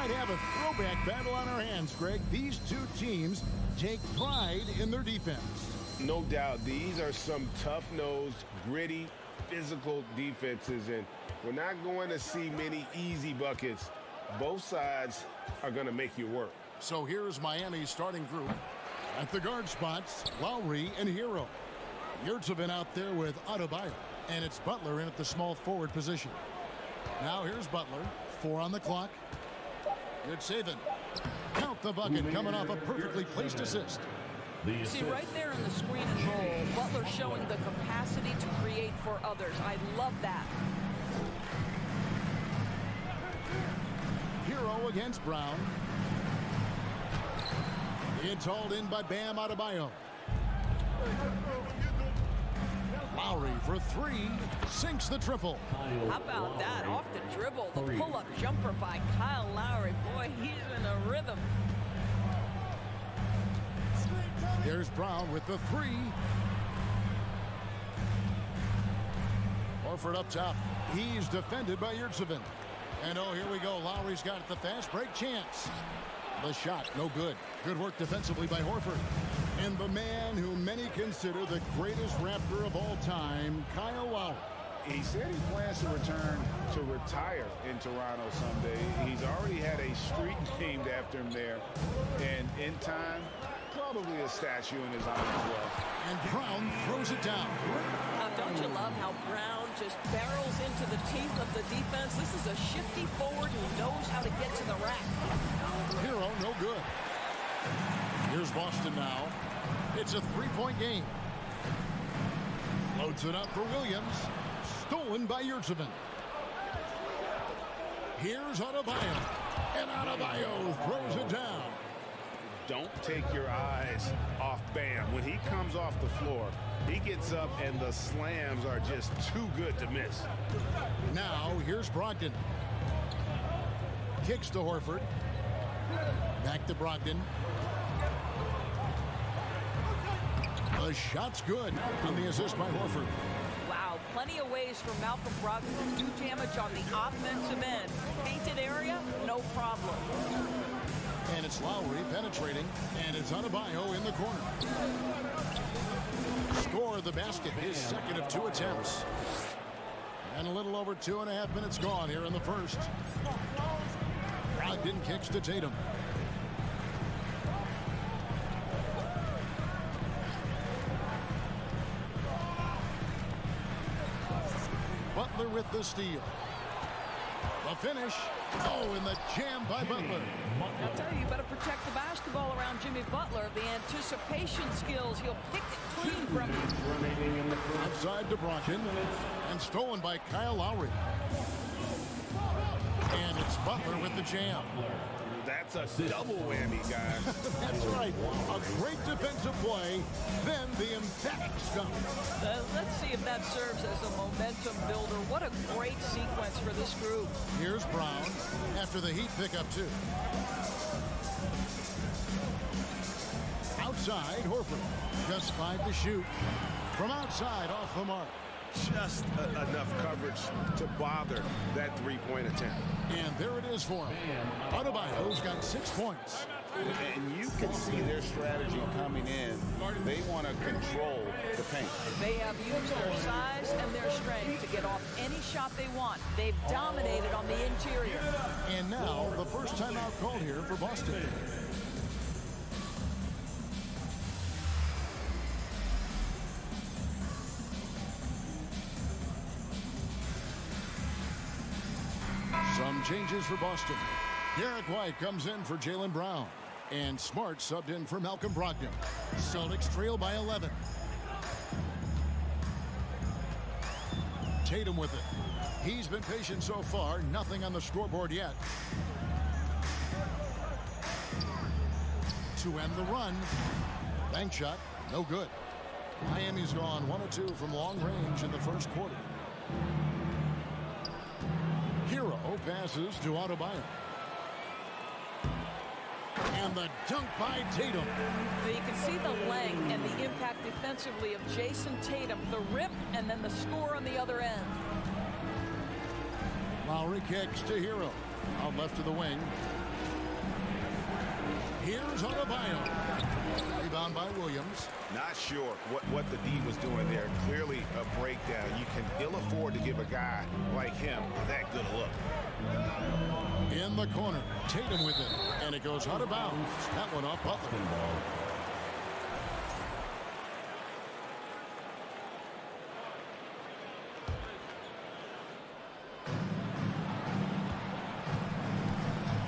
might have a throwback battle on our hands, Greg. These two teams take pride in their defense. No doubt. These are some tough-nosed, gritty, physical defenses, and we're not going to see many easy buckets. Both sides are going to make you work. So here's Miami's starting group. At the guard spots, Lowry and Hero. Yurtsevin out there with Adebayo, and it's Butler in at the small forward position. Now here's Butler, 4 on the clock. Yurtsevin, count the bucket, coming off a perfectly placed assist. See, right there in the screen and roll, Butler showing the capacity to create for others. I love that. Hero against Brown. It's hauled in by Bam Adebayo. Lowry for 3, sinks the triple. How about that? Off the dribble, the pull-up jumper by Kyle Lowry. Boy, he's in a rhythm. Here's Brown with the 3. Horford up top. He's defended by Yurtsevin. And oh, here we go. Lowry's got the fast break chance. The shot, no good. Good work defensively by Horford. And the man who many consider the greatest Raptor of all time, Kyle Lowry. He said he plans to return to retire in Toronto someday. He's already had a street named after him there. And in time, probably a statue in his honor as well. And Brown throws it down. Don't you love how Brown just barrels into the teeth of the defense? This is a shifty forward who knows how to get to the rack. Hero, no good. Here's Boston now. It's a 3-point game. Loads it up for Williams. Stolen by Yurtsevin. Here's Adebayo. And Adebayo throws it down. Don't take your eyes off Bam. When he comes off the floor, he gets up and the slams are just too good to miss. Now here's Brogdon. Kicks to Horford. Back to Brogdon. The shot's good on the assist by Horford. Wow, plenty of ways for Malcolm Brogdon to do damage on the offensive end. Painted area, no problem. And it's Lowry penetrating, and it's Adebayo in the corner. Score the basket, his second of 2 attempts. And a little over 2.5 minutes gone here in the first. Brogdon kicks to Tatum. Butler with the steal. The finish. Oh, and the jam by Butler. I'll tell you, you better protect the basketball around Jimmy Butler. The anticipation skills, he'll pick it clean from you. Outside to Brogdon. And stolen by Kyle Lowry. And it's Butler with the jam. That's a double whammy, guys. That's right. A great defensive play, then the emphatic stuff. Let's see if that serves as a momentum builder. What a great sequence for this group. Here's Brown after the Heat pick up 2. Outside, Horford. Just 5 to shoot. From outside, off the mark. Just enough coverage to bother that 3-point attempt. And there it is for him. Adebayo's got 6 points. And you can see their strategy coming in. They want to control the paint. They have used their size and their strength to get off any shot they want. They've dominated on the interior. And now, the first timeout called here for Boston. Some changes for Boston. Derek White comes in for Jaylen Brown. And Smart subbed in for Malcolm Brogdon. Celtics trail by 11. Tatum with it. He's been patient so far. Nothing on the scoreboard yet. To end the run. Bank shot. No good. Miami's gone 1 of 2 from long range in the first quarter. Hero passes to Adebayo. And the dunk by Tatum. You can see the length and the impact defensively of Jason Tatum. The rip and then the score on the other end. Lowry kicks to Hero. Out left to the wing. Here's Adebayo. Rebound by Williams. Not sure what the D was doing there. Clearly a breakdown. You can ill afford to give a guy like him that good a look. In the corner, Tatum with it, and it goes out of bounds. That one off Butler.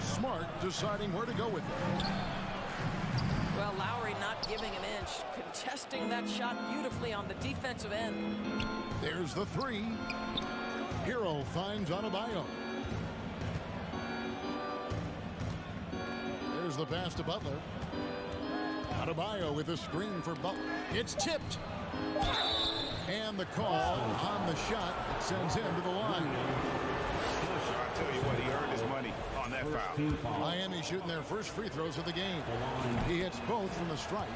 Smart deciding where to go with it. Well, Lowry not giving an inch, contesting that shot beautifully on the defensive end. There's the three. Hero finds Adebayo. There's the pass to Butler. Adebayo with a screen for Butler. It's tipped. And the call on the shot sends him to the line. I'll tell you what, he earned his money on that foul. Miami shooting their first free throws of the game. He hits both from the stripe.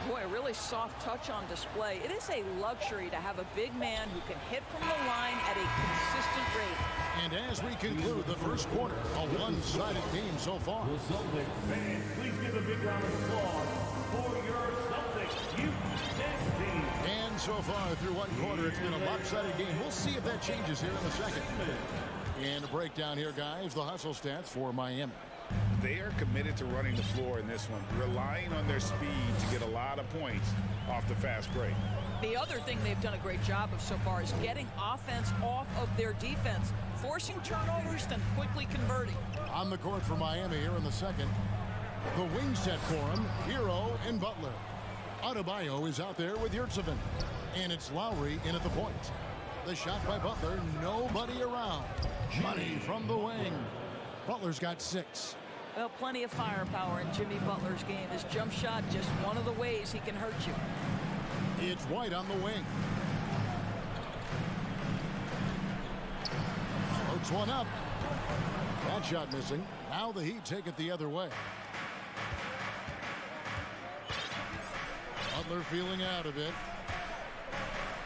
Boy, a really soft touch on display. It is a luxury to have a big man who can hit from the line at a consistent rate. And as we conclude the first quarter, a one-sided game so far. Celtics fans, please give a big round of applause for your Celtics U16 team. And so far through one quarter, it's been a lopsided game. We'll see if that changes here in the second. And a breakdown here, guys, the hustle stats for Miami. They are committed to running the floor in this one, relying on their speed to get a lot of points off the fast break. The other thing they've done a great job of so far is getting offense off of their defense, forcing turnovers, then quickly converting. On the court for Miami here in the second, the wing set for him, Hero and Butler. Adebayo is out there with Yurtseven. And it's Lowry in at the point. The shot by Butler, nobody around. Money from the wing. Butler's got 6. Well, plenty of firepower in Jimmy Butler's game. His jump shot, just one of the ways he can hurt you. It's White on the wing. Floats one up. That shot missing. Now the Heat take it the other way. Butler feeling out of it.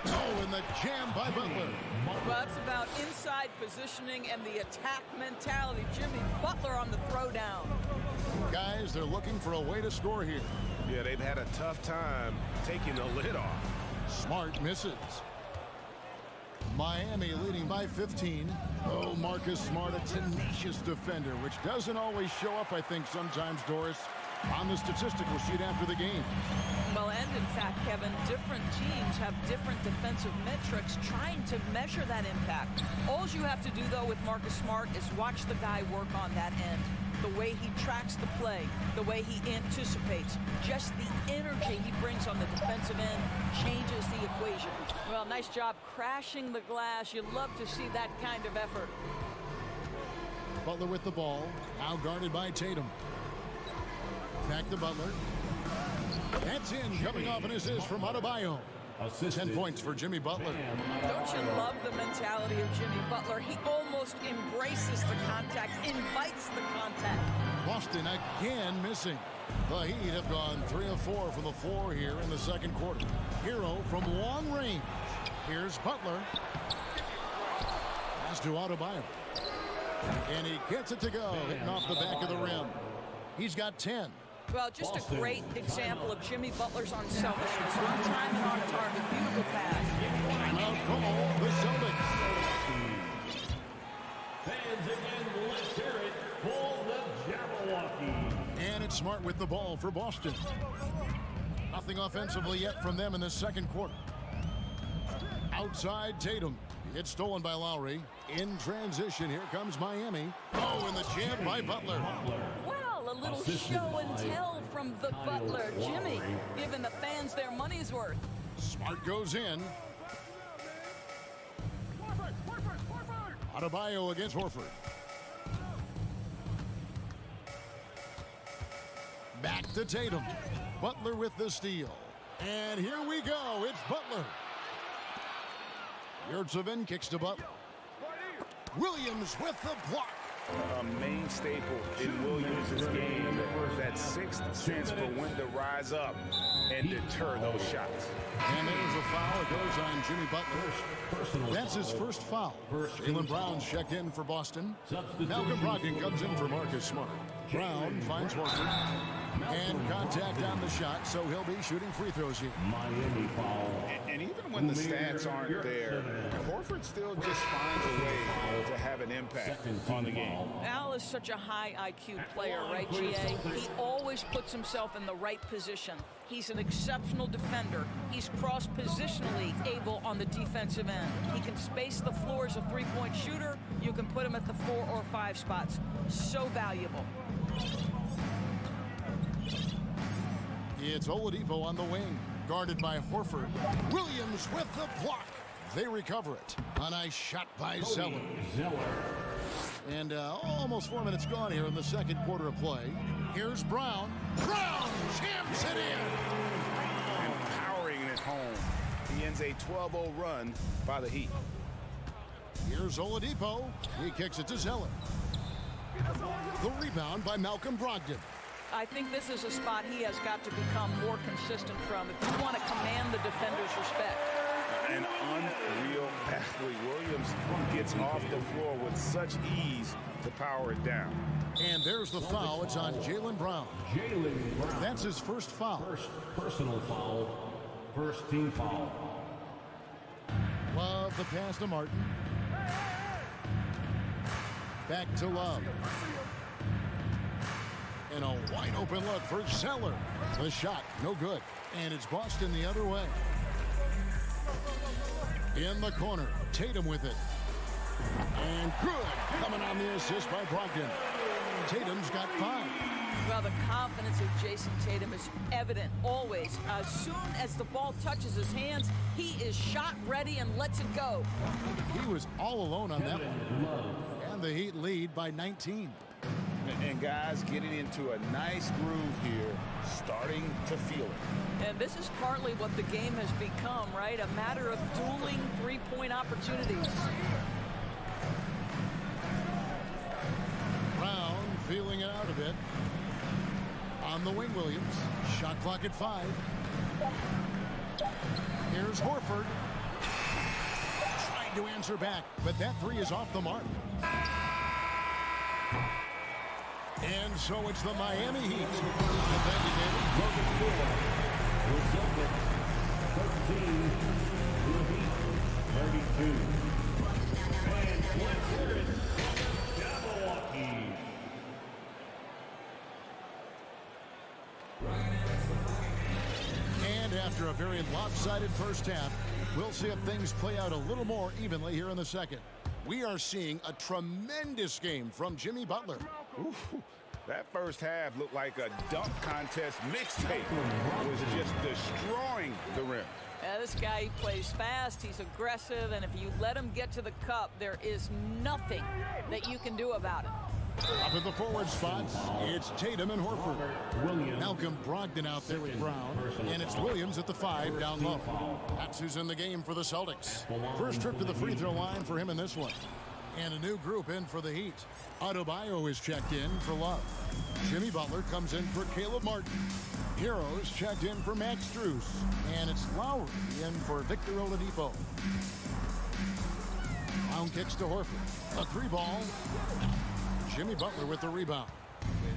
Oh, and the jam by Butler. Well, that's about inside positioning and the attack mentality. Jimmy Butler on the throwdown. Guys, they're looking for a way to score here. Yeah, they've had a tough time taking the lid off. Smart misses. Miami leading by 15. Oh, Marcus Smart, a tenacious defender, which doesn't always show up, I think, sometimes, Doris, on the statistical sheet after the game. Well, and in fact, Kevin, different teams have different defensive metrics trying to measure that impact. All you have to do, though, with Marcus Smart is watch the guy work on that end. The way he tracks the play, the way he anticipates, just the energy he brings on the defensive end changes the equation. Well, nice job crashing the glass. You love to see that kind of effort. Butler with the ball, now guarded by Tatum. Back to Butler. That's in, coming off an assist from Adebayo. 10 points for Jimmy Butler. Don't you love the mentality of Jimmy Butler? He almost embraces the contact, invites the contact. Boston again missing. The Heat have gone 3 of 4 from the floor here in the second quarter. Hero from long range. Here's Butler. Pass to Adebayo. And he gets it to go, hitting off the back of the rim. He's got 10. Well, just a great example of Jimmy Butler's unselfishness. On time and on target. Beautiful pass. Timeout call, the Celtics. Fans again, let's hear it for the Jabberwocky. And it's Smart with the ball for Boston. Nothing offensively yet from them in the second quarter. Outside Tatum. It's stolen by Lowry. In transition, here comes Miami. Oh, and the jam by Butler. Well, a little show and tell from the Butler. Jimmy giving the fans their money's worth. Smart goes in. Adebayo against Horford. Back to Tatum. Butler with the steal. And here we go. It's Butler. Yurtseven kicks to Butler. Williams with the block. A main staple in Williams' game, that sixth sense for when to rise up and deter those shots. And there's a foul. It goes on Jimmy Butler. That's his first foul. Jaylen Brown's checked in for Boston. Malcolm Brogdon comes in for Marcus Smart. Brown finds Horford. And contact on the shot, so he'll be shooting free throws here. Miami foul. And even when the stats aren't there, Horford still just finds a way to have an impact on the game. Al is such a high IQ player, right, GA? He always puts himself in the right position. He's an exceptional defender. He's cross-positionally able on the defensive end. He can space the floor as a three-point shooter. You can put him at the 4 or 5 spots. So valuable. It's Oladipo on the wing, guarded by Horford. Williams with the block. They recover it. A nice shot by Zeller. And almost 4 minutes gone here in the second quarter of play. Here's Brown. Brown jams it in. And powering it home. He ends a 12-0 run by the Heat. Here's Oladipo. He kicks it to Zeller. The rebound by Malcolm Brogdon. I think this is a spot he has got to become more consistent from if you want to command the defender's respect. An unreal athlete. Williams gets off the floor with such ease to power it down. And there's the foul. It's on Jaylen Brown. That's his first foul. First personal foul. First team foul. Love the pass to Martin. Back to Love. And a wide open look for Zeller. The shot, no good. And it's Boston the other way. In the corner, Tatum with it. And good. Coming on the assist by Brogdon. Tatum's got 5. Well, the confidence of Jason Tatum is evident always. As soon as the ball touches his hands, he is shot ready and lets it go. He was all alone on that one. And the Heat lead by 19. And guys getting into a nice groove here, starting to feel it. And this is partly what the game has become, right? A matter of dueling three-point opportunities. Brown feeling it out a bit. On the wing, Williams. Shot clock at 5. Here's Horford. Trying to answer back, but that 3 is off the mark. And so it's the Miami Heat. Broken 4. The Celtics 13. The Heat 32. And let's hear it. Milwaukee. And after a very lopsided first half, we'll see if things play out a little more evenly here in the second. We are seeing a tremendous game from Jimmy Butler. Ooh, that first half looked like a dunk contest mixtape. It was just destroying the rim. Yeah, this guy, he plays fast, he's aggressive, and if you let him get to the cup, there is nothing that you can do about it. Up in the forward spots, it's Tatum and Horford. Malcolm Brogdon out there with Brown, and it's Williams at the 5 down low. That's who's in the game for the Celtics. First trip to the free throw line for him in this one. And a new group in for the Heat. Adebayo is checked in for Love. Jimmy Butler comes in for Caleb Martin. Heroes checked in for Max Strus. And it's Lowry in for Victor Oladipo. Brown kicks to Horford. A 3-ball. Jimmy Butler with the rebound.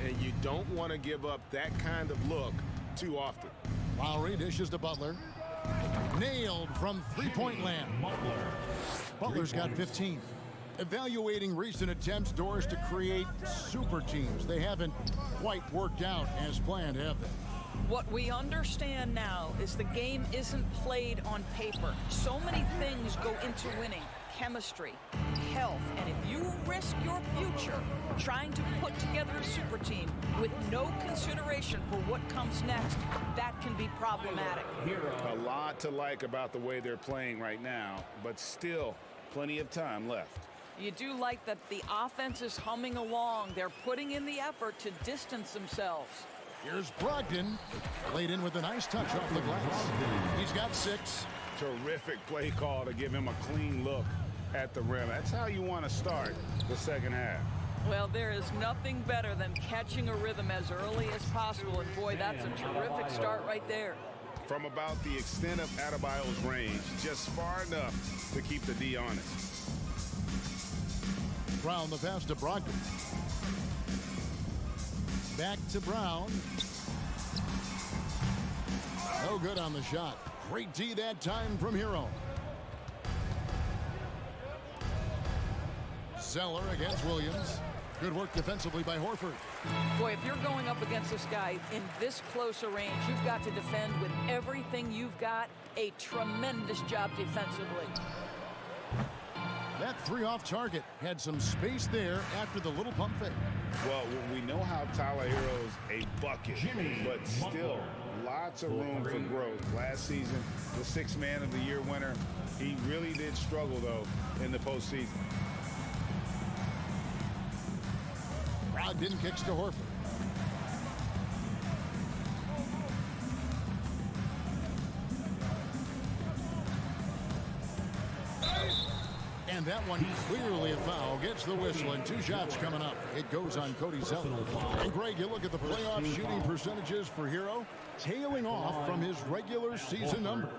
And you don't want to give up that kind of look too often. Lowry dishes to Butler. Nailed from three-point land. Butler's got 15. Evaluating recent attempts, Doris, to create super teams. They haven't quite worked out as planned, have they? What we understand now is the game isn't played on paper. So many things go into winning. Chemistry, health, and if you risk your future trying to put together a super team with no consideration for what comes next, that can be problematic. A lot to like about the way they're playing right now, but still plenty of time left. You do like that the offense is humming along. They're putting in the effort to distance themselves. Here's Brogdon. Laid in with a nice touch off the glass. He's got 6. Terrific play call to give him a clean look at the rim. That's how you want to start the second half. Well, there is nothing better than catching a rhythm as early as possible, and boy, that's a terrific start right there. From about the extent of Adebayo's range, just far enough to keep the D on it. Brown the pass to Brogdon. Back to Brown. No good on the shot. Great D that time from Hero. Zeller against Williams. Good work defensively by Horford. Boy, if you're going up against this guy in this close a range, you've got to defend with everything you've got. A tremendous job defensively. That three off target had some space there after the little pump fake. Well, we know how Tyler Hero's a bucket, but still lots of room for growth. Last season, the sixth man of the year winner. He really did struggle, though, in the postseason. Brogdon kicks to Horford. And that one clearly a foul. Gets the whistle and 2 shots coming up. It goes on Cody Zeller. And Greg, you look at the playoff shooting percentages for Hero, tailing off from his regular season numbers.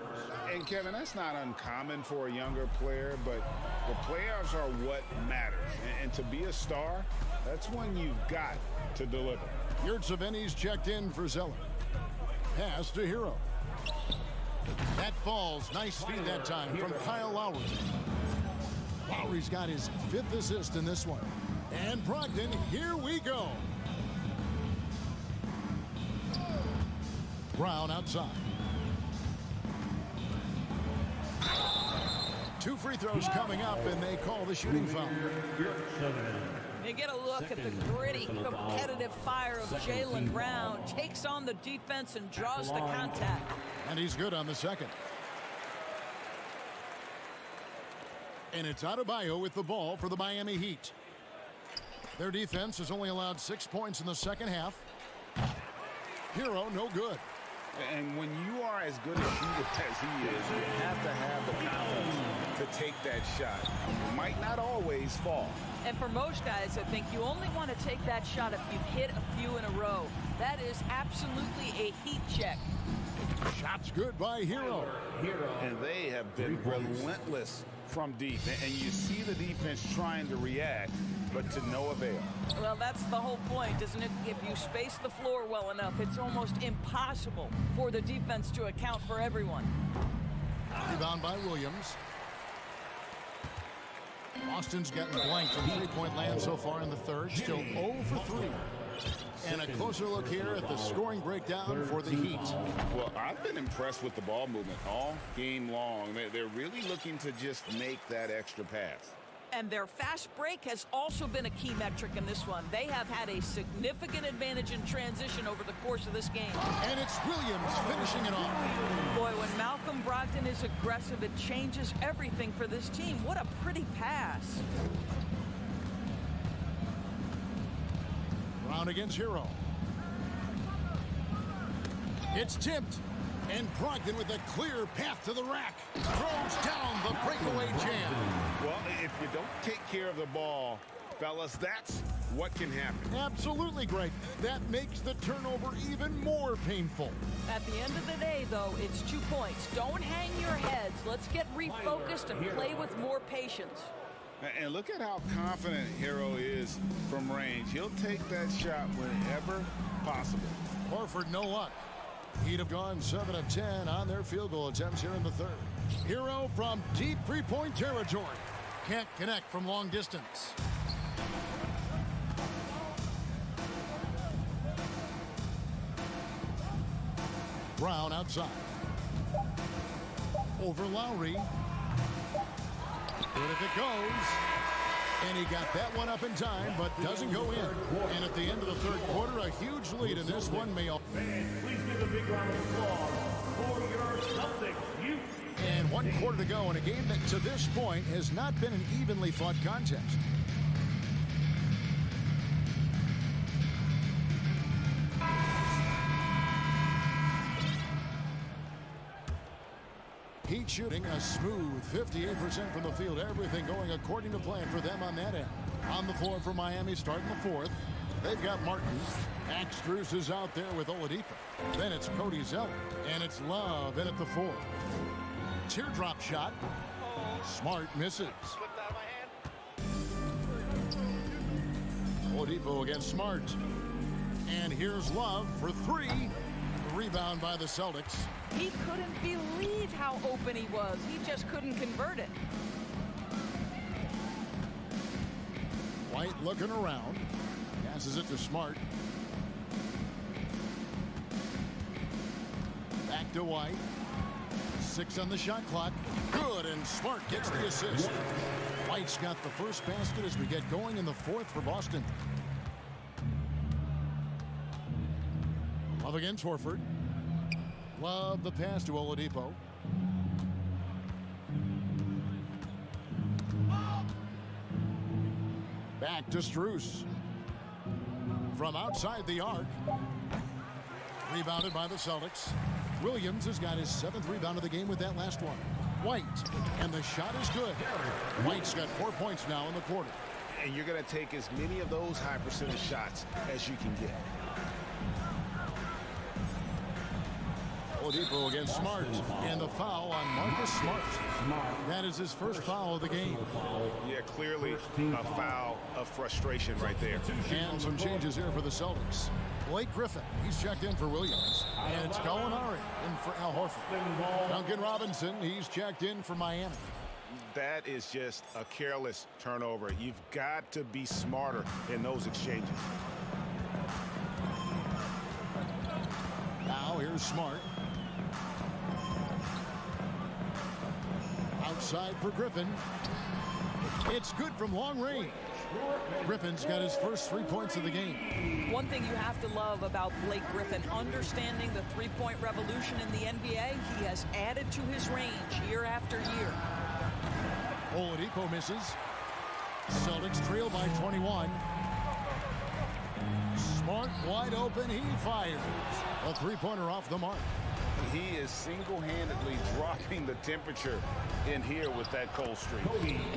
And Kevin, that's not uncommon for a younger player, but the playoffs are what matters. And to be a star, that's when you've got to deliver. Yurtseven's checked in for Zeller. Pass to Hero. That falls. Nice feed that time from Kyle Lowry. Lowry's got his 5th assist in this one. And Brogdon, here we go. Brown outside. 2 free throws coming up, and they call the shooting foul. You get a look at the gritty, competitive fire of Jaylen Brown. Takes on the defense and draws the contact. And he's good on the second. And it's Adebayo with the ball for the Miami Heat. Their defense has only allowed 6 points in the second half. Hero, no good. And when you are as good as he is, you have to have the confidence to take that shot. It might not always fall. And for most guys, I think you only want to take that shot if you've hit a few in a row. That is absolutely a heat check. Shots good by Hero. And they have been relentless from deep. And you see the defense trying to react, but to no avail. Well, that's the whole point, isn't it? If you space the floor well enough, it's almost impossible for the defense to account for everyone. Rebound by Williams. Boston's gotten blanked from three-point land so far in the third. Still 0 for 3. And a closer look here at the scoring breakdown for the Heat. Well, I've been impressed with the ball movement all game long. They're really looking to just make that extra pass. And their fast break has also been a key metric in this one. They have had a significant advantage in transition over the course of this game. And it's Williams finishing it off. Boy, when Malcolm Brogdon is aggressive, it changes everything for this team. What a pretty pass. Brown against Hero. It's tipped. And Brogdon with a clear path to the rack. Throws down the breakaway jam. Well, if you don't take care of the ball, fellas, that's what can happen. Absolutely, Greg. That makes the turnover even more painful. At the end of the day, though, it's 2 points. Don't hang your heads. Let's get refocused and play with more patience. And look at how confident Hero is from range. He'll take that shot whenever possible. Horford, no luck. He'd have gone 7 of 10 on their field goal attempts here in the third. Hero from deep three-point territory. Can't connect from long distance. Brown outside. Over Lowry. Good if it goes. And he got that one up in time, but doesn't go in. And at the end of the third quarter, a huge lead in this one. Fans, please give a big round of applause for your Celtics youth. And 1 quarter to go in a game that to this point has not been an evenly fought contest. Heat shooting a smooth 58% from the field. Everything going according to plan for them on that end. On the floor for Miami starting the fourth. They've got Martin. Axtrus is out there with Oladipo. Then it's Cody Zeller. And it's Love in at the 4. Teardrop shot. Smart misses. Oladipo against Smart. And here's Love for 3. Rebound by the Celtics. He couldn't believe how open he was. He just couldn't convert it. White looking around. Passes it to Smart. Back to White. 6 on the shot clock. Good, and Smart gets the assist. White's got the first basket as we get going in the fourth for Boston. Love against Horford. Love the pass to Oladipo. Back to Strus. From outside the arc. Rebounded by the Celtics. Williams has got his 7th rebound of the game with that last one. White, and the shot is good. White's got 4 points now in the quarter. And you're going to take as many of those high percentage shots as you can get. Oladipo against Smart, and the foul on Marcus Smart. That is his first foul of the game. Yeah, clearly a foul of frustration right there. And some changes here for the Celtics. Blake Griffin, he's checked in for Williams. And it's Gallinari in for Al Horford. Duncan Robinson, he's checked in for Miami. That is just a careless turnover. You've got to be smarter in those exchanges. Now here's Smart. Outside for Griffin. It's good from long range. Griffin's got his first 3 points of the game. One thing you have to love about Blake Griffin, understanding the three-point revolution in the NBA, he has added to his range year after year. Oladipo misses. Celtics trail by 21. Smart wide open. He fires. A three-pointer off the mark. He is single-handedly dropping the temperature in here with that cold streak.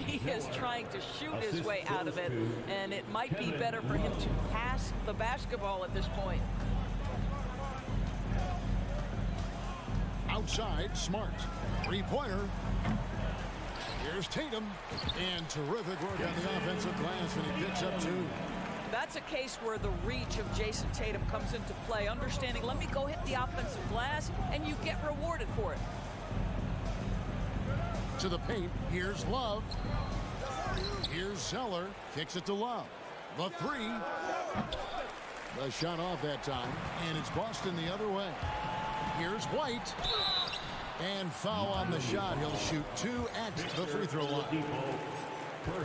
He is trying to shoot his way out of it, and it might be better for him to pass the basketball at this point. Outside, Smart. Three-pointer. Here's Tatum. And terrific work on the offensive glass, and he picks up 2. That's a case where the reach of Jason Tatum comes into play. Understanding, let me go hit the offensive glass, and you get rewarded for it. To the paint, here's Love. Here's Zeller, kicks it to Love. The 3. The shot off that time, and it's Boston the other way. Here's White. And foul on the shot. He'll shoot 2 at the free throw line.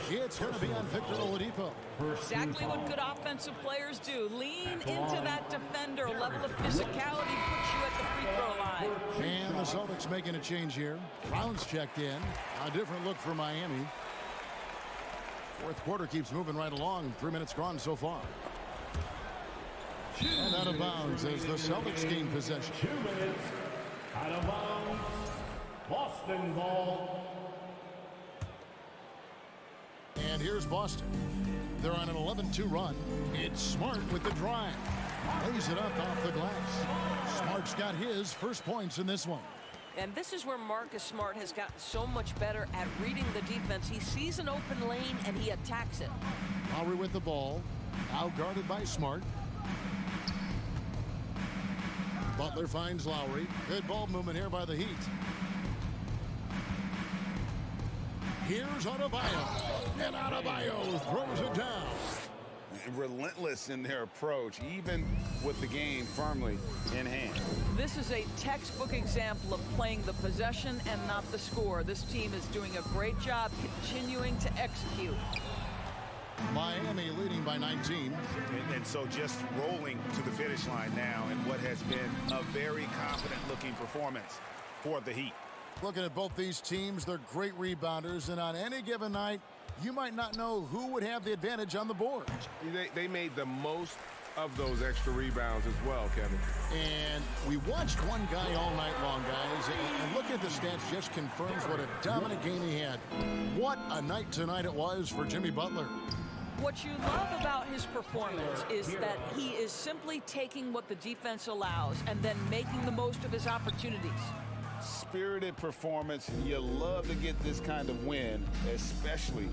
It's going to be on Victor Oladipo. Exactly what good offensive players do. Lean into that defender. Level of physicality puts you at the free throw line. And the Celtics making a change here. Brown's checked in. A different look for Miami. Fourth quarter keeps moving right along. 3 minutes gone so far. And out of bounds as the Celtics gain possession. 2 minutes. Out of bounds. Boston ball. And here's Boston. They're on an 11-2 run. It's Smart with the drive. Lays it up off the glass. Smart's got his first points in this one. And this is where Marcus Smart has gotten so much better at reading the defense. He sees an open lane and he attacks it. Lowry with the ball. Out guarded by Smart. Butler finds Lowry. Good ball movement here by the Heat. Here's Adebayo. And Adebayo throws it down. Relentless in their approach, even with the game firmly in hand. This is a textbook example of playing the possession and not the score. This team is doing a great job continuing to execute. Miami leading by 19. And so just rolling to the finish line now in what has been a very confident-looking performance for the Heat. Looking at both these teams, they're great rebounders, and on any given night, you might not know who would have the advantage on the board. They made the most of those extra rebounds as well, Kevin. And we watched one guy all night long, guys, and look at the stats just confirms what a dominant game he had. What a night tonight it was for Jimmy Butler. What you love about his performance is that he is simply taking what the defense allows and then making the most of his opportunities. Spirited performance. You love to get this kind of win, especially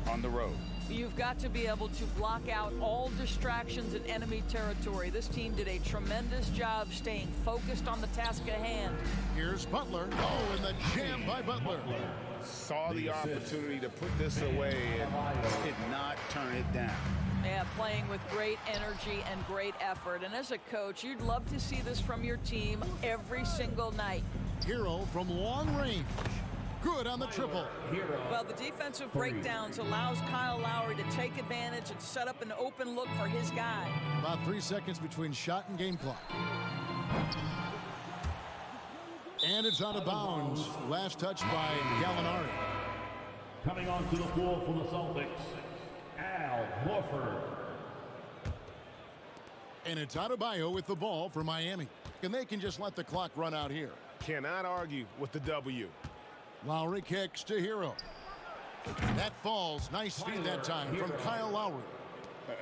on the road. You've got to be able to block out all distractions in enemy territory. This team did a tremendous job staying focused on the task at hand. Here's Butler. Oh, and the jam by Butler. Saw the opportunity to put this away and did not turn it down. Yeah, playing with great energy and great effort. And as a coach, you'd love to see this from your team every single night. Hero from long range. Good on the triple. Well, the defensive breakdowns allows Kyle Lowry to take advantage and set up an open look for his guy. About 3 seconds between shot and game clock. And it's out of bounds. Last touch by Gallinari. Coming onto the floor for the Celtics, Al Horford. And it's Adebayo with the ball for Miami. And they can just let the clock run out here. Cannot argue with the W. Lowry kicks to Hero. That falls. Nice feed that time from Kyle Lowry.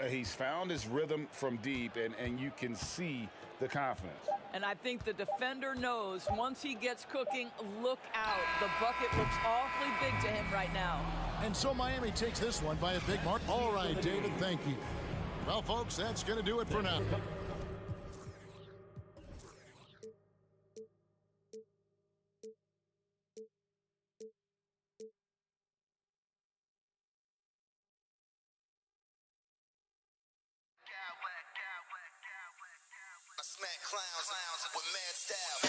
He's found his rhythm from deep, and you can see the confidence. And I think the defender knows once he gets cooking, look out. The bucket looks awfully big to him right now. And so Miami takes this one by a big mark. All right, David, thank you. Well, folks, that's going to do it for now. I smack clowns with mad style.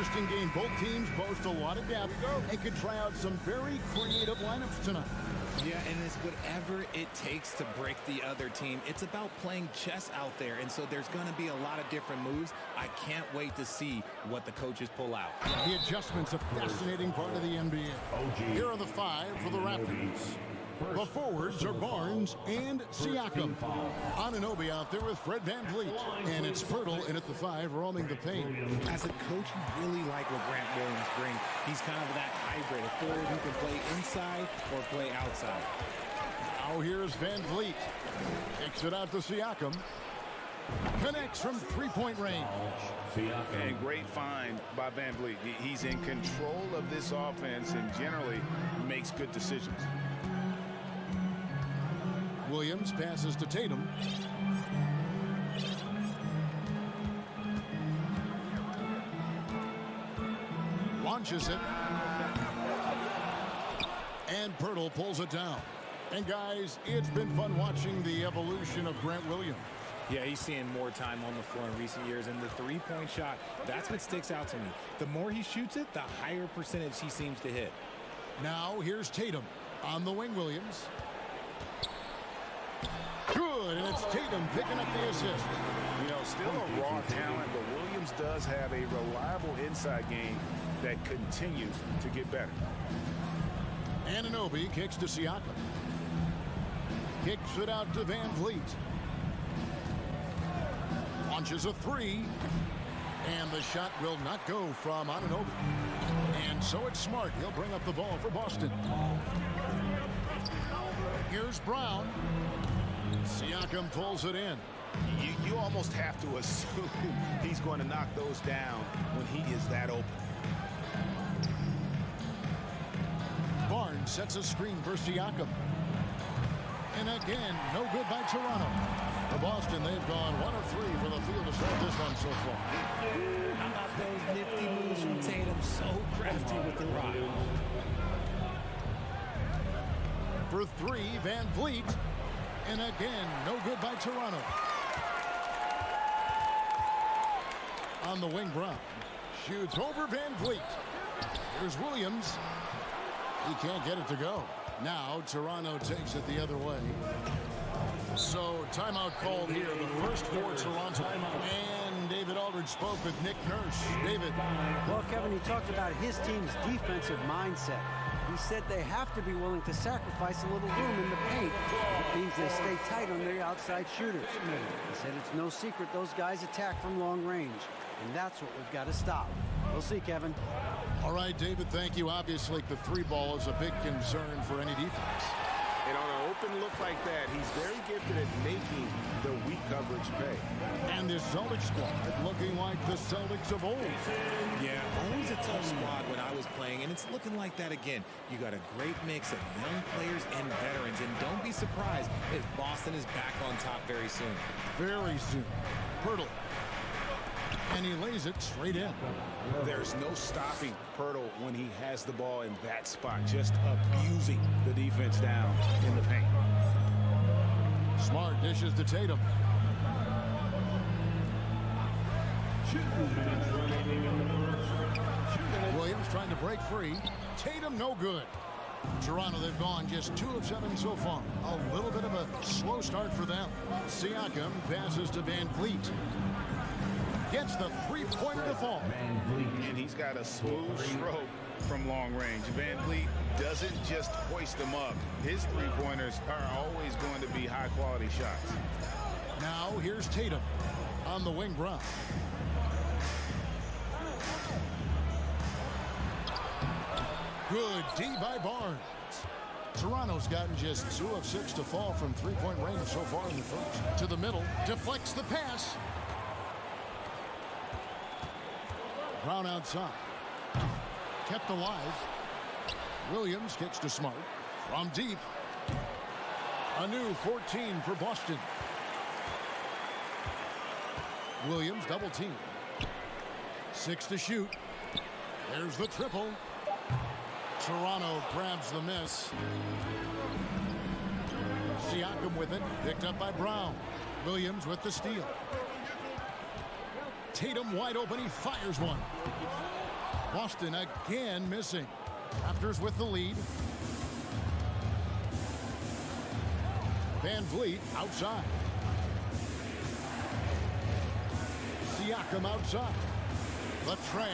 interesting game. Both teams boast a lot of depth and could try out some very creative lineups tonight. Yeah, and it's whatever it takes to break the other team. It's about playing chess out there, and so there's going to be a lot of different moves. I can't wait to see what the coaches pull out. The adjustment's a fascinating part of the NBA. Here are the 5 for the Raptors. The forwards are Barnes and Siakam. Anunoby out there with Fred VanVleet. And it's Pirtle in at the 5, roaming the paint. As a coach, you really like what Grant Williams brings. He's kind of that hybrid, a forward who can play inside or play outside. Now here's VanVleet. Kicks it out to Siakam. Connects from three-point range. And great find by VanVleet. He's in control of this offense and generally makes good decisions. Williams passes to Tatum. Launches it. And Pirtle pulls it down. And guys, it's been fun watching the evolution of Grant Williams. Yeah, he's seeing more time on the floor in recent years, and the three-point shot, that's what sticks out to me. The more he shoots it, the higher percentage he seems to hit. Now here's Tatum on the wing. Williams. Good, and it's Tatum picking up the assist. You know, still a raw talent, but Williams does have a reliable inside game that continues to get better. Anunoby kicks to Siakam. Kicks it out to VanVleet. Launches a 3. And the shot will not go from Anunoby. And so it's Smart. He'll bring up the ball for Boston. Here's Brown. Siakam pulls it in. You almost have to assume he's going to knock those down when he is that open. Barnes sets a screen for Siakam. And again, no good by Toronto. For Boston, they've gone 1 of 3 for the field to start this one so far. How about those nifty moves from Tatum? So crafty with the rock. For 3, VanVleet. And again, no good by Toronto. On the wing, Brown shoots over VanVleet. Here's Williams. He can't get it to go. Now Toronto takes it the other way. So timeout called here. The first for Toronto. And David Aldridge spoke with Nick Nurse. David. Well, Kevin, he talked about his team's defensive mindset. He said they have to be willing to sacrifice a little room in the paint. It means they stay tight on their outside shooters. He said it's no secret those guys attack from long range, and that's what we've got to stop. We'll see, Kevin. All right, David, thank you. Obviously, the 3 ball is a big concern for any defense. And on an open look like that, he's very gifted at making the weak coverage pay. And this Celtics squad looking like the Celtics of old. Yeah, always a tough squad when I was playing, and it's looking like that again. You got a great mix of young players and veterans, and don't be surprised if Boston is back on top very soon. Very soon. Pirtle. And he lays it straight in. There's no stopping Pirtle when he has the ball in that spot, just abusing the defense down in the paint. Smart dishes to Tatum. Williams trying to break free. Tatum no good. Toronto, they've gone just 2 of 7 so far. A little bit of a slow start for them. Siakam passes to VanVleet. Gets the three-pointer to fall. And he's got a smooth stroke from long range. VanVleet doesn't just hoist them up. His three-pointers are always going to be high-quality shots. Now here's Tatum on the wing. Brown. Good D by Barnes. Toronto's gotten just 2 of 6 to fall from three-point range so far in the first. To the middle, deflects the pass. Brown outside. Kept alive. Williams kicks to Smart. From deep. A new 14 for Boston. Williams double team. 6 to shoot. There's the triple. Toronto grabs the miss. Siakam with it. Picked up by Brown. Williams with the steal. Tatum wide open. He fires one. Boston again missing. Raptors with the lead. Van Vliet outside. Siakam outside. Latrey.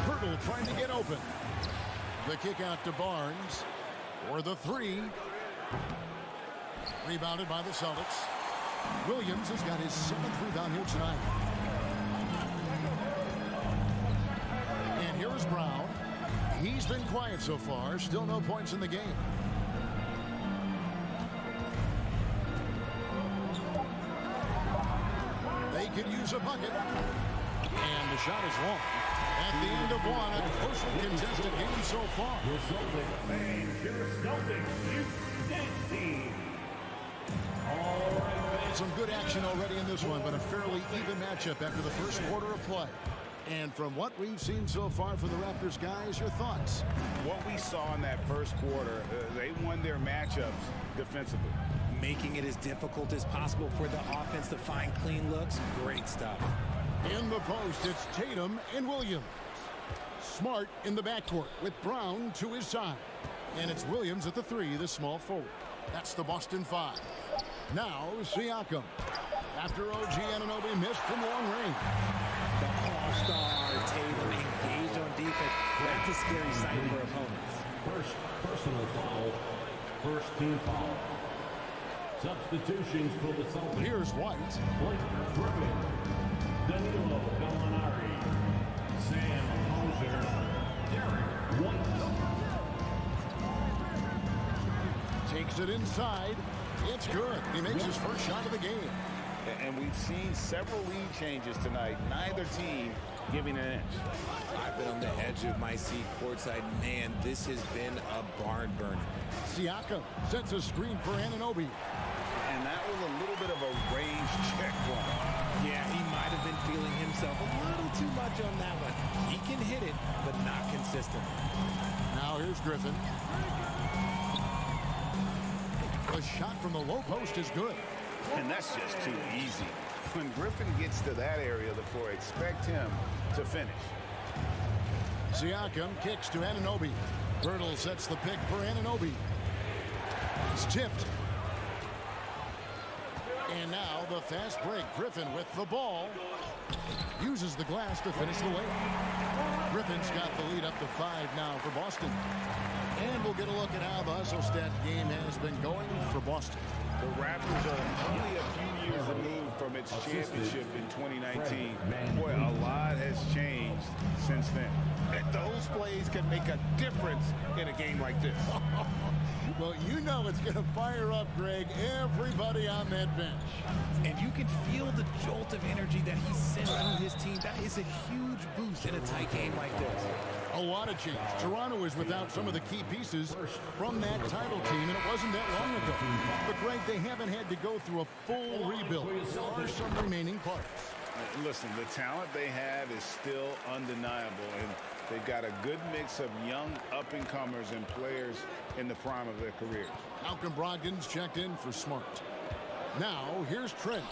Pirtle trying to get open. The kick out to Barnes. For the three. Rebounded by the Celtics. Williams has got his 7th rebound here tonight. And here's Brown. He's been quiet so far. Still no points in the game. They could use a bucket. And the shot is long. At the end of one, a closely contested game so far. Your Celtics fans, your Celtics youth dance team. All right, fans. Some good action already in this one, but a fairly even matchup after the first quarter of play. And from what we've seen so far for the Raptors, guys, your thoughts? What we saw in that first quarter, they won their matchups defensively. Making it as difficult as possible for the offense to find clean looks. Great stuff. In the post, it's Tatum and Williams. Smart in the backcourt with Brown to his side. And it's Williams at the three, the small forward. That's the Boston 5. Now, Siakam. After OG Anunoby missed from long range. The all-star Tatum engaged on defense. That's a scary sight for opponents. First personal foul. First team foul. Substitutions for the Celtics. Here's White. Blake Griffin. Danilo Gallinari. Sam Hauser. Derek White. Takes it inside. It's good. He makes his first shot of the game. And we've seen several lead changes tonight. Neither team giving an inch. I've been on the edge of my seat courtside. Man, this has been a barn burner. Siakam sets a screen for Anunoby. And that was a little bit of a range check for him. Yeah, he might have been feeling himself a little too much on that one. He can hit it, but not consistent. Now here's Griffin. The shot from the low post is good. And that's just too easy. When Griffin gets to that area of the floor, expect him to finish. Siakam kicks to Anunoby. Pirtle sets the pick for Anunoby. It's tipped. And now the fast break. Griffin with the ball. Uses the glass to finish the layup. Griffin's got the lead up to 5 now for Boston. And we'll get a look at how the hustle stat game has been going for Boston. The Raptors are only a few years removed from its championship in 2019. Boy, a lot has changed since then. And those plays can make a difference in a game like this. Well, you know it's going to fire up, Greg, everybody on that bench. And you can feel the jolt of energy that he sent through his team. That is a huge boost in a tight game like this. A lot of change. Toronto is without some of the key pieces from that title team, and it wasn't that long ago. But, Greg, they haven't had to go through a full rebuild. There are some remaining parts. Listen, the talent they have is still undeniable, and they've got a good mix of young up-and-comers and players in the prime of their careers. Malcolm Brogdon's checked in for Smart. Now, here's Trent.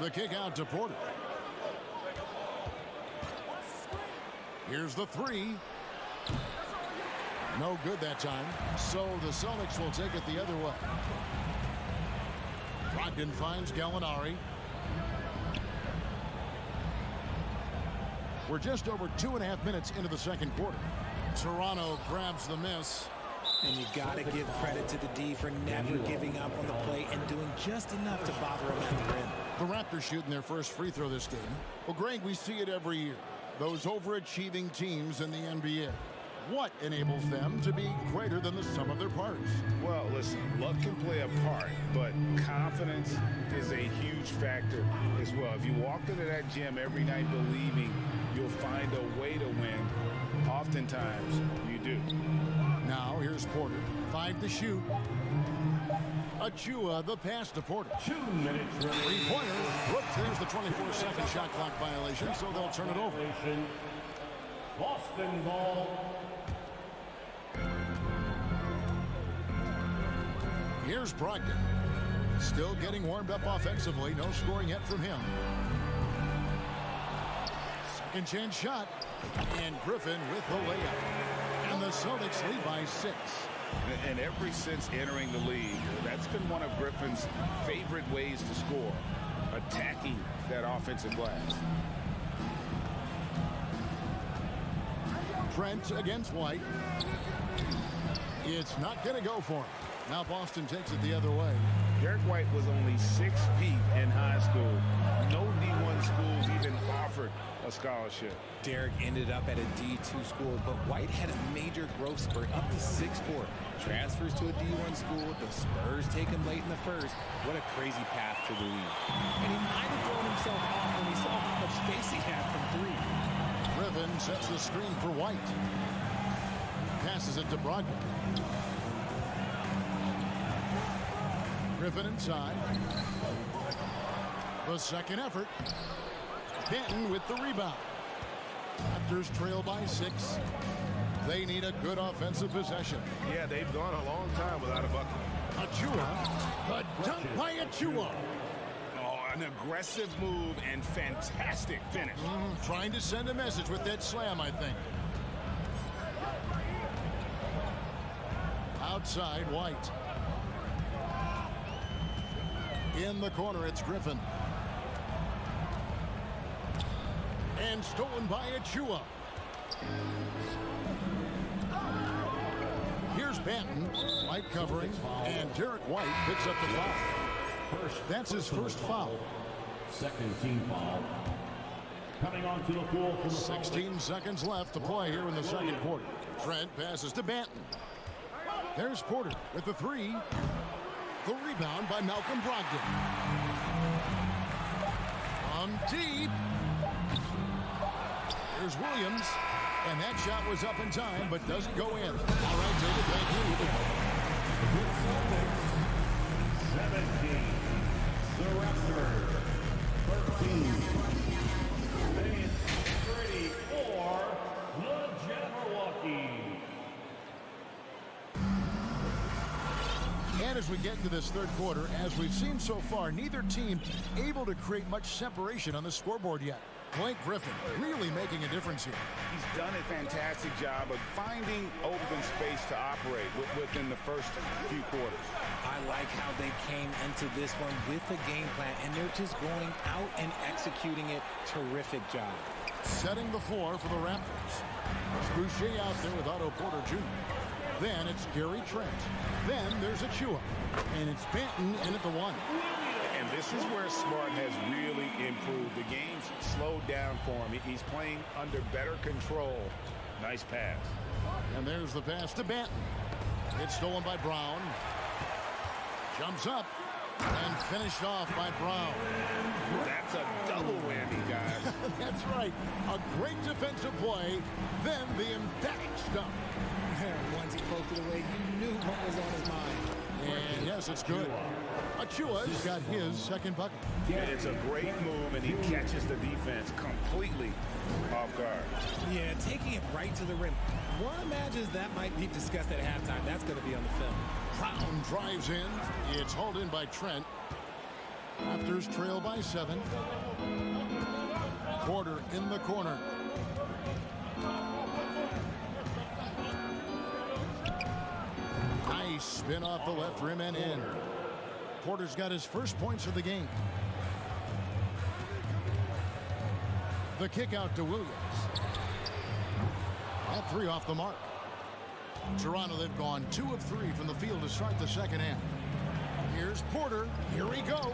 The kick out to Porter. Here's the three. No good that time. So the Celtics will take it the other way. Brogdon finds Gallinari. We're just over 2.5 minutes into the second quarter. Toronto grabs the miss. And you got to give credit to the D for never giving up on the play and doing just enough to bother him at the rim. The Raptors shooting their first free throw this game. Well, Greg, we see it every year. Those overachieving teams in the NBA. What enables them to be greater than the sum of their parts? Well, listen, luck can play a part, but confidence is a huge factor as well. If you walk into that gym every night believing you'll find a way to win, oftentimes you do. Now here's Porter. 5 to shoot. Achua, the pass to Porter. 2 minutes remaining. Three-pointer. Whoops, there's the 24-second shot clock violation, so they'll turn it over. Boston ball. Here's Brogdon. Still getting warmed up offensively. No scoring yet from him. Second chance shot. And Griffin with the layup. And the Celtics lead by 6. And ever since entering the league, that's been one of Griffin's favorite ways to score, attacking that offensive glass. Trent against White. It's not going to go for him. Now Boston takes it the other way. Derek White was only 6 feet in high school. No D1 schools even offered a scholarship. Derek ended up at a D2 school, but White had a major growth spurt up to 6'4". Transfers to a D1 school. The Spurs take him late in the first. What a crazy path to the league. And he might have thrown himself off when he saw how much space he had from 3. Griffin sets the screen for White. Passes it to Brogdon. Griffin inside. The second effort. Benton with the rebound. Raptors trail by 6. They need a good offensive possession. Yeah, they've gone a long time without a bucket. Achua. The dunk by Achua. Oh, an aggressive move and fantastic finish. Trying to send a message with that slam, I think. Outside, White. In the corner, it's Griffin. And stolen by Achua. Here's Benton. White covering. And Derek White picks up the foul. That's his first foul. Second team foul. Coming onto the floor from the 16 seconds left to play here in the second quarter. Trent passes to Benton. There's Porter with the 3. The rebound by Malcolm Brogdon. From deep. Here's Williams. And that shot was up in time, but doesn't go in. All right, David, thank you. Good Celtics. 17. The Raptors. 13. And 34. The Jabberwockies. And as we get into this third quarter, as we've seen so far, neither team able to create much separation on the scoreboard yet. Blake Griffin really making a difference here. He's done a fantastic job of finding open space to operate within the first few quarters. I like how they came into this one with a game plan, and they're just going out and executing it. Terrific job. Setting the floor for the Raptors. It's Boucher out there with Otto Porter Jr. Then it's Gary Trent. Then there's Achua. And it's Benton in at the 1. And this is where Smart has really improved. The game's slowed down for him. He's playing under better control. Nice pass. And there's the pass to Benton. It's stolen by Brown. Jumps up. And finished off by Brown. That's a double whammy, guys. That's right. A great defensive play. Then the emphatic stuff. Once he poked it away, you knew what was on his mind. And yes, it's good. Achua's got his second bucket. It's a great move, and he catches the defense completely off guard. Yeah, taking it right to the rim. One imagines that might be discussed at halftime. That's going to be on the film. Brown drives in. It's hauled in by Trent. Raptors trail by 7. Porter in the corner. Nice spin off the left rim and in. Porter's got his first points of the game. The kick out to Williams. That 3 off the mark. Toronto, they've gone 2 of 3 from the field to start the second half. Here's Porter. Here he goes.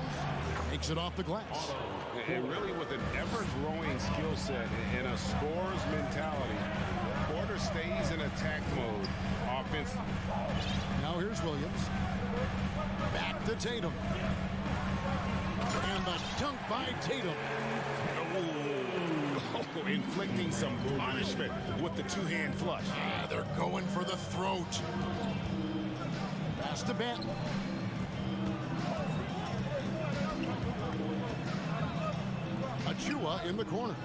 Makes it off the glass. And really with an ever-growing skill set and a scorer's mentality, Porter stays in attack mode offensively. Now here's Williams. Back to Tatum. And the dunk by Tatum. Oh, inflicting some punishment with the two-hand flush. They're going for the throat. Pass to Benton. Achua in the corner.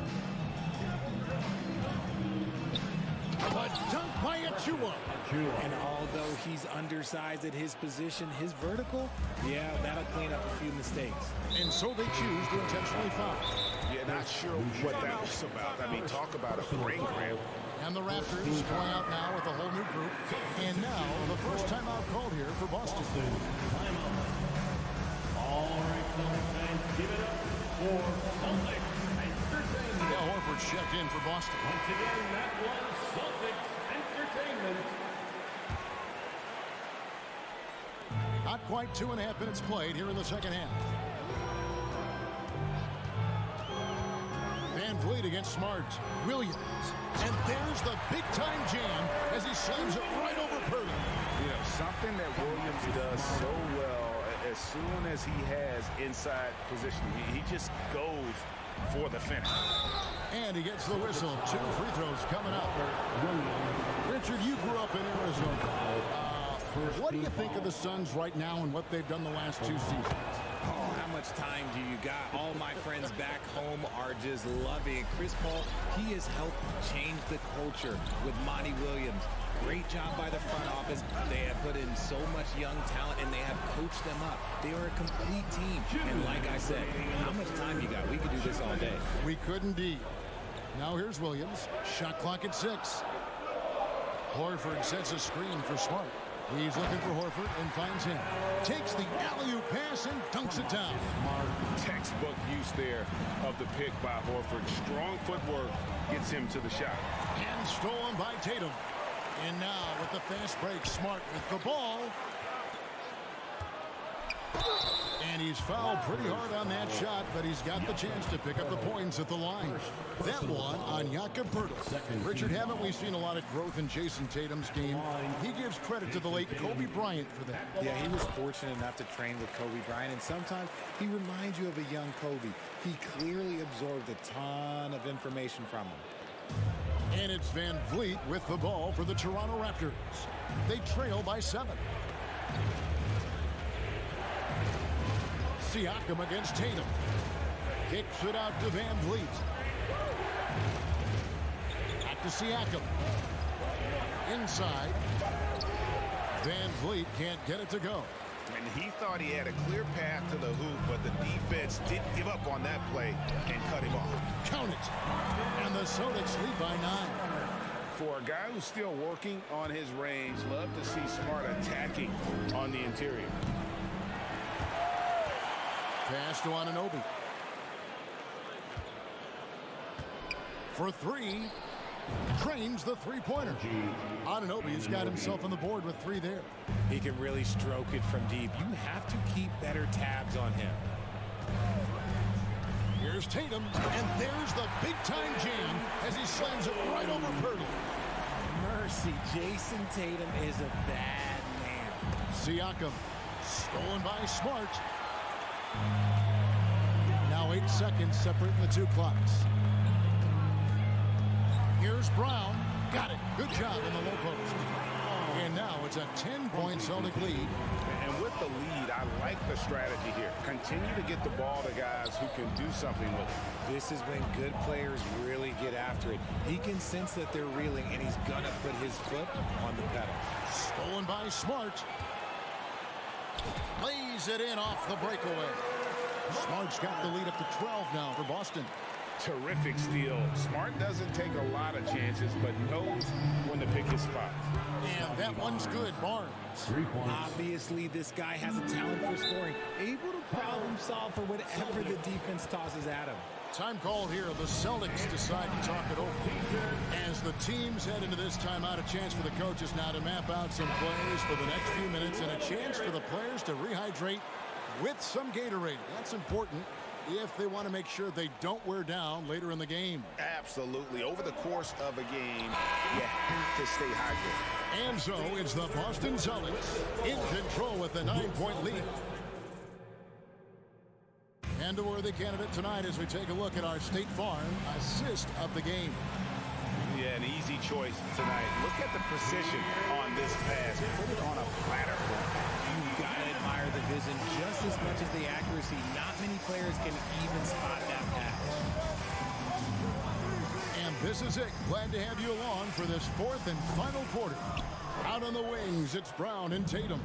A dunk by Achua. And although he's undersized at his position, his vertical, yeah, that'll clean up a few mistakes. And so they choose to intentionally foul. Yeah, Not sure what that was about. I mean, talk about a brain cramp. And the Raptors going out now with a whole new group. And now the first timeout called here for Boston. All right, Celtics fans, give it up for Celtics Entertainment. Yeah, Horford checked in for Boston. Once again, that was Celtics Entertainment. Not quite 2.5 minutes played here in the second half. Van Vliet against Smart. Williams. And there's the big-time jam as he slams it right over Purdy. You know, something that Williams does so well, as soon as he has inside position, he just goes for the finish. And he gets the whistle. 2 free throws coming up. Richard, you grew up in Arizona. What do you think of the Suns right now and what they've done the last 2 seasons? Oh, how much time do you got? All my friends back home are just loving it. Chris Paul, he has helped change the culture with Monty Williams. Great job by the front office. They have put in so much young talent, and they have coached them up. They are a complete team. And like I said, how much time you got? We could do this all day. We could indeed. Now here's Williams. Shot clock at 6. Horford sets a screen for Smart. He's looking for Horford and finds him. Takes the alley-oop pass and dunks it down. Textbook use there of the pick by Horford. Strong footwork gets him to the shot. And stolen by Tatum. And now with the fast break, Smart with the ball. And he's fouled pretty hard on that shot, but he's got the chance to pick up the points at the line. That one on Jakob Poeltl. Richard, haven't we seen a lot of growth in Jason Tatum's game? He gives credit to the late Kobe Bryant for that. Yeah, he was fortunate enough to train with Kobe Bryant, and sometimes he reminds you of a young Kobe. He clearly absorbed a ton of information from him. And it's Van Vliet with the ball for the Toronto Raptors. They trail by 7. Siakam against Tatum. Kicks it out to Van Vliet. Back to Siakam. Inside. Van Vliet can't get it to go. And he thought he had a clear path to the hoop, but the defense didn't give up on that play and cut him off. Count it. And the Celtics lead by 9. For a guy who's still working on his range, love to see Smart attacking on the interior. Pass to Anunoby. For 3. Trains the three-pointer. Anunoby's got himself on the board with 3 there. He can really stroke it from deep. You have to keep better tabs on him. Here's Tatum, and there's the big-time jam as he slams it right over Purdy. Mercy, Jason Tatum is a bad man. Siakam, stolen by Smart. Now 8 seconds separating the 2 clocks. Here's Brown. Got it. Good job in the low post. And now it's a 10-point Celtic lead. And with the lead, I like the strategy here. Continue to get the ball to guys who can do something with it. This is when good players really get after it. He can sense that they're reeling, and he's going to put his foot on the pedal. Stolen by Smart. Lays it in off the breakaway. Smart's got the lead up to 12 now for Boston. Terrific steal. Smart doesn't take a lot of chances, but knows when to pick his spot. And that one's good. Barnes. Obviously, this guy has a talent for scoring, able to problem solve for whatever the defense tosses at him. Time called here. The Celtics decide to talk it over. As the teams head into this timeout, a chance for the coaches now to map out some plays for the next few minutes and a chance for the players to rehydrate with some Gatorade. That's important if they want to make sure they don't wear down later in the game. Absolutely. Over the course of a game, you have to stay hydrated. And so it's the Boston Celtics in control with a 9-point lead. And a worthy candidate tonight as we take a look at our State Farm assist of the game. Yeah, an easy choice tonight. Look at the precision on this pass. Put it on a platter. You've got to admire the vision just as much as the accuracy. Not many players can even spot that pass. And this is it. Glad to have you along for this 4th and final quarter. Out on the wings, it's Brown and Tatum.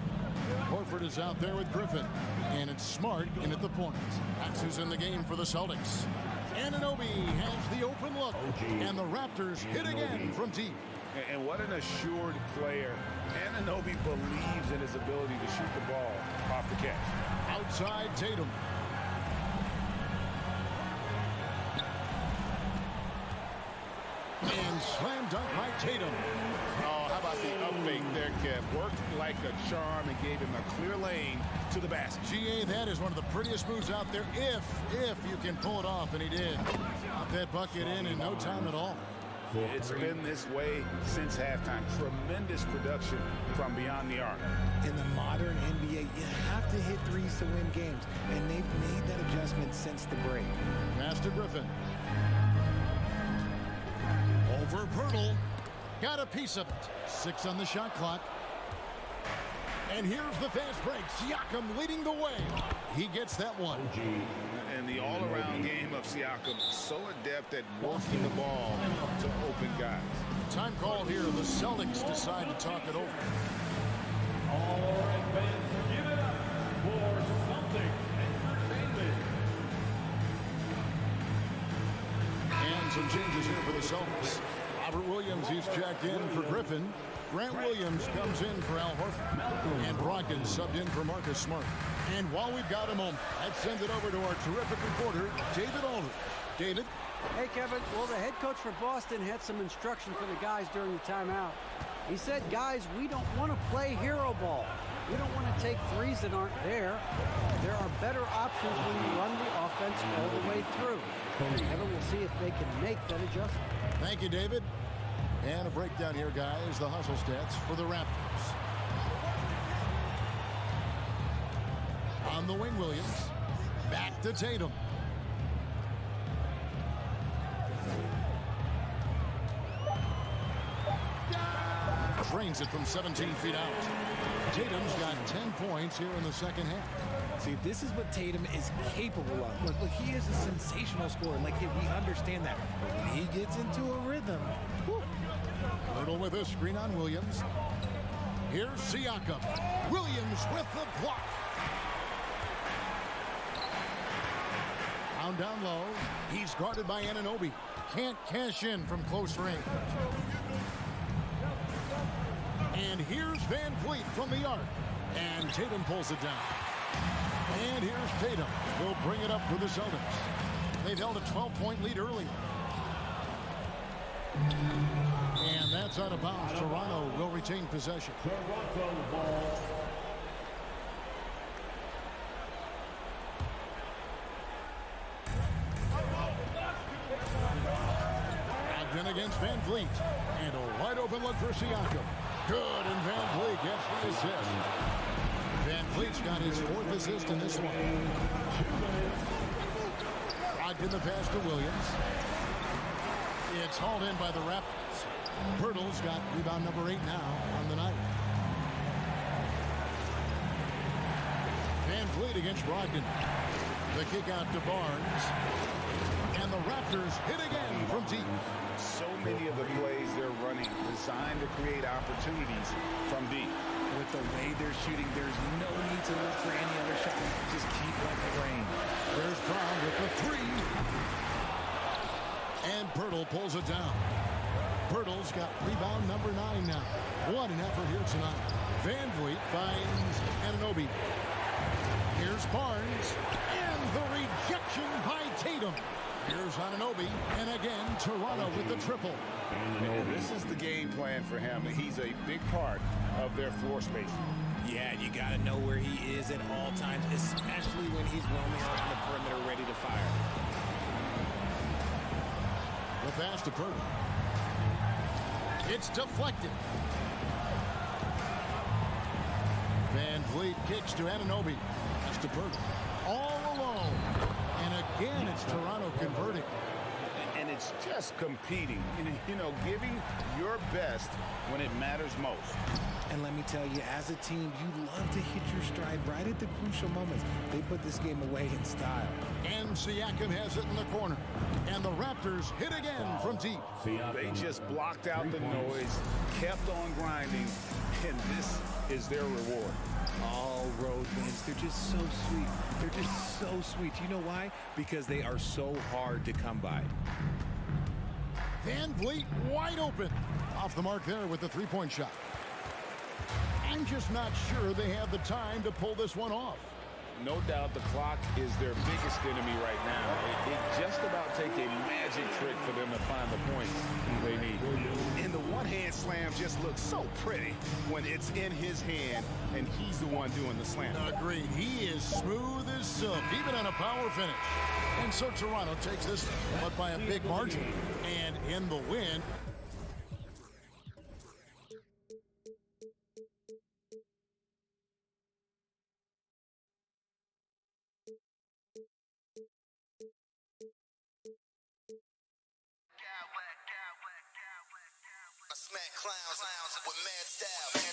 Horford is out there with Griffin. And it's Smart in at the point. That's who's in the game for the Celtics. Anunoby has the open look, and the Raptors hit again from deep. And what an assured player. Anunoby believes in his ability to shoot the ball off the catch. Outside Tatum. And slam dunk by Tatum. Oh, how about the up fake there, Kev? Worked like a charm and gave him a clear lane to the basket. GA, that is one of the prettiest moves out there if you can pull it off, and he did. Got that bucket in no time at all. It's been this way since halftime. Tremendous production from beyond the arc. In the modern NBA, you have to hit threes to win games, and they've made that adjustment since the break. Pass to Griffin. Over Pirtle. Got a piece of it. 6 on the shot clock. And here's the fast break. Siakam leading the way. He gets that one. And the all-around game of Siakam, so adept at working the ball to open guys. Time called here. The Celtics decide to talk it over. All right, fans, give it up for Celtics Entertainment. And some changes here for the Celtics. Robert Williams, he's checked in for Griffin. Grant Williams comes in for Al Horford. And Brogdon subbed in for Marcus Smart. And while we've got a moment, let's send it over to our terrific reporter, David Aldridge. David? Hey, Kevin. Well, the head coach for Boston had some instruction for the guys during the timeout. He said, guys, we don't want to play hero ball. We don't want to take threes that aren't there. There are better options when you run the offense all the way through. Kevin, we'll see if they can make that adjustment. Thank you, David. And a breakdown here, guys. The hustle stats for the Raptors. On the wing, Williams. Back to Tatum. Drains it from 17 feet out. Tatum's got 10 points here in the second half. See, this is what Tatum is capable of. Look, he is a sensational scorer. Like, we understand that. But when he gets into a rhythm, whew. Hurdle with a screen on Williams. Here's Siakam. Williams with the block. Down low. He's guarded by Anunoby. Can't cash in from close range. And here's Van Vliet from the arc. And Tatum pulls it down. And here's Tatum. He'll bring it up for the Celtics. They've held a 12-point lead earlier. And that's out of bounds. Toronto will retain possession. Toronto ball. Brogdon against Van Vliet. And a wide open look for Siakam. Good, and Van Vliet gets the assist. Van Vliet's got his 4th assist in this one. Brogdon the pass to Williams. It's hauled in by the Raptors. Pirtle's got rebound number 8 now on the night. Van Vliet against Brogdon. The kick out to Barnes. And the Raptors hit again from deep. So many of the plays they're running designed to create opportunities from deep. with the way they're shooting, there's no need to look for any other shot. Just keep letting it rain. There's Brown with the 3. And Pirtle pulls it down. Pirtle's got rebound number 9 now. What an effort here tonight. Van Vliet finds Anunoby. Here's Barnes. And the rejection by Tatum. Here's Anunoby. And again, Toronto with the triple. And this is the game plan for him. He's a big part of their floor space. Yeah, and you got to know where he is at all times, especially when he's roaming out on the perimeter ready to fire. The pass to Pirtle. It's deflected. Van Vliet kicks to Anunoby. That's to Pirtle. All alone. And again, it's Toronto converting. And it's just competing, you know, giving your best when it matters most. And let me tell you, as a team, you love to hit your stride right at the crucial moments. They put this game away in style. And Siakam has it in the corner. And the Raptors hit again from deep. They just blocked out the noise, kept on grinding, and this is their reward. All road wins. They're just so sweet. They're just so sweet. You know why? Because they are so hard to come by. Van Vliet wide open. Off the mark there with the three-point shot. I'm just not sure they have the time to pull this one off. No doubt the clock is their biggest enemy right now. It just about take a magic trick for them to find the points they need. And the one-hand slam just looks so pretty when it's in his hand and he's the one doing the slam. Agreed. He is smooth as silk, even on a power finish. And so Toronto takes this, but by a big margin. And in the win, I smack clowns with mad style.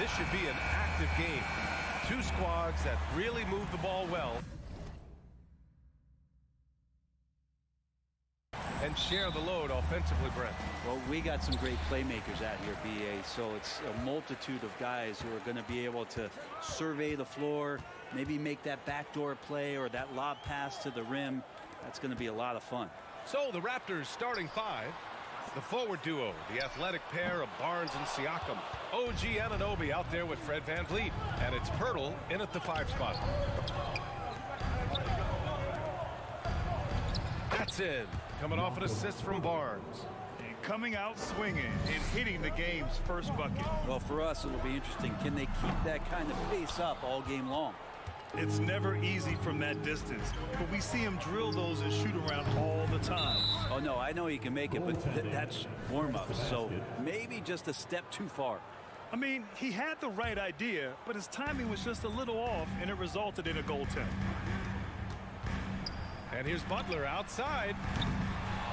This should be an active game. Two squads that really move the ball well and share the load offensively, Brent. Well, we got some great playmakers out here, BA, so it's a multitude of guys who are going to be able to survey the floor, maybe make that backdoor play or that lob pass to the rim. That's going to be a lot of fun. So the Raptors starting five. The forward duo, the athletic pair of Barnes and Siakam. OG Anunoby out there with Fred VanVleet. And it's Pirtle in at the 5 spot. That's in. Coming off an assist from Barnes. And coming out swinging and hitting the game's first bucket. Well, for us, it'll be interesting. Can they keep that kind of pace up all game long? It's never easy from that distance, but we see him drill those and shoot around all the time. Oh, no, I know he can make it, but that's warm-ups, so maybe just a step too far. I mean, he had the right idea, but his timing was just a little off, and it resulted in a goaltend. And here's Butler outside.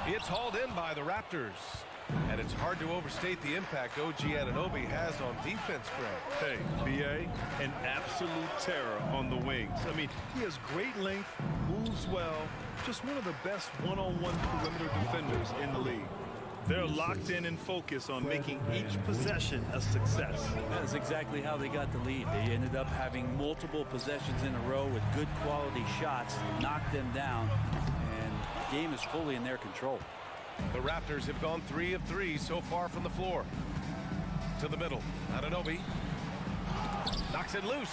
It's hauled in by the Raptors. And it's hard to overstate the impact OG Anunoby has on defense, Brad. Hey, BA, an absolute terror on the wings. I mean, he has great length, moves well, just one of the best one-on-one perimeter defenders in the league. They're locked in and focused on making each possession a success. That's exactly how they got the lead. They ended up having multiple possessions in a row with good quality shots, knocked them down, and the game is fully in their control. The Raptors have gone 3 of 3 so far from the floor. To the middle, Anunoby knocks it loose.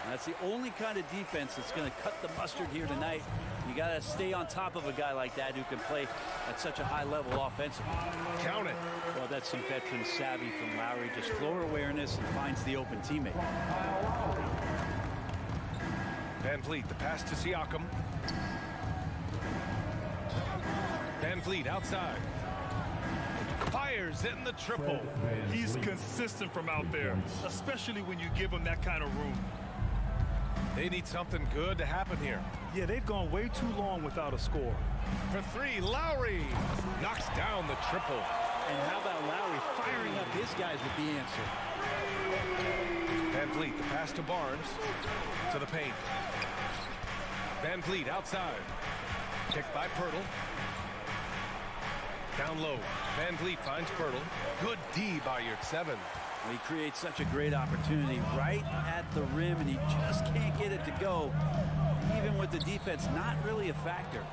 That's the only kind of defense that's going to cut the mustard here tonight. You got to stay on top of a guy like that who can play at such a high level offensively. Count it. Well, that's some veteran savvy from Lowry. Just floor awareness and finds the open teammate. VanVleet, the pass to Siakam. VanVleet outside. Fires in the triple. He's consistent from out there, especially when you give him that kind of room. They need something good to happen here. Yeah, they've gone way too long without a score. For 3, Lowry knocks down the triple. And how about Lowry firing up his guys with the answer? VanVleet, the pass to Barnes. To the paint. VanVleet outside. Picked by Pirtle. Down low. VanVleet finds Pirtle. Good D by your 7. He creates such a great opportunity right at the rim, and he just can't get it to go. Even with the defense not really a factor.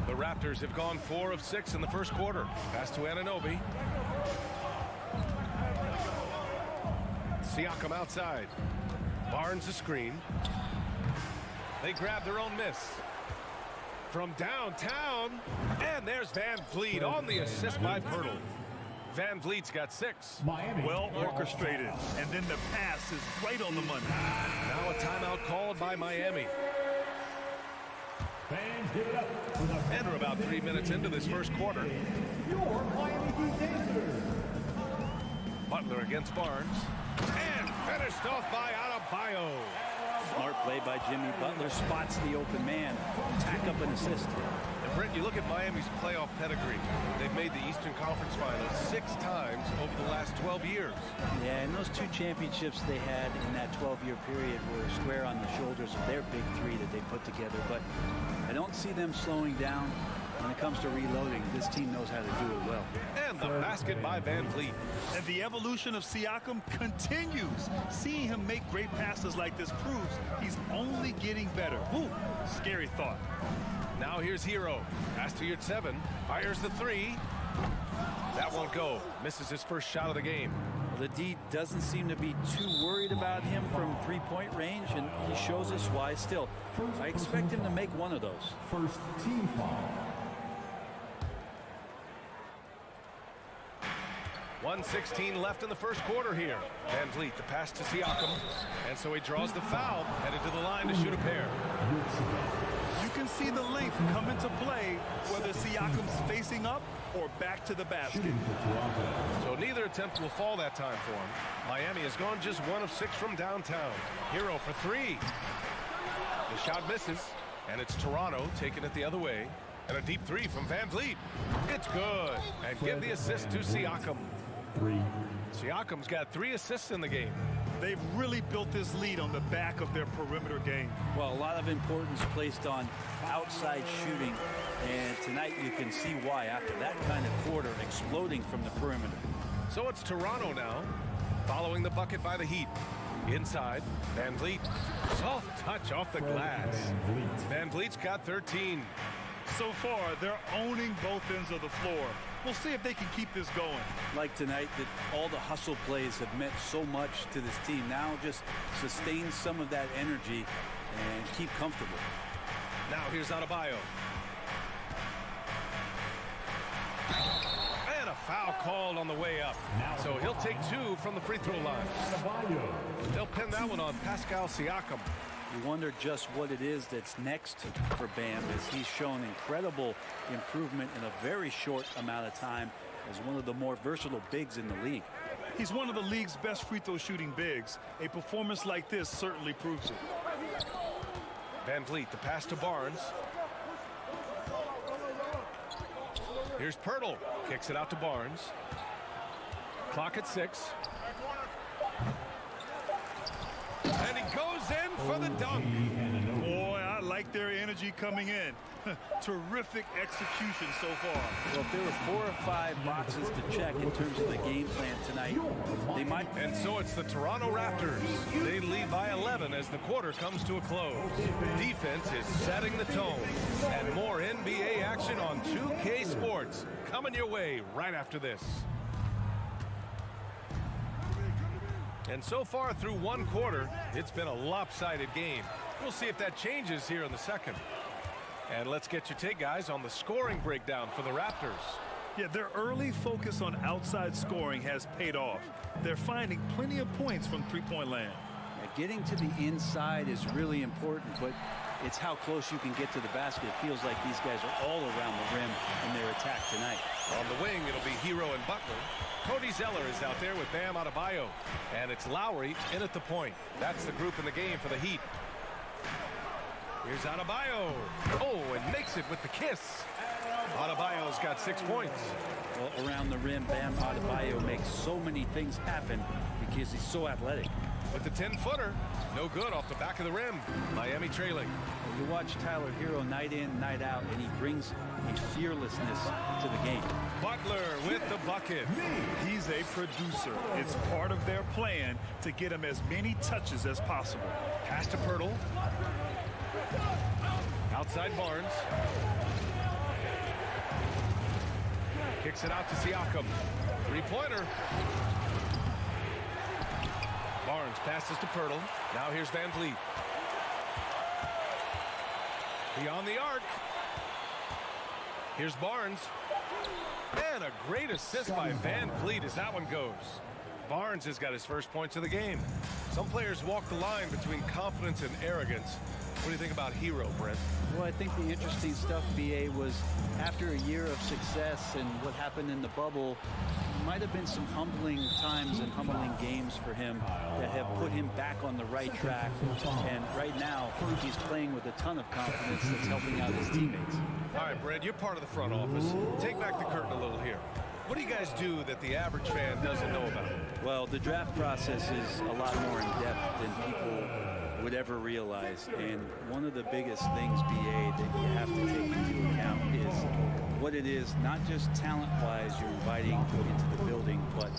The Raptors have gone 4 of 6 in the first quarter. Pass to Anunoby. Siakam outside. Barnes a screen. They grab their own miss. From downtown, and there's VanVleet on the assist by Pirtle. VanVleet's got 6. Well orchestrated, and then the pass is right on the money. Now a timeout called by Miami. And we're about 3 minutes into this first quarter. Butler against Barnes, and finished off by Adebayo. Smart play by Jimmy Butler, spots the open man, tack up an assist. And Brent, you look at Miami's playoff pedigree. They've made the Eastern Conference Finals 6 times over the last 12 years. Yeah, and those 2 championships they had in that 12-year period were square on the shoulders of their big 3 that they put together. But I don't see them slowing down. When it comes to reloading, this team knows how to do it well. And the basket by VanVleet. And the evolution of Siakam continues. Seeing him make great passes like this proves he's only getting better. Ooh, scary thought. Now here's Hero. Pass to your 7. Fires the 3. That won't go. Misses his first shot of the game. Well, the D doesn't seem to be too worried about him from 3-point range, and he shows us why. Still, I expect him to make one of those. First team foul. 1:16 left in the first quarter here. VanVleet, the pass to Siakam. And so he draws the foul, headed to the line to shoot a pair. You can see the length come into play, whether Siakam's facing up or back to the basket. So neither attempt will fall that time for him. Miami has gone just 1 of 6 from downtown. Hero for 3. The shot misses, and it's Toronto taking it the other way. And a deep 3 from VanVleet. It's good. And give the assist to Siakam. Siakam's got 3 assists in the game. They've really built this lead on the back of their perimeter game. Well, a lot of importance placed on outside shooting, and tonight you can see why after that kind of quarter exploding from the perimeter. So it's Toronto now, following the bucket by the Heat. Inside, Van Vliet. Soft touch off the glass. Van Vliet's got 13. So far, they're owning both ends of the floor. We'll see if they can keep this going. Like tonight, that all the hustle plays have meant so much to this team. Now just sustain some of that energy and keep comfortable. Now here's Adebayo. And a foul called on the way up. So he'll take 2 from the free throw line. They'll pin that one on Pascal Siakam. You wonder just what it is that's next for Bam, as he's shown incredible improvement in a very short amount of time as one of the more versatile bigs in the league. He's one of the league's best free throw shooting bigs. A performance like this certainly proves it. Van Vliet, the pass to Barnes. Here's Pirtle. Kicks it out to Barnes. Clock at 6. And he goes in for the dunk. Boy, I like their energy coming in. Terrific execution so far. Well, if there were 4 or 5 boxes to check in terms of the game plan tonight, they might. And so it's the Toronto Raptors. They lead by 11 as the quarter comes to a close. Defense is setting the tone. And more NBA action on 2K Sports coming your way right after this. And so far through 1 quarter, it's been a lopsided game. We'll see if that changes here in the second. And let's get your take, guys, on the scoring breakdown for the Raptors. Yeah, their early focus on outside scoring has paid off. They're finding plenty of points from three-point land. Yeah, getting to the inside is really important, but it's how close you can get to the basket. It feels like these guys are all around the rim in their attack tonight. On the wing, it'll be Hero and Butler. Cody Zeller is out there with Bam Adebayo. And it's Lowry in at the point. That's the group in the game for the Heat. Here's Adebayo. Oh, and makes it with the kiss. Adebayo's got 6 points. Well, around the rim, Bam Adebayo makes so many things happen because he's so athletic. With the 10-footer, no good off the back of the rim. Miami trailing. You watch Tyler Hero night in, night out, and he brings a fearlessness to the game. Butler with the bucket. He's a producer. It's part of their plan to get him as many touches as possible. Pass to Pirtle. Outside Barnes. Kicks it out to Siakam. 3-pointer. Barnes passes to Pirtle. Now here's Van Vliet. Beyond the arc. Here's Barnes. And a great assist by Van Vliet as that one goes. Barnes has got his first points of the game. Some players walk the line between confidence and arrogance. What do you think about Hero, Brent? Well, I think the interesting stuff, BA, was after a year of success and what happened in the bubble, might have been some humbling times and humbling games for him that have put him back on the right track. And right now, he's playing with a ton of confidence that's helping out his teammates. All right, Brent, you're part of the front office. Take back the curtain a little here. What do you guys do that the average fan doesn't know about? Well, the draft process is a lot more in depth than people would ever realize. And one of the biggest things, BA, that you have to take into account is what it is, not just talent-wise you're inviting into the building, but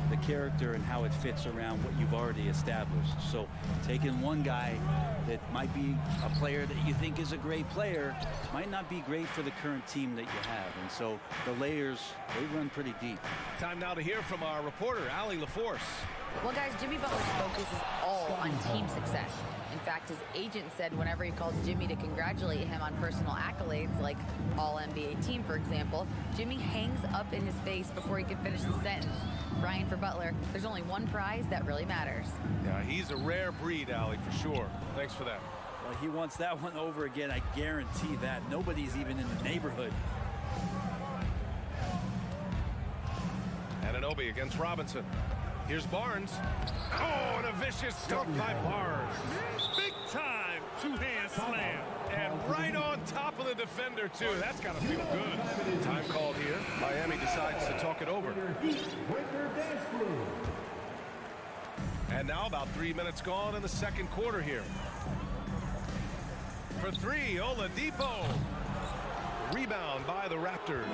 the character and how it fits around what you've already established. So taking one guy that might be a player that you think is a great player might not be great for the current team that you have. And so the layers, they run pretty deep. Time now to hear from our reporter, Allie LaForce. Well, guys, Jimmy Butler's focus is all on team success. In fact, his agent said whenever he calls Jimmy to congratulate him on personal accolades, like All-NBA team, for example, Jimmy hangs up in his face before he can finish the sentence. Brian, for Butler, there's only one prize that really matters. Yeah, he's a rare breed, Allie, for sure. Thanks for that. Well, he wants that one over again, I guarantee that. Nobody's even in the neighborhood. Anunoby against Robinson. Here's Barnes. Oh, and a vicious dunk by Barnes. Big time two-hand slam. And right on top of the defender, too. That's got to feel good. Time called here. Miami decides to talk it over. And now about 3 minutes gone in the second quarter here. For three, Oladipo. Rebound by the Raptors.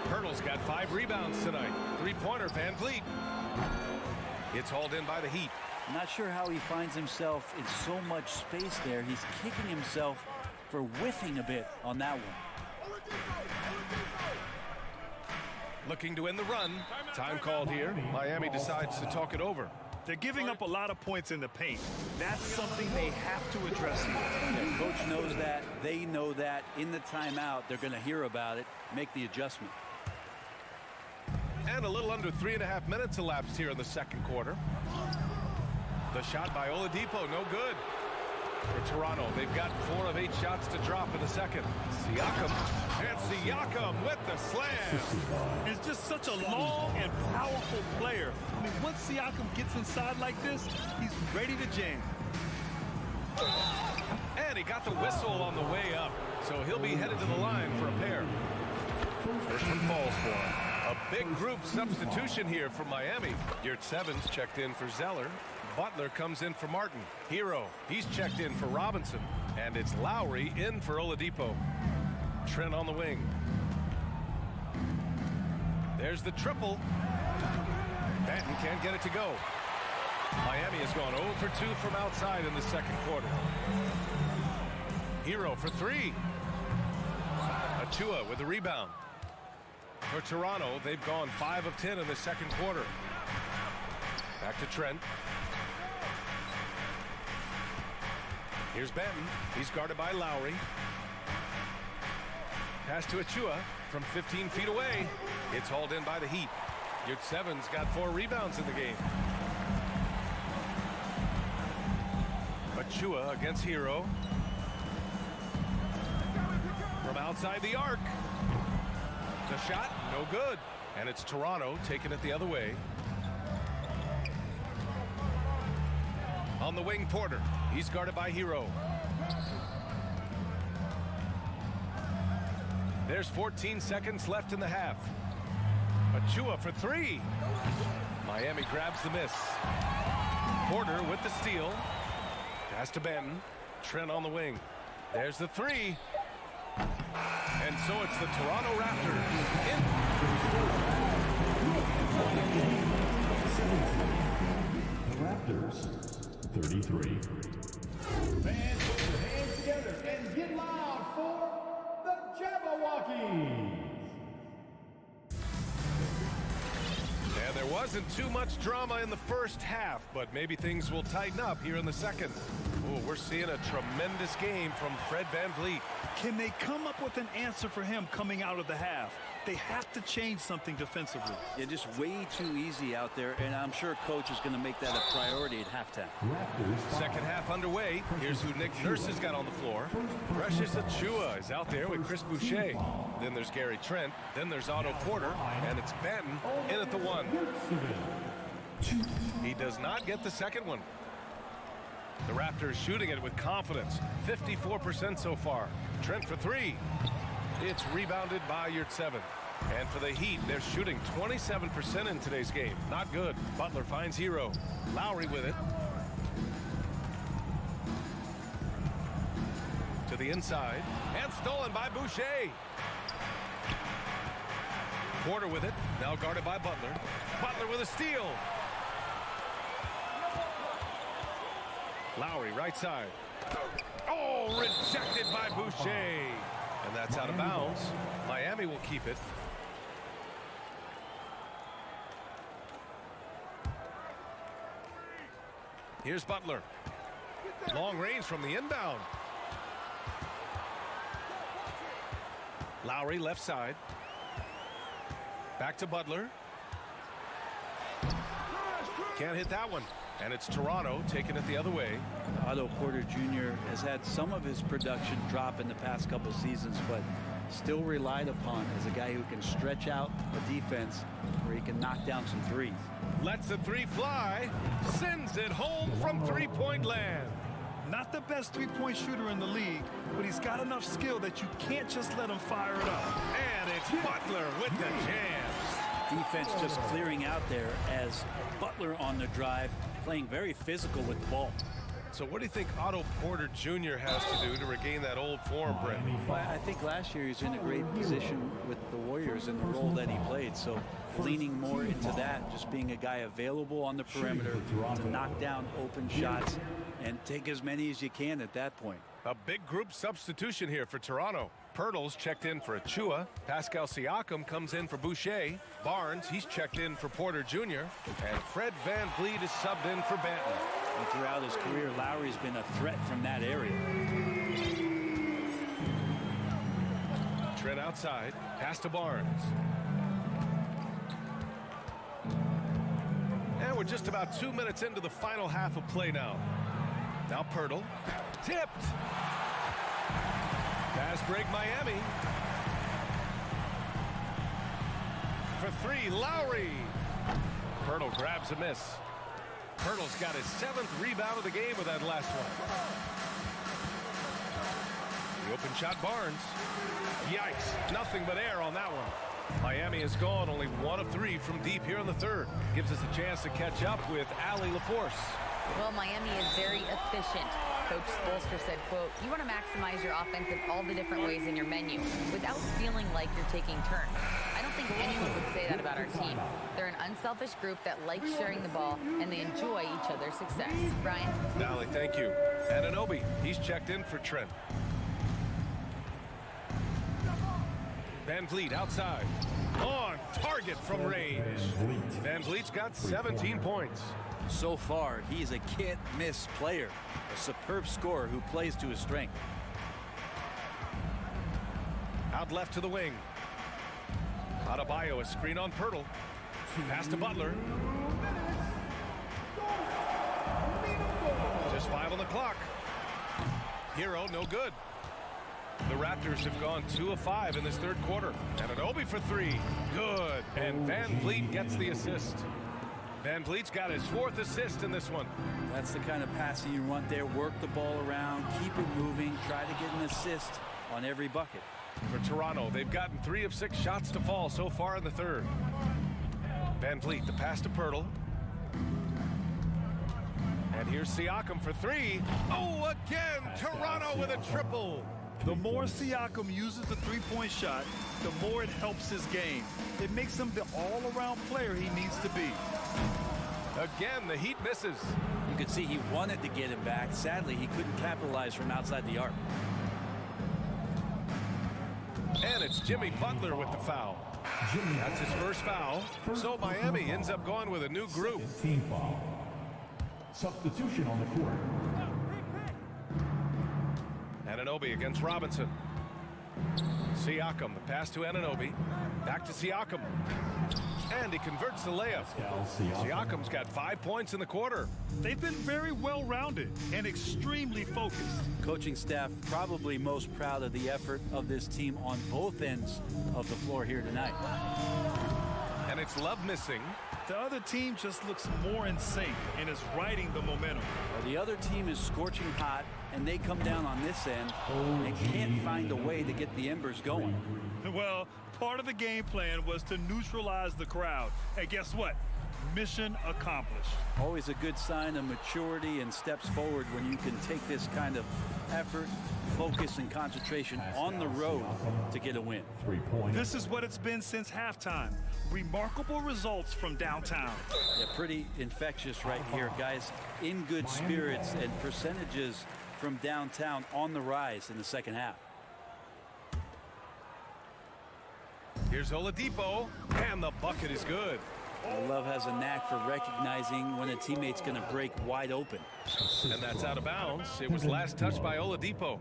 Hurdle's got 5 rebounds tonight. Three-pointer, Van Vliet. It's hauled in by the Heat. I'm not sure how he finds himself in so much space there. He's kicking himself for whiffing a bit on that one. Looking to win the run. Time called here. Miami decides to talk it over. They're giving up a lot of points in the paint. That's something they have to address here. Yeah, coach knows that. They know that. In the timeout, they're going to hear about it, make the adjustment. And a little under 3.5 minutes elapsed here in the second quarter. The shot by Oladipo, no good. For Toronto, they've got 4 of 8 shots to drop in the second. Siakam, and Siakam with the slam. He's just such a long and powerful player. I mean, once Siakam gets inside like this, he's ready to jam. And he got the whistle on the way up, so he'll be headed to the line for a pair. First one falls for him. A big group substitution here from Miami. Yurtsevens checked in for Zeller. Butler comes in for Martin. Hero, he's checked in for Robinson. And it's Lowry in for Oladipo. Trent on the wing. There's the triple. Banton can't get it to go. Miami has gone 0 for 2 from outside in the second quarter. Hero for 3. Achua with the rebound. For Toronto, they've gone 5 of 10 in the second quarter. Back to Trent. Here's Banton. He's guarded by Lowry. Pass to Achua from 15 feet away. It's hauled in by the Heat. Yurtsevens got 4 rebounds in the game. Achua against Hero. From outside the arc. The shot, no good. And it's Toronto taking it the other way. On the wing, Porter. He's guarded by Hero. There's 14 seconds left in the half. Achua for 3. Miami grabs the miss. Porter with the steal. Pass to Banton. Trent on the wing. There's the 3. And so it's the Toronto Raptors. The Raptors, 33. Fans, put your hands together and get loud for the Jabberwockies. And there wasn't too much drama in the first half, but maybe things will tighten up here in the second. Oh, we're seeing a tremendous game from Fred VanVleet. Can they come up with an answer for him coming out of the half? They have to change something defensively. Yeah, just way too easy out there, and I'm sure coach is going to make that a priority at halftime. Second half underway. Here's who Nick Nurse has got on the floor. Precious Achua is out there with Chris Boucher. Then there's Gary Trent. Then there's Otto Porter, and it's Banton in at the 1. He does not get the second one. The Raptors shooting it with confidence. 54% so far. Trent for 3. It's rebounded by Yurtseven. And for the Heat, they're shooting 27% in today's game. Not good. Butler finds Hero. Lowry with it. To the inside. And stolen by Boucher. Porter with it. Now guarded by Butler. Butler with a steal. Lowry right side. Oh, rejected by Boucher. And that's out of bounds. Miami will keep it. Here's Butler. Long range from the inbound. Lowry left side. Back to Butler. Can't hit that one. And it's Toronto taking it the other way. Otto Porter Jr. has had some of his production drop in the past couple seasons, but still relied upon as a guy who can stretch out a defense where he can knock down some threes. Lets the 3 fly. Sends it home from three-point land. Not the best three-point shooter in the league, but he's got enough skill that you can't just let him fire it up. And it's Butler with the jam. Defense just clearing out there as Butler on the drive, playing very physical with the ball. So what do you think Otto Porter Jr. has to do to regain that old form, Brent? Well, I think last year he was in a great position with the Warriors in the role that he played. So leaning more into that, just being a guy available on the perimeter to knock down open shots and take as many as you can at that point. A big group substitution here for Toronto. Pirtle's checked in for Achua. Pascal Siakam comes in for Boucher. Barnes, he's checked in for Porter Jr. And Fred VanVleet is subbed in for Banton. And throughout his career, Lowry's been a threat from that area. Trent outside. Pass to Barnes. And we're just about 2 minutes into the final half of play now. Now Pirtle. Tipped. Fast break Miami. For three, Lowry. Pirtle grabs a miss. Pirtle's got his 7th rebound of the game with that last one. The open shot, Barnes. Yikes, nothing but air on that one. Miami has gone only 1 of 3 from deep here in the third. Gives us a chance to catch up with Allie LaForce. Well, Miami is very efficient. Coach Spoelstra said, quote, "You want to maximize your offense in all the different ways in your menu without feeling like you're taking turns." I don't think anyone would say that about our team. They're an unselfish group that likes sharing the ball, and they enjoy each other's success. Brian? Allie, thank you. Anunoby, he's checked in for Trent. VanVleet outside. On target from range. VanVleet's got 17 points. So far, he's a can't-miss player. A superb scorer who plays to his strength. Out left to the wing. Adebayo, a screen on Pirtle. Pass to Butler. Just 5 on the clock. Hero, no good. The Raptors have gone 2 of 5 in this third quarter. Anunoby for 3. Good. And VanVleet gets the assist. VanVleet's got his 4th assist in this one. That's the kind of passing you want there. Work the ball around, keep it moving, try to get an assist on every bucket. For Toronto, they've gotten 3 of 6 shots to fall so far in the third. VanVleet, the pass to Pirtle. And here's Siakam for 3. Oh, again, Toronto with a triple. The more Siakam uses the three-point shot, the more it helps his game. It makes him the all-around player he needs to be. Again, the Heat misses. You could see he wanted to get him back. Sadly, he couldn't capitalize from outside the arc. And it's Jimmy Butler with the foul. That's his first foul. So Miami ends up going with a new group. Team foul. Substitution on the court. Anunoby against Robinson. Siakam, the pass to Anunoby. Back to Siakam. And he converts the layup. Siakam's got 5 points in the quarter. They've been very well-rounded and extremely focused. Coaching staff probably most proud of the effort of this team on both ends of the floor here tonight. And it's Love missing. The other team just looks more in sync and is riding the momentum. Well, the other team is scorching hot, and they come down on this end and can't find a way to get the embers going. Well, part of the game plan was to neutralize the crowd. And guess what? Mission accomplished. Always a good sign of maturity and steps forward when you can take this kind of effort, focus, and concentration on the road to get a win. This is what it's been since halftime. Remarkable results from downtown. Yeah, pretty infectious right here, guys. In good spirits and percentages from downtown on the rise in the second half. Here's Oladipo, and the bucket is good. Love has a knack for recognizing when a teammate's going to break wide open. And that's out of bounds. It was last touched by Oladipo.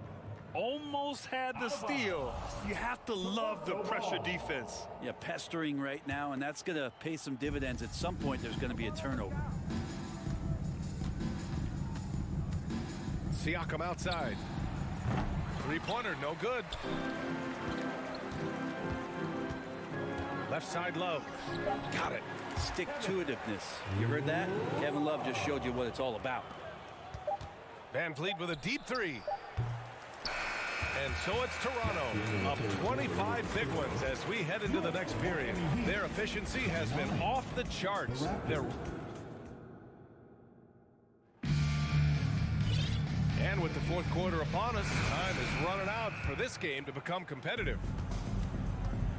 Almost had the steal. You have to love the pressure defense. Yeah, pestering right now, and that's going to pay some dividends. At some point, there's going to be a turnover. Siakam outside. Three-pointer, no good. Left side, Love. Got it. Stick-to-itiveness. You heard that? Kevin Love just showed you what it's all about. Van Vliet with a deep three. And so it's Toronto up 25 big ones as we head into the next period. Their efficiency has been off the charts. And with the fourth quarter upon us, time is running out for this game to become competitive.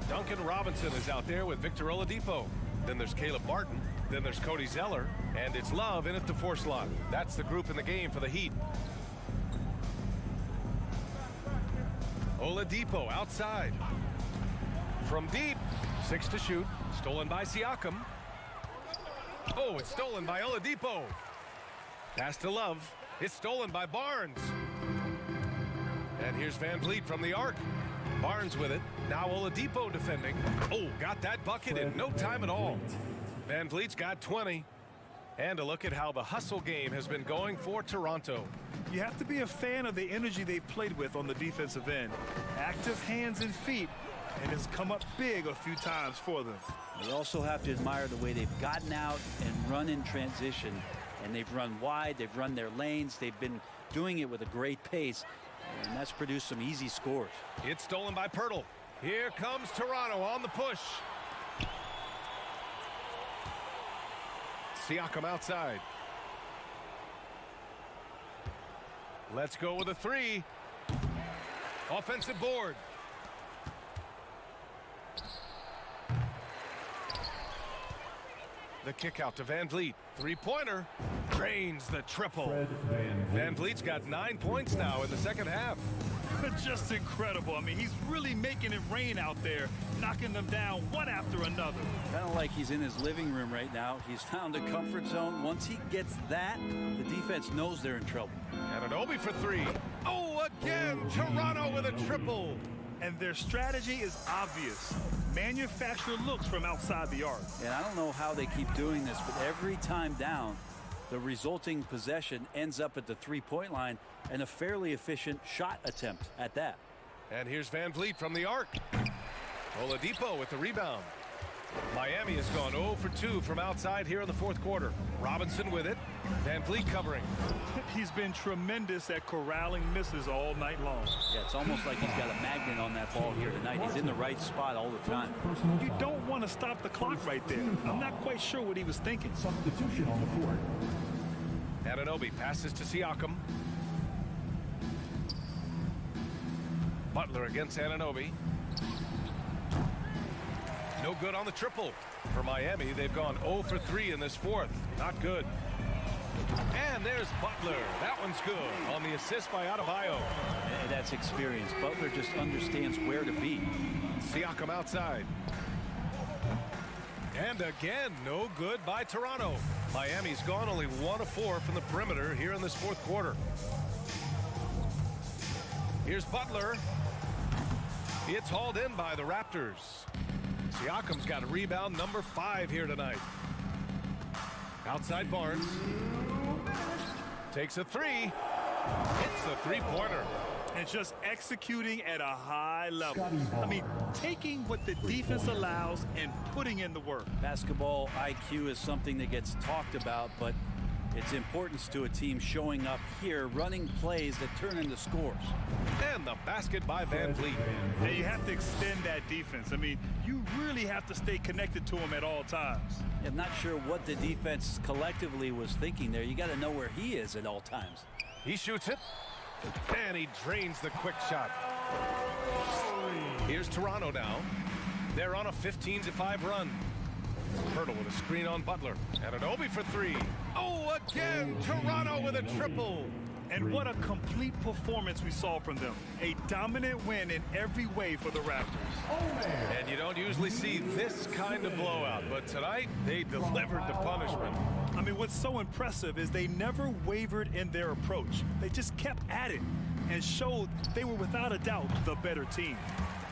Duncan Robinson is out there with Victor Oladipo. Then there's Caleb Martin. Then there's Cody Zeller. And it's Love in at the 4 slot. That's the group in the game for the Heat. Oladipo outside. From deep. 6 to shoot. Stolen by Siakam. Oh, it's stolen by Oladipo. Pass to Love. It's stolen by Barnes. And here's Van Vliet from the arc. Barnes with it. Now Oladipo defending. Oh, got that bucket in no time at all. Van Vliet's got 20. And a look at how the hustle game has been going for Toronto. You have to be a fan of the energy they've played with on the defensive end. Active hands and feet, and it's come up big a few times for them. You also have to admire the way they've gotten out and run in transition. And they've run wide, they've run their lanes, they've been doing it with a great pace, and that's produced some easy scores. It's stolen by Pirtle. Here comes Toronto on the push. Siakam outside. Let's go with a 3. Offensive board. The kick out to Van Vliet. 3-pointer. Drains the triple. Van Vliet's got 9 points now in the second half. Just incredible. I mean, he's really making it rain out there, knocking them down one after another. Kind of like he's in his living room right now. He's found a comfort zone. Once he gets that, the defense knows they're in trouble. Anunoby for 3. Oh, again, Toronto with a triple. And their strategy is obvious. Manufacture looks from outside the arc. And I don't know how they keep doing this, but every time down, the resulting possession ends up at the 3-point line and a fairly efficient shot attempt at that. And here's Van Vliet from the arc. Oladipo with the rebound. Miami has gone 0 for 2 from outside here in the fourth quarter. Robinson with it. Van Vliet covering. He's been tremendous at corralling misses all night long. Yeah, it's almost like he's got a magnet on that ball here tonight. He's in the right spot all the time. You don't want to stop the clock right there. I'm not quite sure what he was thinking. Substitution on the court. Anunoby passes to Siakam. Butler against Anunoby. No good on the triple. For Miami, they've gone 0 for 3 in this fourth. Not good. And there's Butler. That one's good on the assist by Adebayo. And that's experience. Butler just understands where to be. Siakam outside. And again, no good by Toronto. Miami's gone only 1 of 4 from the perimeter here in this fourth quarter. Here's Butler. It's hauled in by the Raptors. Siakam's got a rebound number 5 here tonight. Outside Barnes. Takes a 3. Hits a 3-pointer. And just executing at a high level. I mean, taking what the defense allows and putting in the work. Basketball IQ is something that gets talked about, but its importance to a team showing up here, running plays that turn into scores. And the basket by Van Vliet. And you have to extend that defense. I mean, you really have to stay connected to him at all times. I'm not sure what the defense collectively was thinking there. You got to know where he is at all times. He shoots it. And he drains the quick shot. Here's Toronto now. They're on a 15-5 run. Pirtle with a screen on Butler. Anunoby for 3. Oh, again, Toronto with a triple. And what a complete performance we saw from them. A dominant win in every way for the Raptors. And you don't usually see this kind of blowout, but tonight they delivered the punishment. I mean, what's so impressive is they never wavered in their approach. They just kept at it and showed they were without a doubt the better team.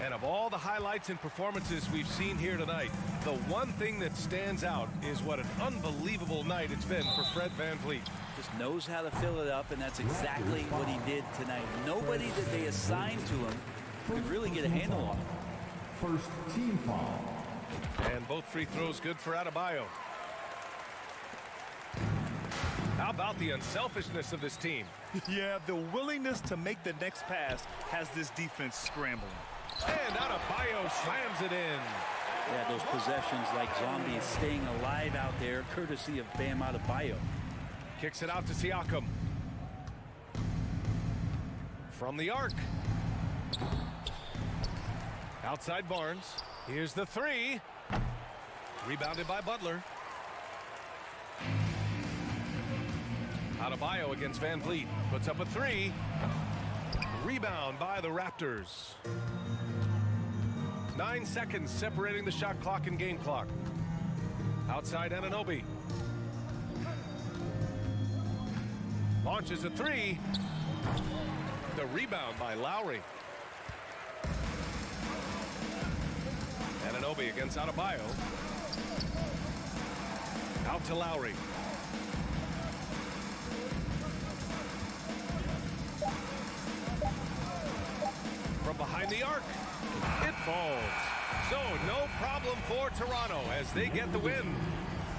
And of all the highlights and performances we've seen here tonight, the one thing that stands out is what an unbelievable night it's been for Fred VanVleet. Just knows how to fill it up, and that's exactly what he did tonight. Nobody that they assigned to him could really get a handle on him. First team foul. And both free throws good for Adebayo. How about the unselfishness of this team? Yeah, the willingness to make the next pass has this defense scrambling. And Adebayo slams it in. Yeah, those possessions like zombies staying alive out there, courtesy of Bam Adebayo. Kicks it out to Siakam. From the arc. Outside Barnes. Here's the three. Rebounded by Butler. Adebayo against Van Vliet. Puts up a three. Rebound by the Raptors. 9 seconds separating the shot clock and game clock. Outside Anunoby. Launches a three. The rebound by Lowry. Anunoby against Adebayo. Out to Lowry. From behind the arc. It falls. So no problem for Toronto as they get the win.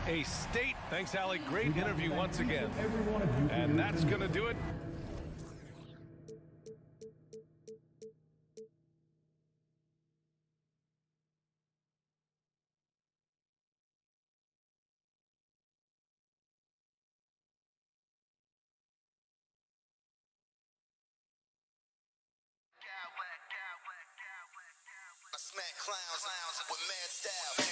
A state. Thanks, Allie. Great interview once again. And that's going to do it. I smack clowns with mad style.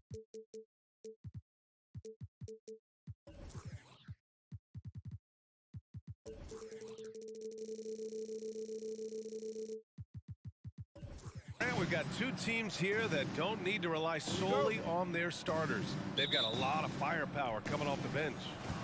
And we've got two teams here that don't need to rely solely on their starters. They've got a lot of firepower coming off the bench.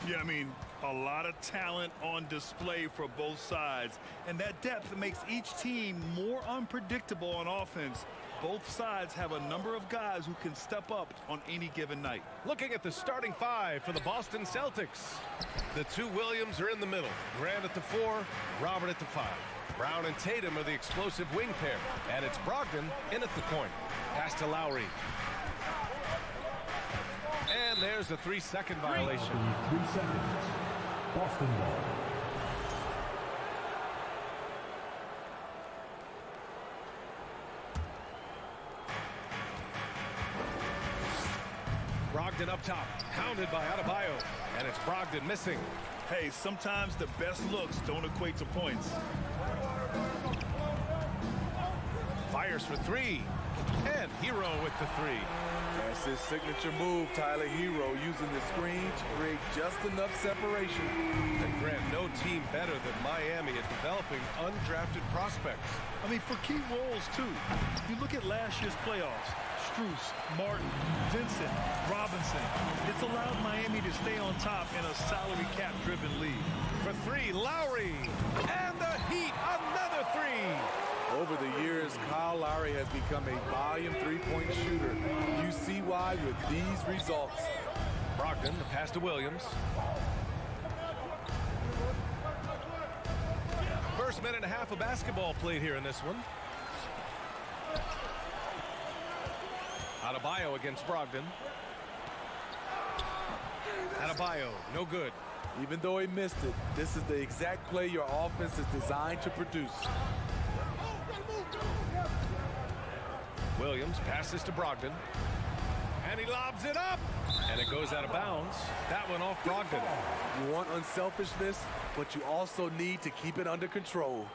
Yeah, I mean, a lot of talent on display for both sides. And that depth makes each team more unpredictable on offense. Both sides have a number of guys who can step up on any given night. Looking at the starting five for the Boston Celtics. The two Williams are in the middle. Grant at the 4, Robert at the 5. Brown and Tatum are the explosive wing pair. And it's Brogdon in at the point. Pass to Lowry. And there's a 3-second violation. 3 seconds. Boston ball. Brogdon up top, pounded by Adebayo, and it's Brogdon missing. Hey, sometimes the best looks don't equate to points. Fires for 3, and Hero with the 3. That's his signature move, Tyler Hero, using the screen to create just enough separation. And Grant, no team better than Miami at developing undrafted prospects. I mean, for key roles, too. You look at last year's playoffs. Strus, Martin, Vincent, Robinson. It's allowed Miami to stay on top in a salary cap-driven league. For 3, Lowry. And the Heat, another 3. Over the years, Kyle Lowry has become a volume three-point shooter. You see why with these results. Brogdon, the pass to Williams. First minute and a half of basketball played here in this one. Adebayo against Brogdon. Adebayo, no good. Even though he missed it, this is the exact play your offense is designed to produce. Williams passes to Brogdon. And he lobs it up. And it goes out of bounds. That one off Brogdon. You want unselfishness, but you also need to keep it under control.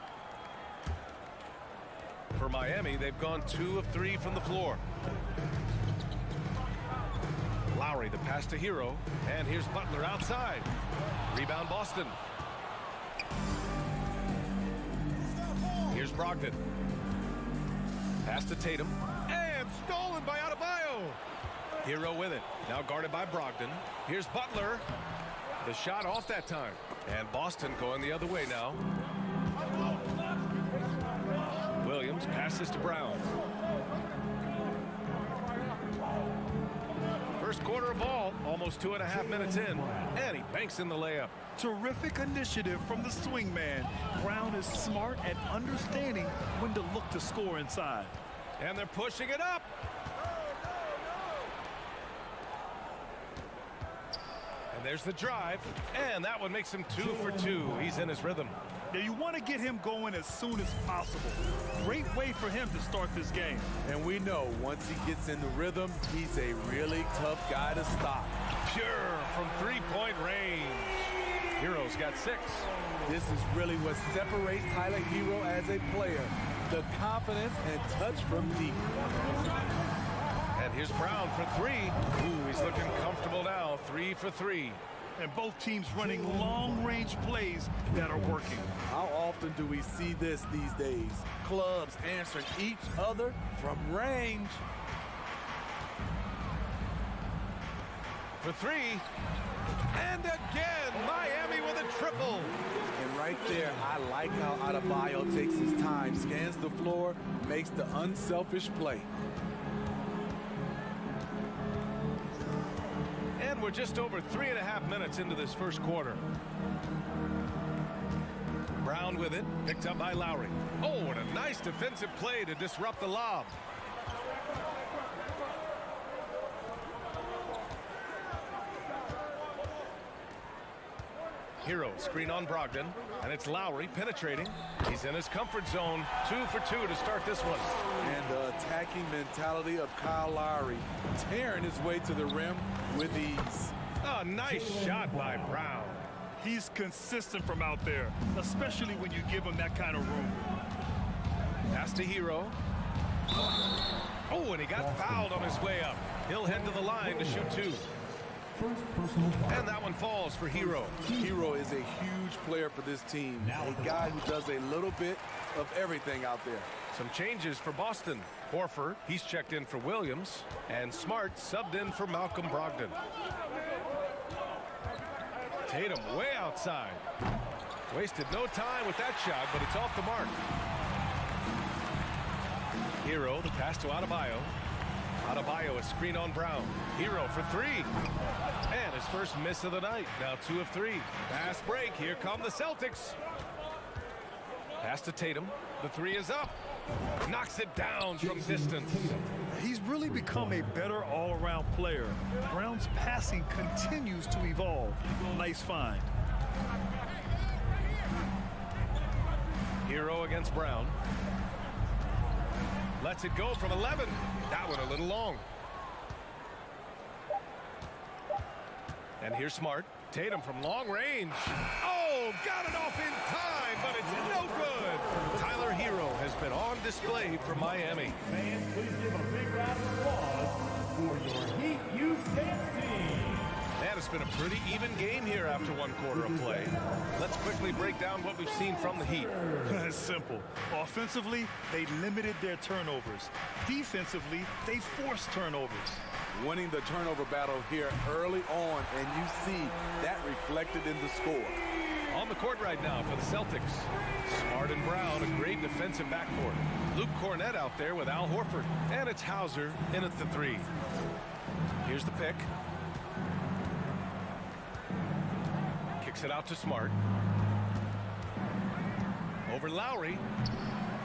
For Miami, they've gone 2 of 3 from the floor. Lowry, the pass to Hero. And here's Butler outside. Rebound Boston. Here's Brogdon. Pass to Tatum. And stolen by Adebayo. Hero with it. Now guarded by Brogdon. Here's Butler. The shot off that time. And Boston going the other way now. Williams passes to Brown. First quarter of ball, almost 2.5 minutes in, and he banks in the layup. Terrific initiative from the swing man. Brown is smart at understanding when to look to score inside. And they're pushing it up. And there's the drive, and that one makes him 2 for 2. He's in his rhythm. Yeah, you want to get him going as soon as possible. Great way for him to start this game. And we know once he gets in the rhythm, he's a really tough guy to stop. Pure from 3-point range. Hero's got 6. This is really what separates Tyler Hero as a player. The confidence and touch from deep. And here's Brown for 3. Ooh, he's looking comfortable now. 3 for 3. And both teams running long-range plays that are working. How often do we see this these days? Clubs answering each other from range. For 3. And again, Miami with a triple. And right there, I like how Adebayo takes his time, scans the floor, makes the unselfish play. And we're just over 3.5 minutes into this first quarter. Brown with it, picked up by Lowry. Oh, what a nice defensive play to disrupt the lob. Hero, screen on Brogdon, and it's Lowry penetrating. He's in his comfort zone. 2 for 2 to start this one. And the attacking mentality of Kyle Lowry, tearing his way to the rim with ease. A nice shot by Brown. He's consistent from out there, especially when you give him that kind of room. Pass to Hero. Oh, and he got fouled on his way up. He'll head to the line to shoot 2. And that one falls for Hero. Hero is a huge player for this team. A guy who does a little bit of everything out there. Some changes for Boston. Horford, he's checked in for Williams. And Smart subbed in for Malcolm Brogdon. Tatum way outside. Wasted no time with that shot, but it's off the mark. Hero, the pass to Adebayo. Adebayo, a screen on Brown. Hero for 3. And his first miss of the night. Now 2 of 3. Fast break. Here come the Celtics. Pass to Tatum. The 3 is up. Knocks it down from distance. He's really become a better all-around player. Brown's passing continues to evolve. Nice find. Hero against Brown. Lets it go from 11. That one a little long. And here's Smart. Tatum from long range. Oh, got it off in time, but it's no good. Tyler Hero has been on display for Miami. Fans, please give a big round of applause for your Heat UK team. Man, it's been a pretty even game here after 1 quarter of play. Let's quickly break down what we've seen from the Heat. It's simple. Offensively, they limited their turnovers. Defensively, they forced turnovers. Winning the turnover battle here early on, and you see that reflected in the score. On the court right now for the Celtics. Smart and Brown, a great defensive backcourt. Luke Cornett out there with Al Horford. And it's Hauser in at the 3. Here's the pick. Kicks it out to Smart. Over Lowry.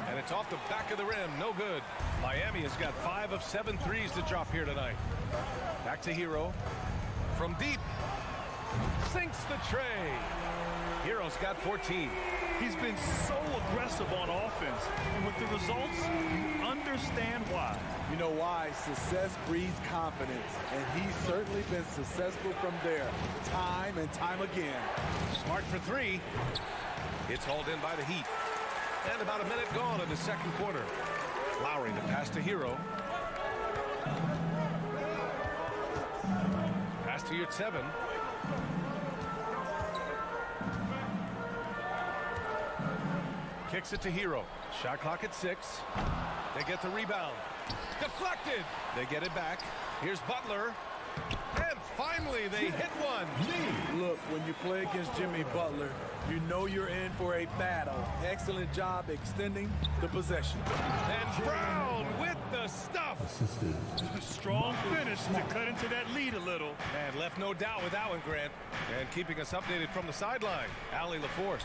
And it's off the back of the rim. No good. Miami has got 5 of 7 threes to drop here tonight. Back to Hero. From deep. Sinks the tray. Hero's got 14. He's been so aggressive on offense. And with the results, you understand why. You know why? Success breeds confidence. And he's certainly been successful from there, time and time again. Smart for 3. It's hauled in by the Heat. And about a minute gone in the second quarter. Lowry, the pass to Hero. Pass to your 7. Kicks it to Hero. Shot clock at 6. They get the rebound. Deflected. They get it back. Here's Butler. And finally, they hit one. Look, when you play against Jimmy Butler, you know you're in for a battle. Excellent job extending the possession. And Brown with the stuff. Strong finish to cut into that lead a little. And left no doubt with that one, Grant. And keeping us updated from the sideline, Allie LaForce.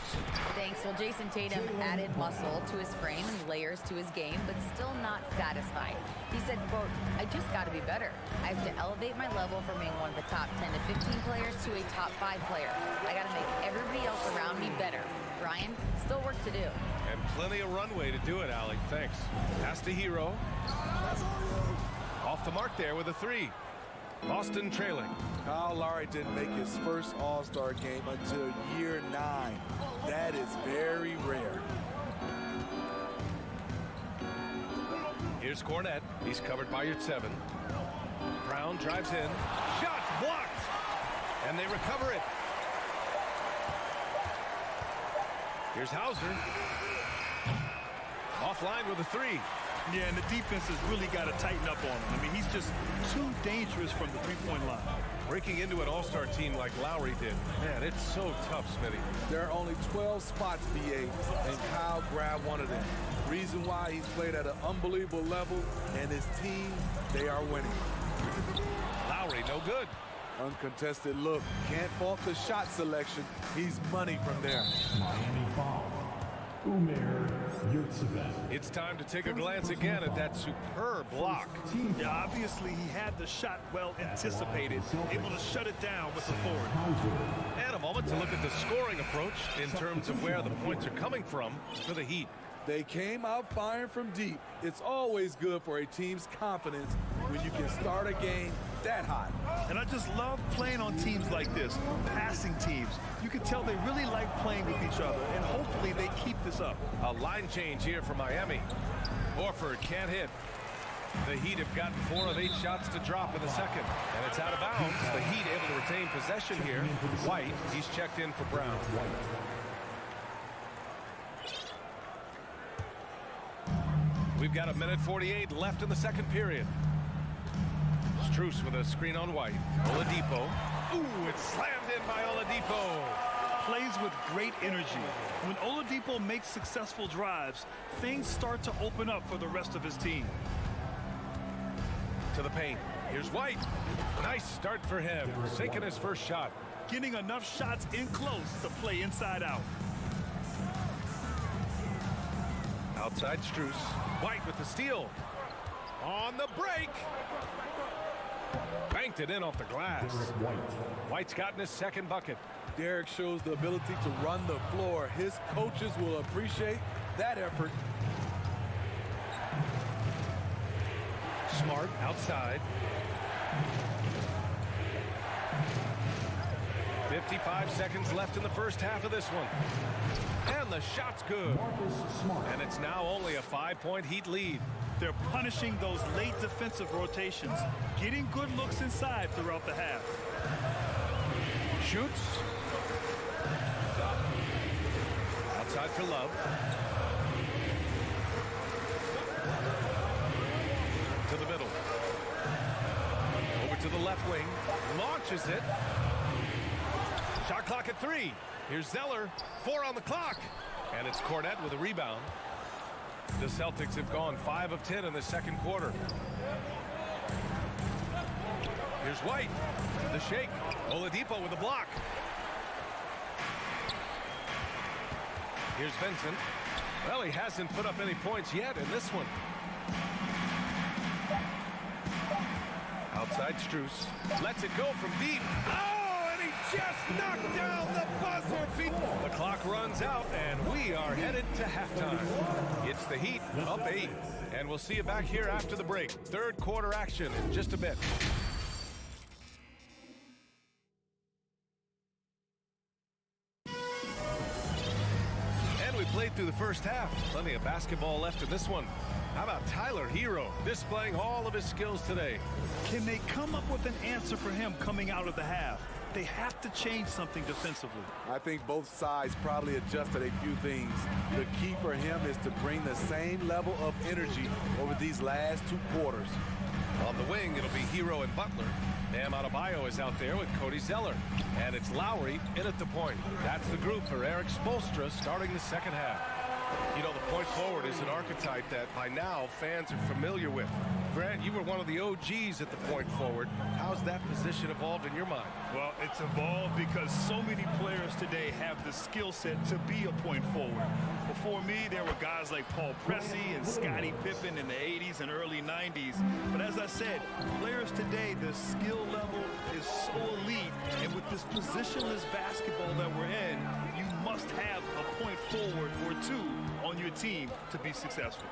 Thanks. Well, Jason Tatum added muscle to his frame and layers to his game, but still not satisfied. He said, quote, "I just got to be better. I have to elevate my level from being one of the top 10 to 15 players to a top 5 player. I got to make everybody else around me better." Brian, still work to do. And plenty of runway to do it, Allie. Thanks. Pass to Hero. Off the mark there with a 3. Boston trailing. Kyle Lowry didn't make his first All-Star game until year 9. That is very rare. Here's Cornett. He's covered by your 7. Brown drives in. Shot blocked. And they recover it. Here's Hauser. Offline with a 3. Yeah, and the defense has really got to tighten up on him. I mean, he's just too dangerous from the three-point line. Breaking into an all-star team like Lowry did. Man, it's so tough, Smitty. There are only 12 spots, BA, and Kyle grabbed one of them. Reason why he's played at an unbelievable level, and his team, they are winning. Lowry, no good. Uncontested look. Can't fault the shot selection. He's money from there. Miami foul. It's time to take a glance again at that superb block. Yeah, obviously he had the shot well anticipated, able to shut it down with the forward. And a moment to look at the scoring approach in terms of where the points are coming from for the Heat. They came out firing from deep. It's always good for a team's confidence when you can start a game that hot. And I just love playing on teams like this, passing teams. You can tell they really like playing with each other, and hopefully they keep this up. A line change here for Miami. Horford can't hit. The Heat have gotten 4 of 8 shots to drop in the second, and it's out of bounds. The Heat able to retain possession here. White, he's checked in for Brown. We've got 1:48 left in the second period. Strus with a screen on White. Oladipo. Ooh, it's slammed in by Oladipo. Plays with great energy. When Oladipo makes successful drives, things start to open up for the rest of his team. To the paint. Here's White. Nice start for him. Sinking his first shot. Getting enough shots in close to play inside out. Outside Strus. White with the steal. On the break. Banked it in off the glass. White's gotten his second bucket. Derek shows the ability to run the floor. His coaches will appreciate that effort. Smart outside. 55 seconds left in the first half of this one. And the shot's good. And it's now only a 5-point Heat lead. They're punishing those late defensive rotations, getting good looks inside throughout the half. Shoots. Outside for Love. To the middle. Over to the left wing. Launches it. Shot clock at 3. Here's Zeller. 4 on the clock. And it's Cornette with a rebound. The Celtics have gone 5 of 10 in the second quarter. Here's White. The shake. Oladipo with a block. Here's Vincent. Well, he hasn't put up any points yet in this one. Outside Strus. Lets it go from deep. Oh, and he just knocked down the buzzer beat. The clock runs out, and we are headed to halftime. It's the Heat up 8. And we'll see you back here after the break. Third quarter action in just a bit. Played through the first half. Plenty of basketball left in this one. How about Tyler Hero displaying all of his skills today? Can they come up with an answer for him coming out of the half? They have to change something defensively. I think both sides probably adjusted a few things. The key for him is to bring the same level of energy over these last 2 quarters. On the wing, it'll be Hero and Butler. Bam Adebayo is out there with Cody Zeller. And it's Lowry in at the point. That's the group for Eric Spoelstra starting the second half. You know, the point forward is an archetype that by now fans are familiar with. Grant, you were one of the OGs at the point forward. How's that position evolved in your mind? Well, it's evolved because so many players today have the skill set to be a point forward. Before me, there were guys like Paul Pressey and Scottie Pippen in the 80s and early 90s. But as I said, players today, the skill level is so elite. And with this positionless basketball that we're in, you must have a point forward or 2 on your team to be successful.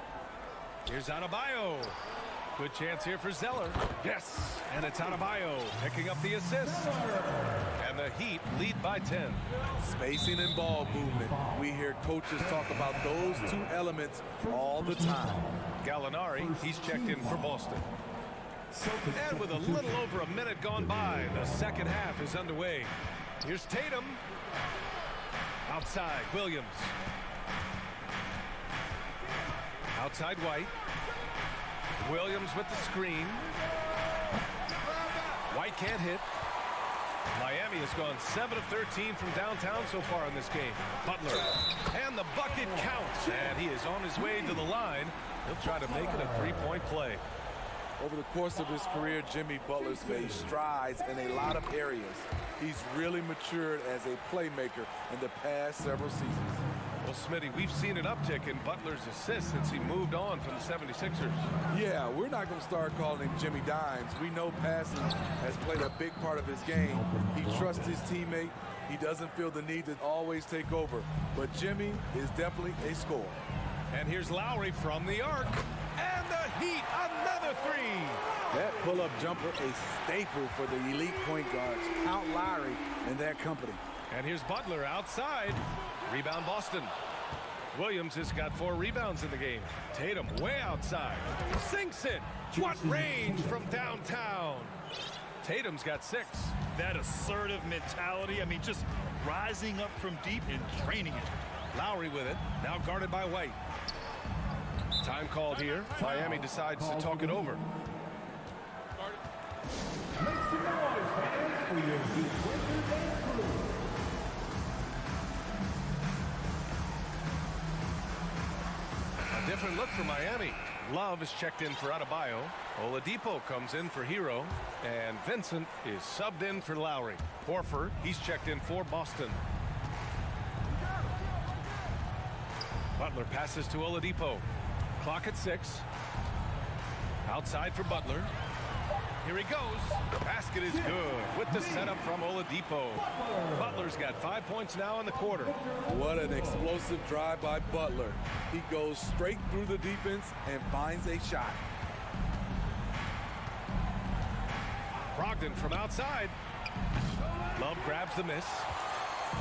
Here's Adebayo. Good chance here for Zeller. Yes, and it's Adebayo picking up the assist. And the Heat lead by 10. Spacing and ball movement. We hear coaches talk about those 2 elements all the time. Gallinari, he's checked in for Boston. And with a little over a minute gone by, the second half is underway. Here's Tatum. Outside, Williams. Outside White. Williams with the screen. White can't hit. Miami has gone 7 of 13 from downtown so far in this game. Butler. And the bucket counts. And he is on his way to the line. He'll try to make it a 3-point play. Over the course of his career, Jimmy Butler's made strides in a lot of areas. He's really matured as a playmaker in the past several seasons. Well, Smitty, we've seen an uptick in Butler's assists since he moved on from the 76ers. Yeah, we're not going to start calling him Jimmy Dimes. We know passing has played a big part of his game. He trusts his teammate. He doesn't feel the need to always take over. But Jimmy is definitely a scorer. And here's Lowry from the arc. And the Heat, another 3. That pull-up jumper, a staple for the elite point guards. Count Lowry and that company. And here's Butler outside. Rebound Boston. Williams has got 4 rebounds in the game. Tatum way outside. Sinks it. What range from downtown. Tatum's got 6. That assertive mentality, I mean, just rising up from deep and draining it. Lowry with it. Now guarded by White. Time called here. Miami decides to talk it over. Make some noise, fans, for your Heat Winter Dance Crew. A different look for Miami. Love is checked in for Adebayo. Oladipo comes in for Hero. And Vincent is subbed in for Lowry. Horford, he's checked in for Boston. Butler passes to Oladipo. Clock at 6. Outside for Butler. Here he goes. The basket is good with the setup from Oladipo. Butler's got 5 points now in the quarter. What an explosive drive by Butler. He goes straight through the defense and finds a shot. Brogdon from outside. Love grabs the miss.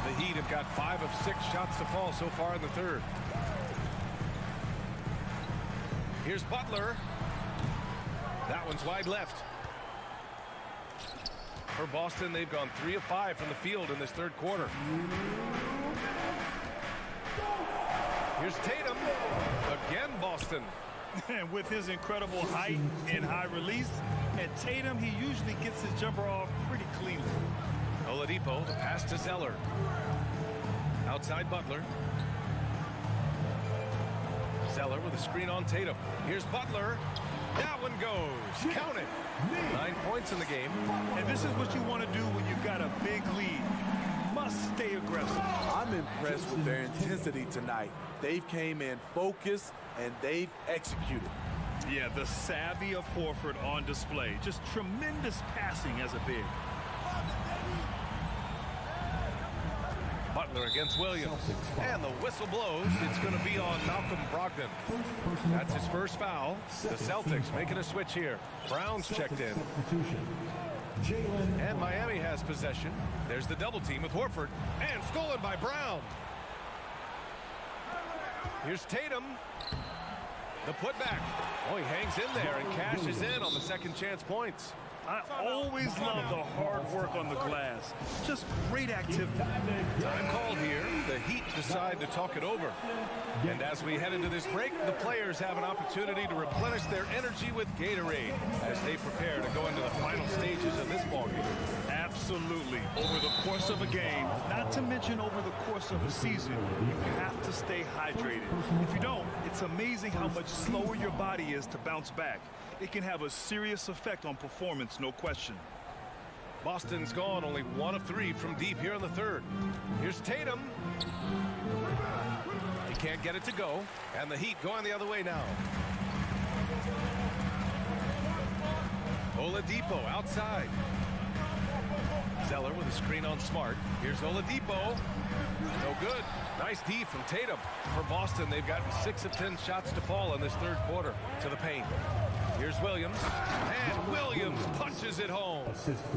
The Heat have got 5 of 6 shots to fall so far in the third. Here's Butler. That one's wide left. For Boston, they've gone 3 of 5 from the field in this third quarter. Here's Tatum. Again, Boston. And with his incredible height and high release, at Tatum, he usually gets his jumper off pretty cleanly. Oladipo, the pass to Zeller. Outside Butler. Zeller with a screen on Tatum. Here's Butler. That one goes. Count it. 9 points in the game. And this is what you want to do when you've got a big lead. Must stay aggressive. I'm impressed with their intensity tonight. They've came in focused and they've executed. Yeah, the savvy of Horford on display. Just tremendous passing as a big. Butler against Williams. And the whistle blows. It's going to be on Malcolm Brogdon. That's his first foul. The Celtics making a switch here. Brown's checked in. And Miami has possession. There's the double team with Horford. And stolen by Brown. Here's Tatum. The putback. Oh, he hangs in there and cashes in on the second chance points. I always love the hard work on the glass. Just great activity. Time called here. The Heat decide to talk it over. And as we head into this break, the players have an opportunity to replenish their energy with Gatorade as they prepare to go into the final stages of this ballgame. Absolutely. Over the course of a game, not to mention over the course of a season, you have to stay hydrated. If you don't, it's amazing how much slower your body is to bounce back. It can have a serious effect on performance, no question. Boston's gone only 1 of 3 from deep here in the third. Here's Tatum. He can't get it to go. And the Heat going the other way now. Oladipo outside. Zeller with a screen on Smart. Here's Oladipo. No good. Nice D from Tatum. For Boston, they've gotten 6 of 10 shots to fall in this third quarter. To the paint. Here's Williams. And Williams punches it home.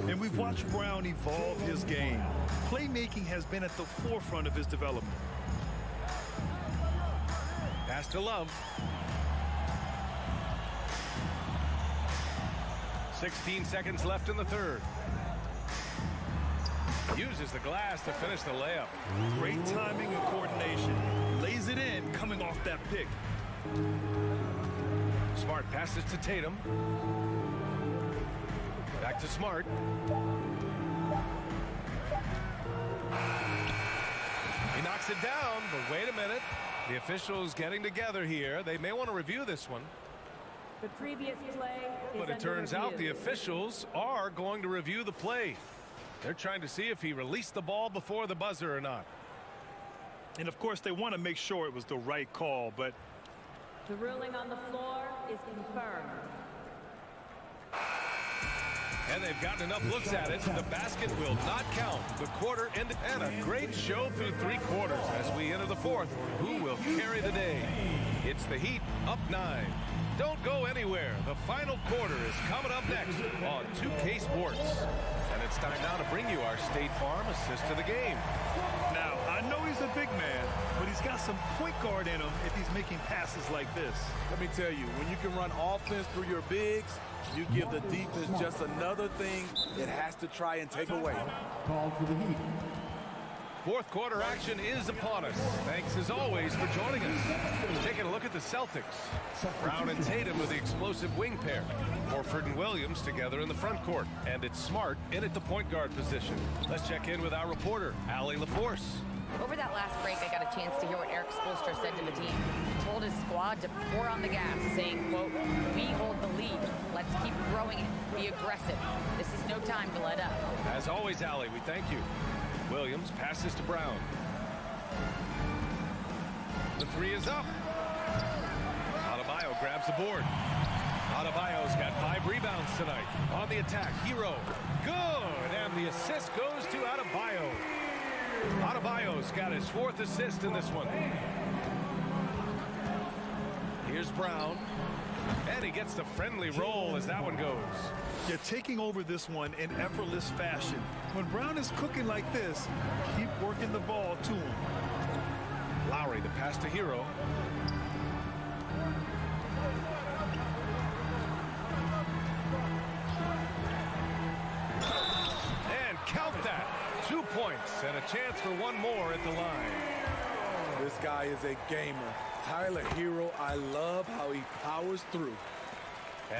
And we've watched Brown evolve his game. Playmaking has been at the forefront of his development. Pass to Love. 16 seconds left in the third. Uses the glass to finish the layup. Great timing and coordination. Lays it in coming off that pick. Smart passes to Tatum. Back to Smart. He knocks it down, but wait a minute. The officials getting together here. They may want to review this one. The previous play is But it turns out the officials are going to review the play. They're trying to see if he released the ball before the buzzer or not. And of course, they want to make sure it was the right call, but the ruling on the floor is confirmed. And they've gotten enough looks at it. The basket will not count. The quarter ended, and a great show through 3 quarters as we enter the fourth. Who will carry the day? It's the Heat up 9. Don't go anywhere. The final quarter is coming up next on 2K Sports. And it's time now to bring you our State Farm assist to the game. now I I know he's a big man, but he's got some point guard in him if he's making passes like this. Let me tell you, when you can run offense through your bigs, you give the defense just another thing it has to try and take away. Call for the Heat. Fourth quarter action is upon us. Thanks as always for joining us. Taking a look at the Celtics. Brown and Tatum with the explosive wing pair. Horford and Williams together in the front court. And it's Smart in at the point guard position. Let's check in with our reporter, Allie LaForce. Over that last break, I got a chance to hear what Eric Spoelstra said to the team. He told his squad to pour on the gas, saying, quote, "We hold the lead. Let's keep growing it. Be aggressive. This is no time to let up." As always, Allie, we thank you. Williams passes to Brown. The three is up. Adebayo grabs the board. Adebayo's got 5 rebounds tonight. On the attack, Hero. Good, and the assist goes to Adebayo. Adebayo's got his 4th assist in this one. Here's Brown. And he gets the friendly roll as that one goes. You're taking over this one in effortless fashion. When Brown is cooking like this, keep working the ball to him. Lowry, the pass to Hero. And count that. 2 points and a chance for one more at the line. This guy is a gamer. Tyler Hero, I love how he powers through.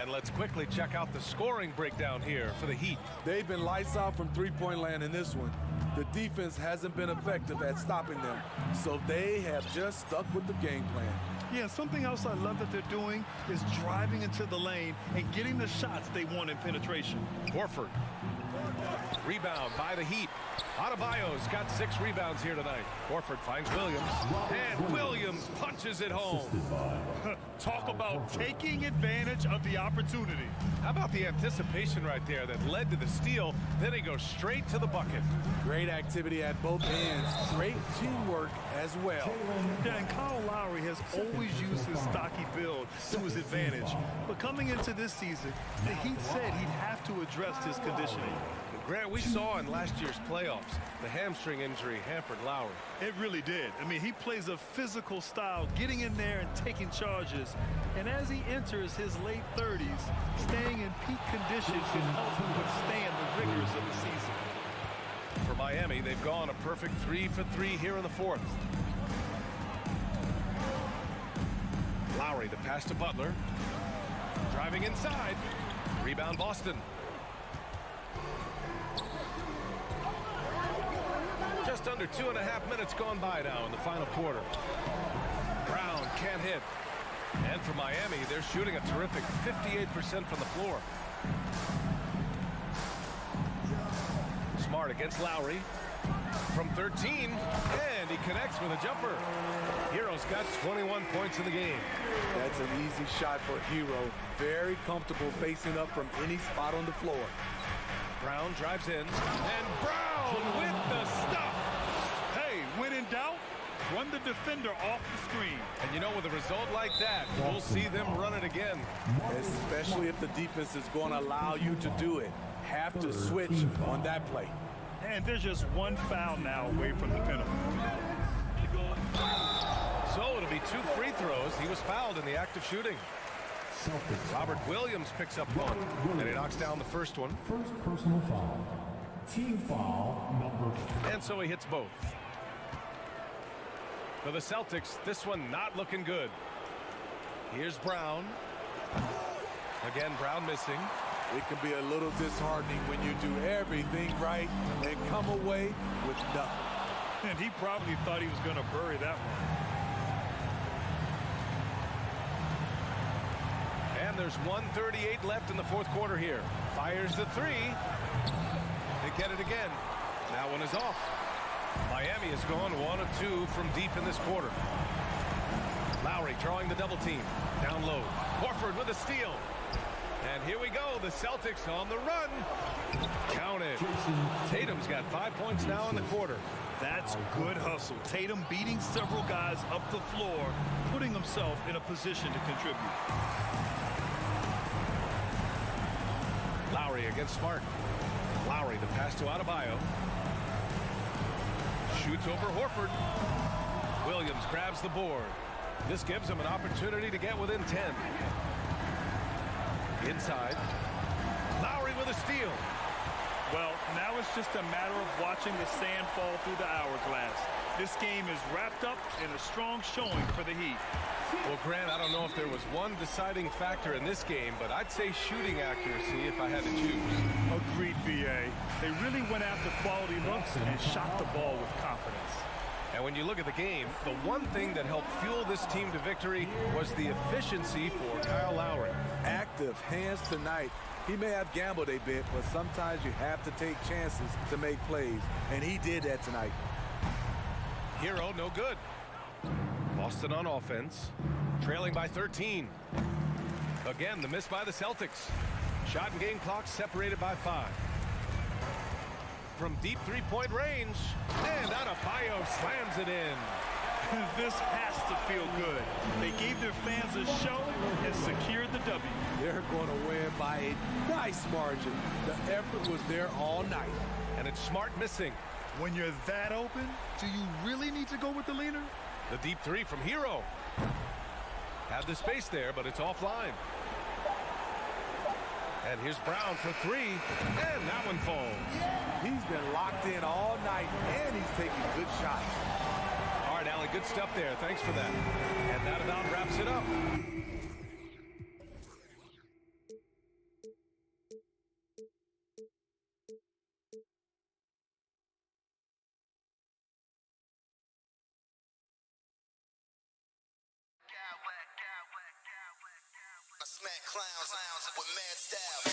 And let's quickly check out the scoring breakdown here for the Heat. They've been lights out from three-point land in this one. The defense hasn't been effective at stopping them, so they have just stuck with the game plan. Yeah, something else I love that they're doing is driving into the lane and getting the shots they want in penetration. Horford. Rebound by the Heat. Adebayo's got 6 rebounds here tonight. Horford finds Williams, and Williams punches it home. Talk about taking advantage of the opportunity. How about the anticipation right there that led to the steal? Then he goes straight to the bucket. Great activity at both ends. Great teamwork as well. Yeah, and Kyle Lowry has always used his stocky build to his advantage. But coming into this season, the Heat said he'd have to address his conditioning. Grant, we saw in last year's playoffs, the hamstring injury hampered Lowry. It really did. I mean, he plays a physical style, getting in there and taking charges. And as he enters his late 30s, staying in peak condition can help him withstand the rigors of the season. For Miami, they've gone a perfect 3 for 3 here in the 4th. Lowry, the pass to Butler. Driving inside. Rebound Boston. Just under 2.5 minutes gone by now in the final quarter. Brown can't hit. And for Miami, they're shooting a terrific 58% from the floor. Smart against Lowry. From 13, and he connects with a jumper. Hero's got 21 points in the game. That's an easy shot for Hero. Very comfortable facing up from any spot on the floor. Brown drives in, and Brown with the stuff. Hey, when in doubt, run the defender off the screen. And you know, with a result like that, we'll see them run it again. Especially if the defense is going to allow you to do it. Have to switch on that play. And there's just one foul now away from the penalty. So it'll be 2 free throws. He was fouled in the act of shooting. Robert Williams picks up one, and he knocks down the first one. First personal foul. Team foul number 4. And so he hits both. For the Celtics, this one not looking good. Here's Brown. Again, Brown missing. It can be a little disheartening when you do everything right and come away with nothing. And he probably thought he was going to bury that one. And there's 1:38 left in the 4th quarter here. Fires the 3. They get it again. That one is off. Miami has gone 1 of 2 from deep in this quarter. Lowry drawing the double team. Down low. Horford with a steal. And here we go. The Celtics on the run. Count it. Tatum's got 5 points now in the quarter. That's good hustle. Tatum beating several guys up the floor, putting himself in a position to contribute. Lowry against Smart. Lowry, the pass to Adebayo. Shoots over Horford. Williams grabs the board. This gives him an opportunity to get within 10. Inside. Lowry with a steal. Well, now it's just a matter of watching the sand fall through the hourglass. This game is wrapped up in a strong showing for the Heat. Well, Grant, I don't know if there was one deciding factor in this game, but I'd say shooting accuracy if I had to choose. Agreed, BA. They really went after quality looks and shot the ball with confidence. And when you look at the game, the one thing that helped fuel this team to victory was the efficiency for Kyle Lowry. Active hands tonight. He may have gambled a bit, but sometimes you have to take chances to make plays, and he did that tonight. Hero, no good. Boston on offense, trailing by 13. Again, the miss by the Celtics. Shot and game clock separated by 5. From deep three-point range, and Adebayo slams it in. This has to feel good. They gave their fans a show and secured the W. They're going to win by a nice margin. The effort was there all night. And it's Smart missing. When you're that open, do you really need to go with the leader? The deep three from Hero. Had the space there, but it's offline. And here's Brown for 3, and that one falls. He's been locked in all night, and he's taking good shots. All right, Allie, good stuff there. Thanks for that. And that about wraps it up. I smack clowns with mad style.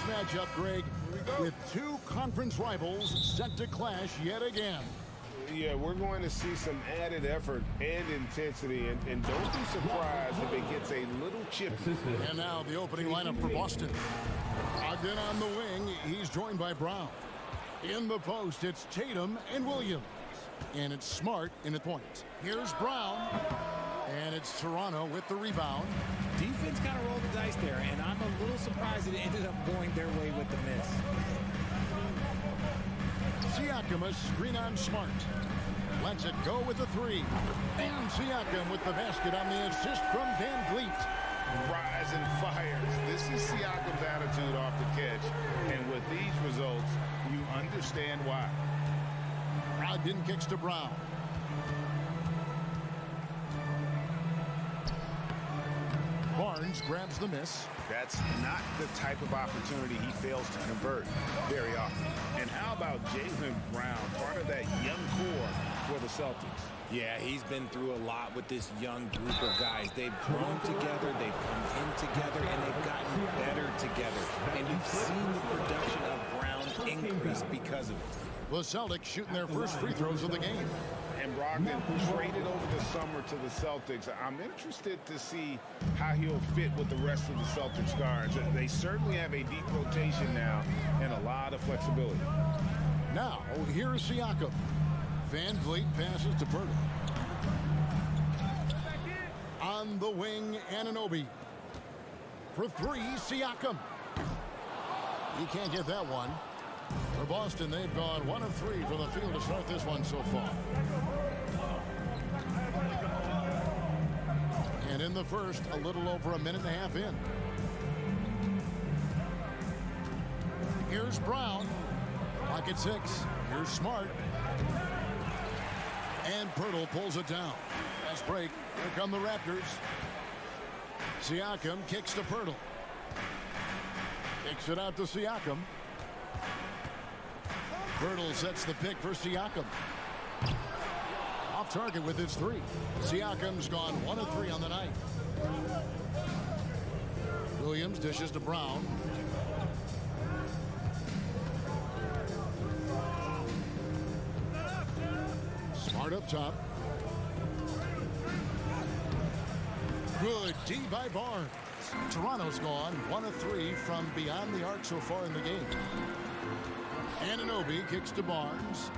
matchup, Greg, with two conference rivals set to clash yet again. Yeah, we're going to see some added effort and intensity, and don't be surprised if it gets a little chippy. And now the opening lineup for Boston. Ogden on the wing. He's joined by Brown. In the post, it's Tatum and Williams. And it's Smart in the point. Here's Brown. And it's Toronto with the rebound. Defense kind of rolled the dice there, and I'm a little surprised it ended up going their way with the miss. Siakam, a screen on Smart. Lets it go with the three. And Siakam with the basket on the assist from Van Vliet. Rise and fires. This is Siakam's attitude off the catch. And with these results, you understand why. Ogden kicks to Brown. Barnes grabs the miss. That's not the type of opportunity he fails to convert very often. And how about Jaylen Brown, part of that young core for the Celtics? Yeah, he's been through a lot with this young group of guys. They've grown together, they've come in together, and they've gotten better together. And you've seen the production of Brown increase because of it. The Celtics shooting their first free throws of the game. And Brogdon traded over the summer to the Celtics. I'm interested to see how he'll fit with the rest of the Celtics guards. They certainly have a deep rotation now and a lot of flexibility. Now, here's Siakam. Van Vliet passes to Pirtle. On the wing, Anunoby. For three, Siakam. He can't get that one. For Boston, they've gone 1 of 3 from the field to start this one so far. And in the first, a little over a minute and a half in. Here's Brown. Pocket 6. Here's Smart. And Pirtle pulls it down. Fast break. Here come the Raptors. Siakam kicks to Pirtle. Kicks it out to Siakam. Pirtle sets the pick for Siakam. Off target with his three. Siakam's gone 1 of 3 on the night. Williams dishes to Brown. Smart up top. Good D by Barnes. Toronto's gone 1 of 3 from beyond the arc so far in the game. Anunoby kicks to Barnes.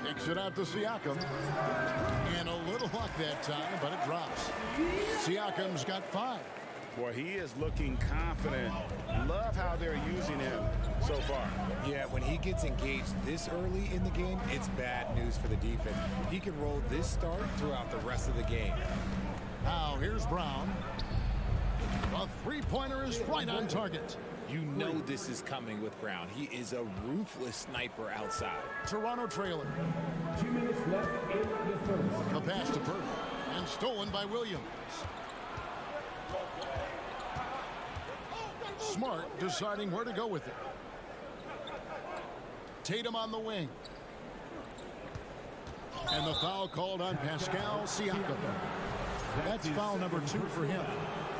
Kicks it out to Siakam. And a little luck that time, but it drops. Siakam's got 5. Boy, he is looking confident. Love how they're using him so far. Yeah, when he gets engaged this early in the game, it's bad news for the defense. He can roll this start throughout the rest of the game. Now, here's Brown. A three-pointer is right on target. You know this is coming with Brown. He is a ruthless sniper outside. Toronto trailer. 2 minutes left in the first. The pass to Pirtle. And stolen by Williams. Smart deciding where to go with it. Tatum on the wing. And the foul called on Pascal Siakam. That's foul number 2 for him.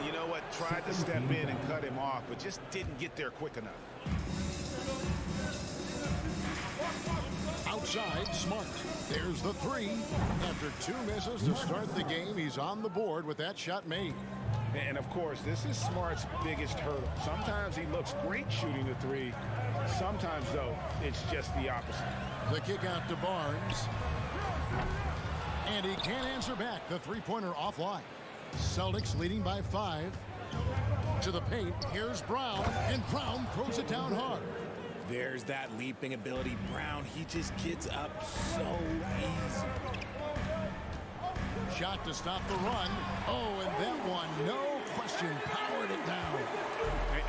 You know what? Tried to step in and cut him off, but just didn't get there quick enough. Outside, Smart. There's the 3. After 2 misses to start the game, he's on the board with that shot made. And, of course, this is Smart's biggest hurdle. Sometimes he looks great shooting the 3. Sometimes, though, it's just the opposite. The kick out to Barnes. And he can't answer back. The three-pointer offline. Celtics leading by 5. To the paint. Here's Brown. And Brown throws it down hard. There's that leaping ability. Brown, he just gets up so easy. Shot to stop the run. Oh, and that one, no question, powered it down.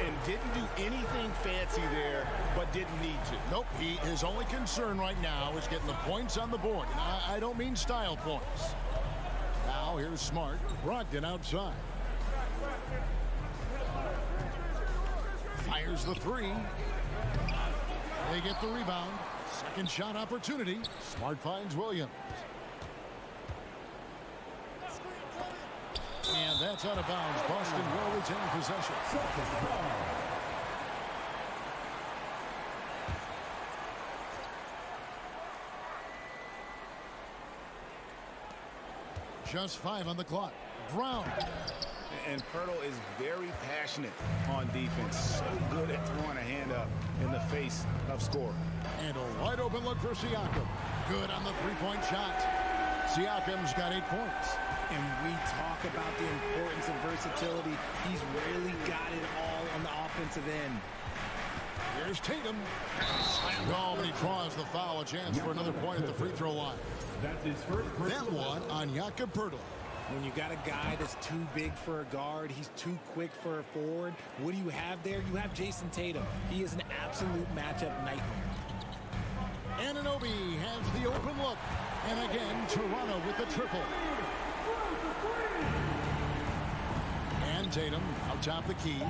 And didn't do anything fancy there, but didn't need to. Nope, his only concern right now is getting the points on the board. And I don't mean style points. Now here's Smart. Brogdon outside. Fires the 3. They get the rebound. Second shot opportunity. Smart finds Williams. And that's out of bounds. Boston will retain possession. Just 5 on the clock. Brown. And Pirtle is very passionate on defense. So good at throwing a hand up in the face of score. And a wide open look for Siakam. Good on the three-point shot. Siakam's got 8 points. And we talk about the importance of versatility. He's really got it all on the offensive end. Here's Tatum. Oh, but he draws the foul. A chance for another point at the free throw line. That's his first That one on Jakob Pirtle. When you got a guy that's too big for a guard, he's too quick for a forward, what do you have there? You have Jason Tatum. He is an absolute matchup nightmare. Anunoby has the open look. And again, Toronto with the triple. And Tatum out top the key.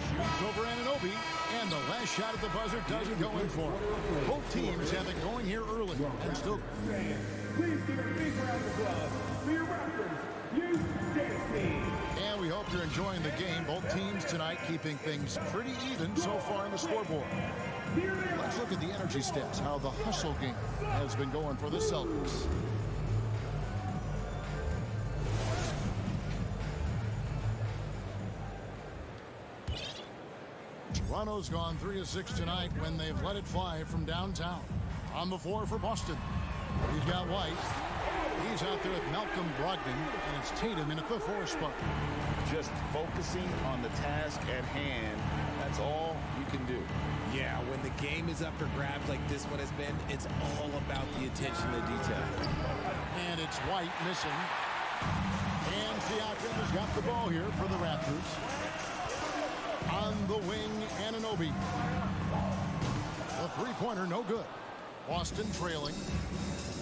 Shoots over Anunoby. And the last shot at the buzzer doesn't go in for him. Both teams have it going here early. And still. Please give a big round of applause for your Raptors Youth Dance Team. And we hope you're enjoying the game. Both teams tonight keeping things pretty even so far on the scoreboard. Let's look at the energy stats, how the hustle game has been going for the Celtics. Toronto's gone 3 of 6 tonight when they've let it fly from downtown. On the floor for Boston. He's got White. He's out there with Malcolm Brogdon, and it's Tatum in at the 4 spot. Just focusing on the task at hand. That's all you can do. Yeah, when the game is up for grabs like this one has been, it's all about the attention to detail. And it's White missing. And Siakam has got the ball here for the Raptors. On the wing, Anunoby. The three-pointer, no good. Boston trailing.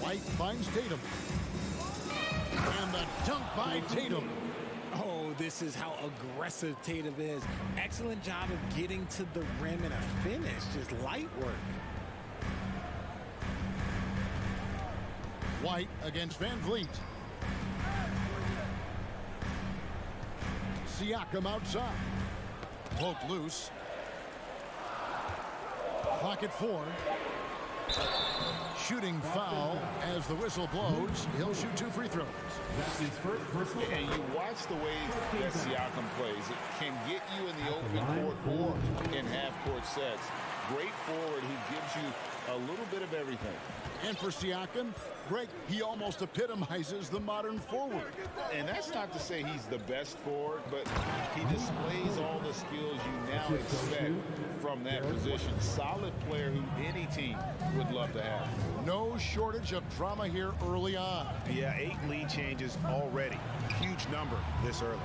White finds Tatum. And the dunk by Tatum. Oh, this is how aggressive Tatum is. Excellent job of getting to the rim and a finish. Just light work. White against Van Vliet. Siakam outside. Poked loose. Clock at 4. Shooting foul as the whistle blows. He'll shoot 2 free throws. That's his first personal. And you watch the way that Siakam plays. It can get you in the open court or in half-court sets. Great forward who gives you a little bit of everything. And for Siakam, Greg, he almost epitomizes the modern forward. And that's not to say he's the best forward, but he displays all the skills you now expect from that position. Solid player who any team would love to have. No shortage of drama here early on. Yeah, 8 lead changes already. Huge number this early.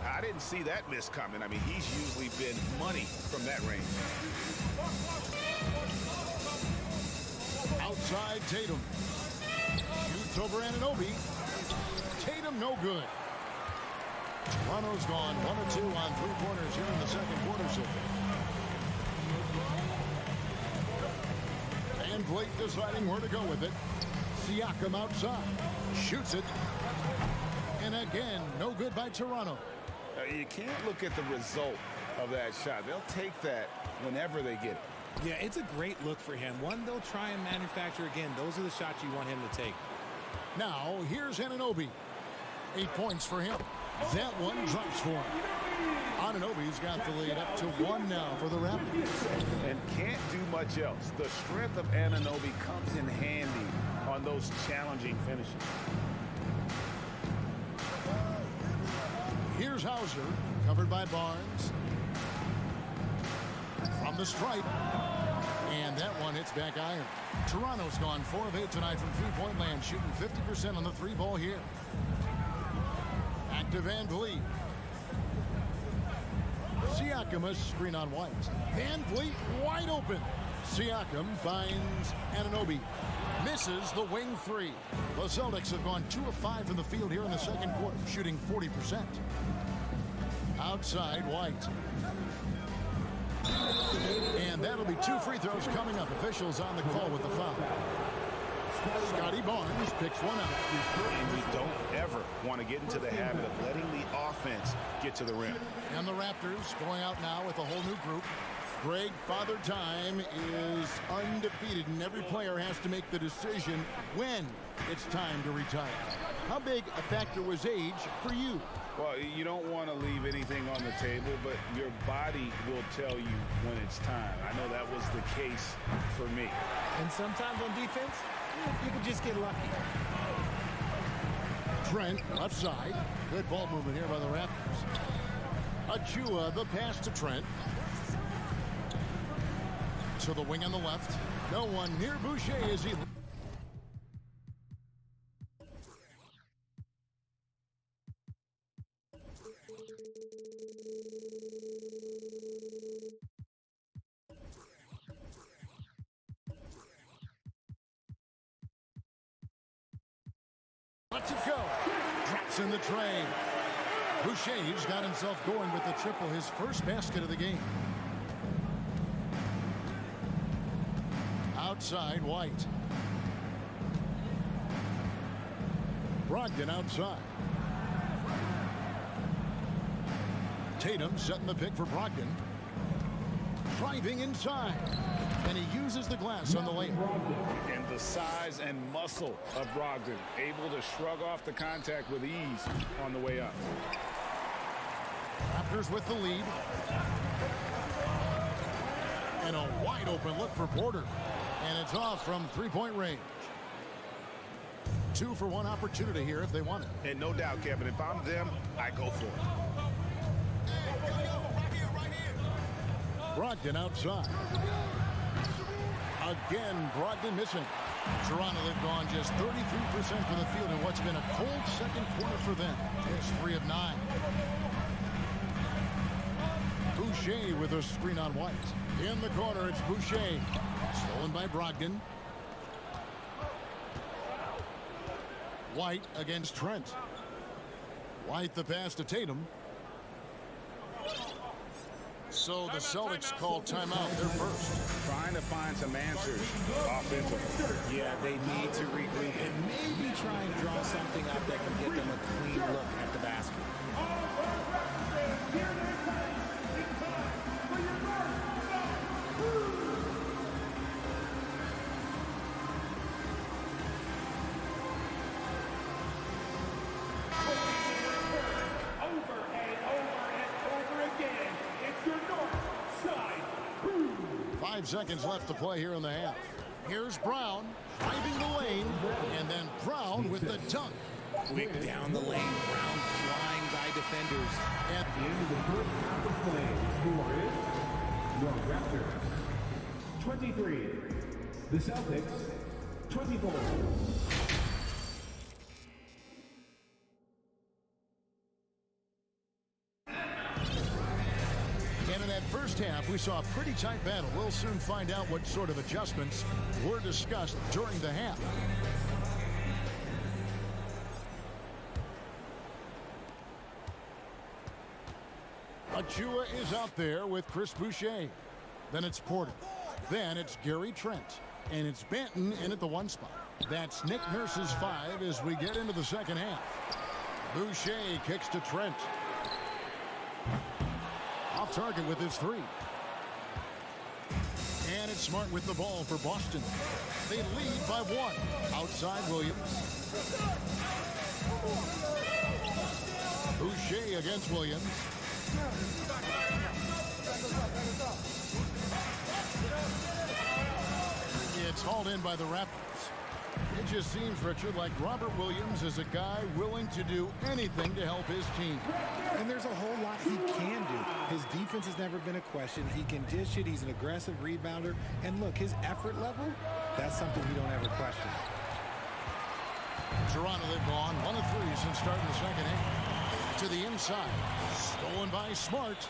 I didn't see that miss coming. I mean, he's usually been money from that range. Outside Tatum. Shoots over Anunoby. Tatum no good. Toronto's gone 1 of 2 on 3-pointers here in the second quarter. Van Vliet deciding where to go with it. Siakam outside. Shoots it. And again, no good by Toronto. You can't look at the result of that shot. They'll take that whenever they get it. Yeah, it's a great look for him. One they'll try and manufacture again. Those are the shots you want him to take. Now, here's Anunoby. 8 points for him. That one drops for him. Anunoby's got the lead up to 1 now for the Raptors. And can't do much else. The strength of Anunoby comes in handy on those challenging finishes. Here's Hauser, covered by Barnes. From the stripe. And that one hits back iron. Toronto's gone 4 of 8 tonight from three-point land, shooting 50% on the 3-ball here. Back to Van Vliet. Siakam a screen on White. Van Vliet wide open. Siakam finds Anunoby. Misses the wing 3. The Celtics have gone 2 of 5 from the field here in the second quarter, shooting 40%. Outside White. And that'll be 2 free throws coming up. Officials on the call with the foul. Scotty Barnes picks one up. And we don't ever want to get into the habit of letting the offense get to the rim. And the Raptors going out now with a whole new group. Greg, Father Time is undefeated, and every player has to make the decision when it's time to retire. How big a factor was age for you? Well, you don't want to leave anything on the table, but your body will tell you when it's time. I know that was the case for me. And sometimes on defense, you can just get lucky. Trent, left side. Good ball movement here by the Raptors. Achua, the pass to Trent. To the wing on the left. No one near Boucher as he... Let's it go. Drops in the tray. Boucher's got himself going with the triple, his first basket of the game. Outside, White. Brogdon outside. Tatum setting the pick for Brogdon. Driving inside. And he uses the glass on the layup. And the size and muscle of Brogdon, able to shrug off the contact with ease on the way up. Raptors with the lead. And a wide open look for Porter. And it's off from three-point range. 2-for-1 opportunity here if they want it. And no doubt, Kevin, if I'm them, I go for it. Brogdon outside. Again, Brogdon missing. Toronto, they've gone just 33% from the field in what's been a cold second quarter for them. It's 3 of 9. Boucher with a screen on White. In the corner, it's Boucher. Stolen by Brogdon. White against Trent. White the pass to Tatum. So the Celtics call timeout. They're first. Trying to find some answers offensively. Yeah, they need to regroup and maybe try and draw something up that can get them a clean look at the basket. 5 seconds left to play here in the half. Here's Brown driving the lane, and then Brown with the dunk. Quick down the lane, Brown flying by defenders. At the end of the first half of play, the score is your Raptors 23, the Celtics 24. And in that first half, we saw a pretty tight battle. We'll soon find out what sort of adjustments were discussed during the half. Achua is out there with Chris Boucher. Then it's Porter. Then it's Gary Trent. And it's Benton in at the 1 spot. That's Nick Nurse's 5 as we get into the second half. Boucher kicks to Trent. Off target with his 3. And it's Smart with the ball for Boston. They lead by 1. Outside Williams. Boucher against Williams. It's hauled in by the Raptors. It just seems, Richard, like Robert Williams is a guy willing to do anything to help his team. And there's a whole lot he can do. His defense has never been a question. He can dish it. He's an aggressive rebounder. And look, his effort level, that's something you don't ever question. Toronto, they've gone 1 of 3 since starting the second half. To the inside. Stolen by Smart.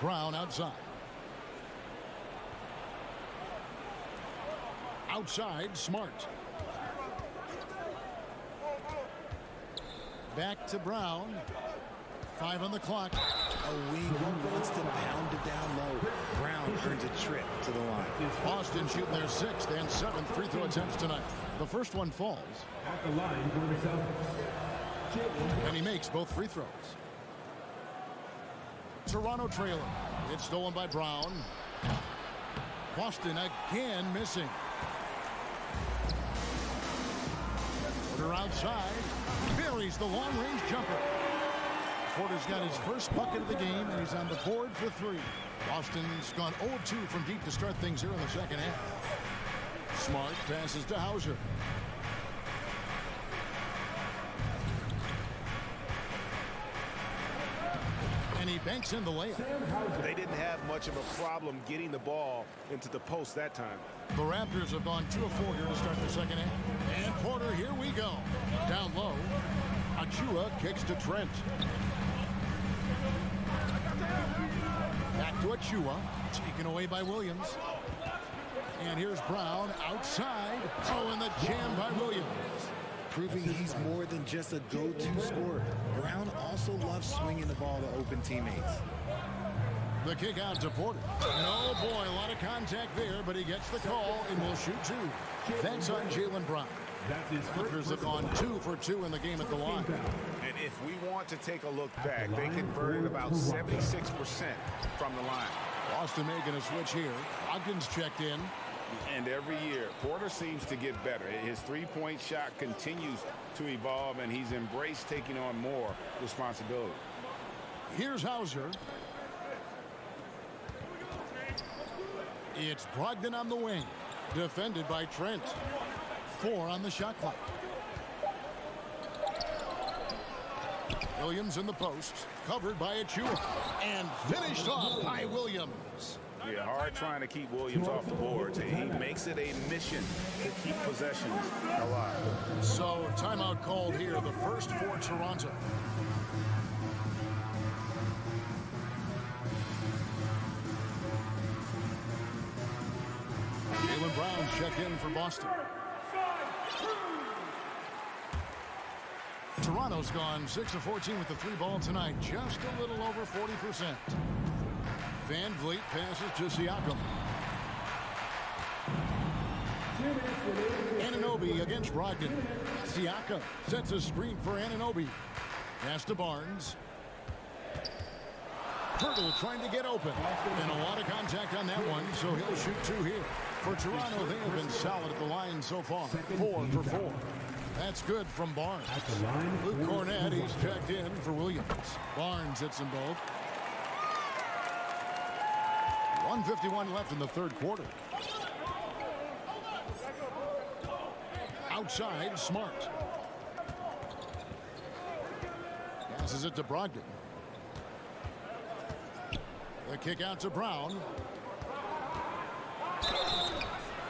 Brown outside. Outside, Smart. Back to Brown. 5 on the clock. A wing who wants to pound it down low. Brown earns a trip to the line. Boston shooting their 6th and 7th free throw attempts tonight. The first one falls. At the line for the Celtics. And he makes both free throws. Toronto trailer. It's stolen by Brown. Boston again missing. Porter outside. Buries the long-range jumper. Porter's got his first bucket of the game, and he's on the board for 3. Boston's gone 0 of 2 from deep to start things here in the second half. Smart passes to Hauser. And he banks in the layup. They didn't have much of a problem getting the ball into the post that time. The Raptors have gone 2 of 4 here to start the second half. And Porter, here we go. Down low. Achua kicks to Trent. Back to Achua. Taken away by Williams. And here's Brown outside. Oh, and the jam by Williams. Proving he's more than just a go-to scorer. Brown also loves swinging the ball to open teammates. The kick out to Porter. And oh boy, a lot of contact there, but he gets the call and will shoot 2. That's on Jaylen Brown. Raptors have gone 2 for 2 in the game at the line. And if we want to take a look back, they converted about 76% from the line. Boston making a switch here. Ogden's checked in. And every year, Porter seems to get better. His three-point shot continues to evolve, and he's embraced taking on more responsibility. Here's Hauser. It's Brogdon on the wing. Defended by Trent. 4 on the shot clock. Williams in the post. Covered by Achua. And finished off by Williams. Yeah, hard trying to keep Williams off the boards. He makes it a mission to keep possessions alive. So, timeout called here. The first for Toronto. Jaylen Brown checked in for Boston. Toronto's gone 6 of 14 with the 3 ball tonight. Just a little over 40%. Van Vliet passes to Siakam. Anunoby against Brogdon. Siakam sets a screen for Anunoby. Pass to Barnes. Hurdle trying to get open. And a lot of contact on that one, so he'll shoot 2 here. For Toronto, they have been solid at the line so far. 4 for 4. That's good from Barnes. Luke Cornett, he's checked in for Williams. Barnes hits them both. 1:51 left in the third quarter. Outside, Smart. Passes it to Brogdon. The kick out to Brown.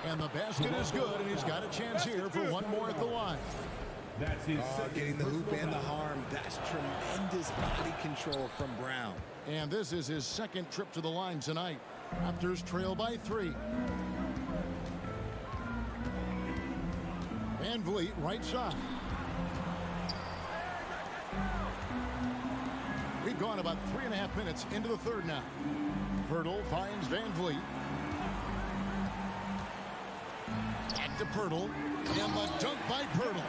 And the basket is good, and he's got a chance here for one more at the line. That's his getting the hoop and the harm. That's tremendous body control from Brown. And this is his second trip to the line tonight. Raptors trail by 3. Van Vliet, right side. We've gone about 3.5 minutes into the third now. Hurdle finds Van Vliet. Back to Pirtle. And the dunk by Pirtle.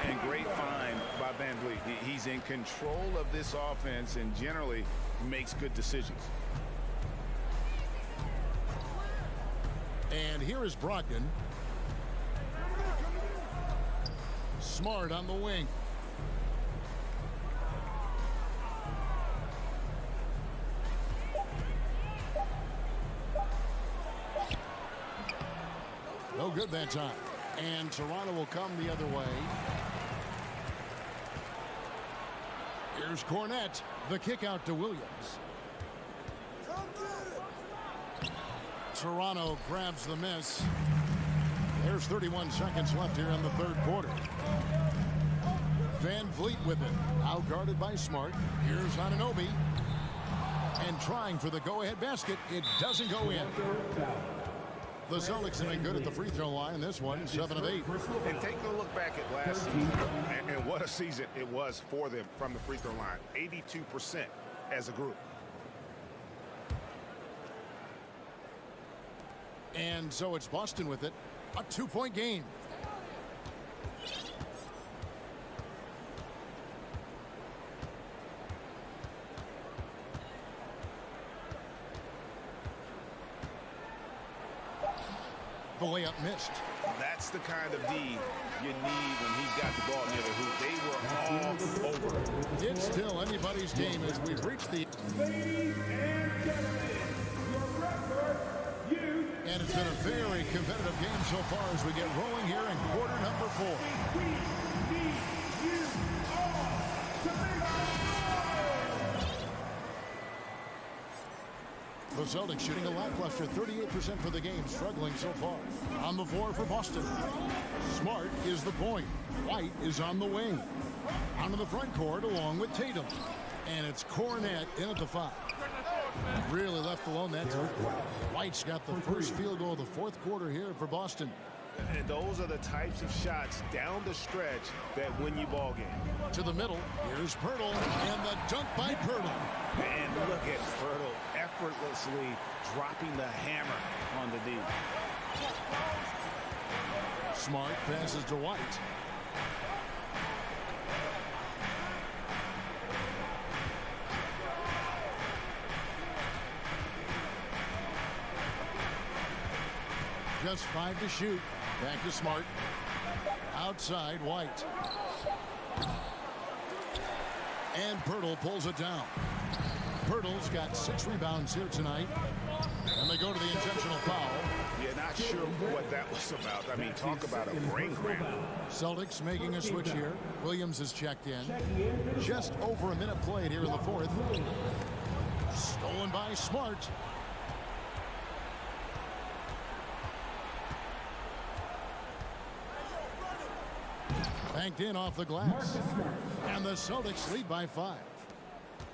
And great find by Van Vliet. He's in control of this offense and generally makes good decisions. And here is Brogdon. Smart on the wing. No good that time. And Toronto will come the other way. Here's Cornett. The kick out to Williams. Toronto grabs the miss. There's 31 seconds left here in the third quarter. Van Vliet with it. Out guarded by Smart. Here's Anunoby. And trying for the go-ahead basket. It doesn't go in. The Celtics have been good at the free throw line. This one, 7 of 8. And take a look back at last season. And what a season it was for them from the free throw line. 82% as a group. And so it's Boston with it. A 2-point game. The layup missed. That's the kind of D you need when he's got the ball near the hoop. They were all over. It's still anybody's game as we've reached the... Ladies and gentlemen, your Raptors youth... And it's been a very competitive game so far as we get rolling here in quarter number 4. We need you all to make The Celtics shooting a lackluster 38% for the game, struggling so far. On the floor for Boston. Smart is the point. White is on the wing. Onto the front court along with Tatum. And it's Cornette in at the 5. Really left alone that time. White's got the first field goal of the fourth quarter here for Boston. And those are the types of shots down the stretch that win you ball game. To the middle, here's Pirtle, and the dunk by Pirtle. And look at Pirtle effortlessly dropping the hammer on the D. Smart passes to White. Just 5 to shoot. Back to Smart. Outside, White. And Pirtle pulls it down. Pirtle's got 6 rebounds here tonight. And they go to the intentional foul. Yeah, not sure what that was about. I mean, talk about a brain cramp. Celtics making a switch here. Williams is checked in. Just over a minute played here in the fourth. Stolen by Smart. Banked in off the glass. And the Celtics lead by 5.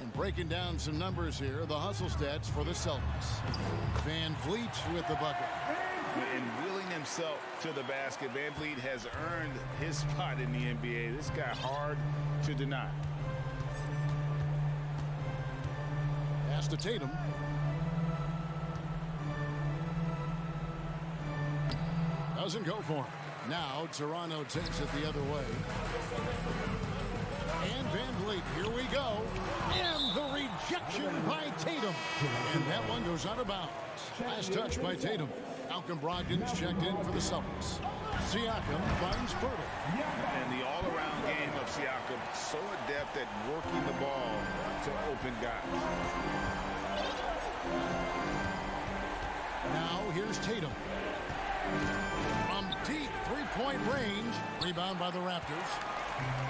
And breaking down some numbers here, the hustle stats for the Celtics. Van Vliet with the bucket. And wheeling himself to the basket, Van Vliet has earned his spot in the NBA. This guy hard to deny. Pass to Tatum. Doesn't go for him. Now Toronto takes it the other way. And Van Vliet, here we go. And the rejection by Tatum. And that one goes out of bounds. Last touch by Tatum. Malcolm Brogdon's checked in for the Celtics. Siakam finds Pirtle. And the all-around game of Siakam, so adept at working the ball to open guys. Now here's Tatum. From deep three-point range. Rebound by the Raptors.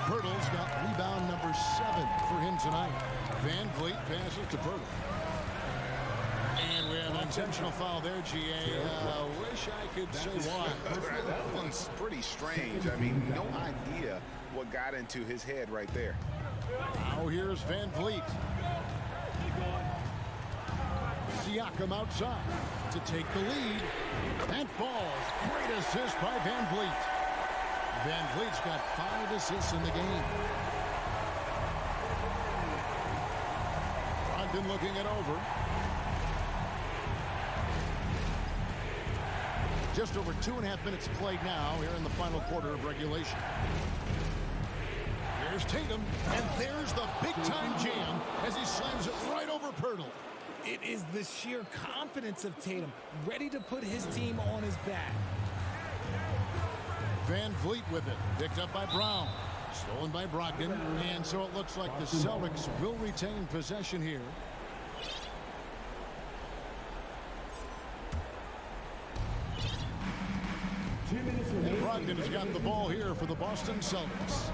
Pirtle's got rebound number 7 for him tonight. Van Vliet passes to Pirtle. And we have an intentional foul there, GA. Wish I could say why. That one's pretty strange. I mean, no idea what got into his head right there. Now here's Van Vliet. Siakam outside to take the lead. That falls. Great assist by Van Vliet. Van Vliet's got 5 assists in the game. Brogdon looking it over. Just over 2.5 minutes played now here in the final quarter of regulation. Here's Tatum, and there's the big-time jam as he slams it right over Pirtle. It is the sheer confidence of Tatum, ready to put his team on his back. Van Vliet with it, picked up by Brown. Stolen by Brogdon, and so it looks like the Celtics will retain possession here. And Brogdon has got the ball here for the Boston Celtics.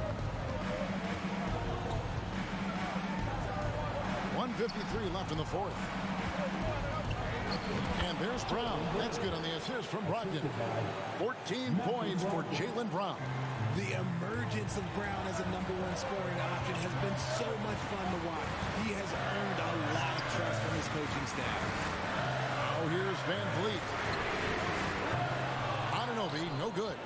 1:53 left in the fourth. And there's Brown. That's good on the assist from Brogdon. 14 points for Jaylen Brown. The emergence of Brown as a #1 scoring option has been so much fun to watch. He has earned a lot of trust from his coaching staff. Oh, here's Van Vliet. Anunoby, no good.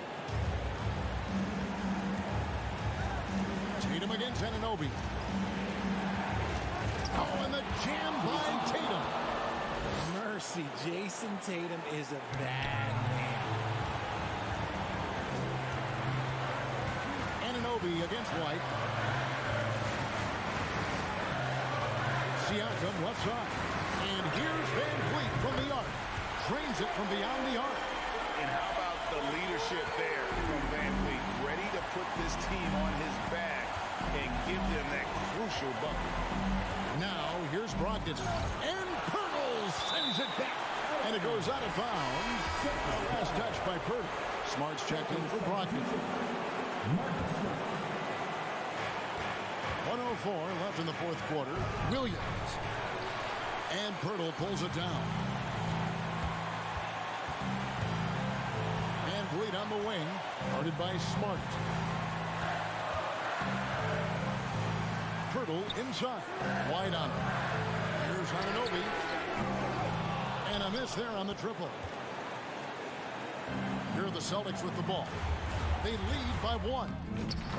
Tatum against Anunoby. Oh, and the jam by Tatum. Mercy, Jason Tatum is a bad man. Anunoby against White. Siakam left side. And here's Van Vliet from the arc. Trains it from beyond the arc. And how about the leadership there from Van Vliet, ready to put this team on his back and give them that crucial bucket. Now, here's Brogdon. And Pirtle sends it back. And it goes out of bounds. Last touch by Pirtle. Smart's checked in for Brogdon. 1:04 left in the fourth quarter. Williams. And Pirtle pulls it down. Van Vliet on the wing. Guarded by Smart. Pirtle inside. Wide on it. Here's Anunoby. And a miss there on the triple. Here are the Celtics with the ball. They lead by 1.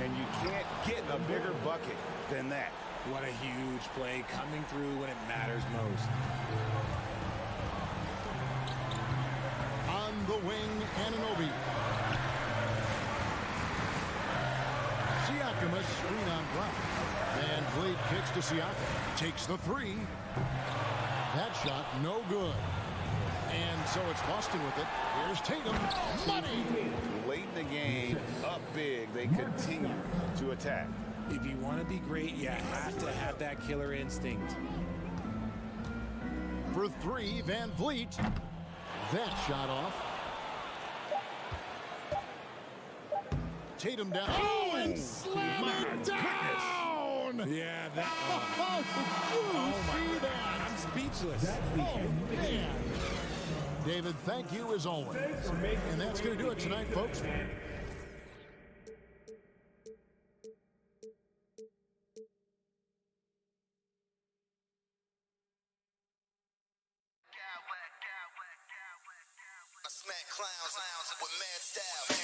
And you can't get a bigger bucket than that. What a huge play coming through when it matters most. On the wing, Anunoby. Siakam a screen on Brown. Van Vliet kicks to Siakam. Takes the 3. That shot no good. And so it's Boston with it. Here's Tatum. Money! Late in the game, up big, they continue to attack. If you want to be great, you have to have that killer instinct. For 3, Van Vliet. That shot off. Tatum down. Oh, and slam it down! Yeah, that. Oh, my God. I'm speechless. Oh, man. David, thank you as always. And that's going to do it tonight, folks. I smack clowns with mad style.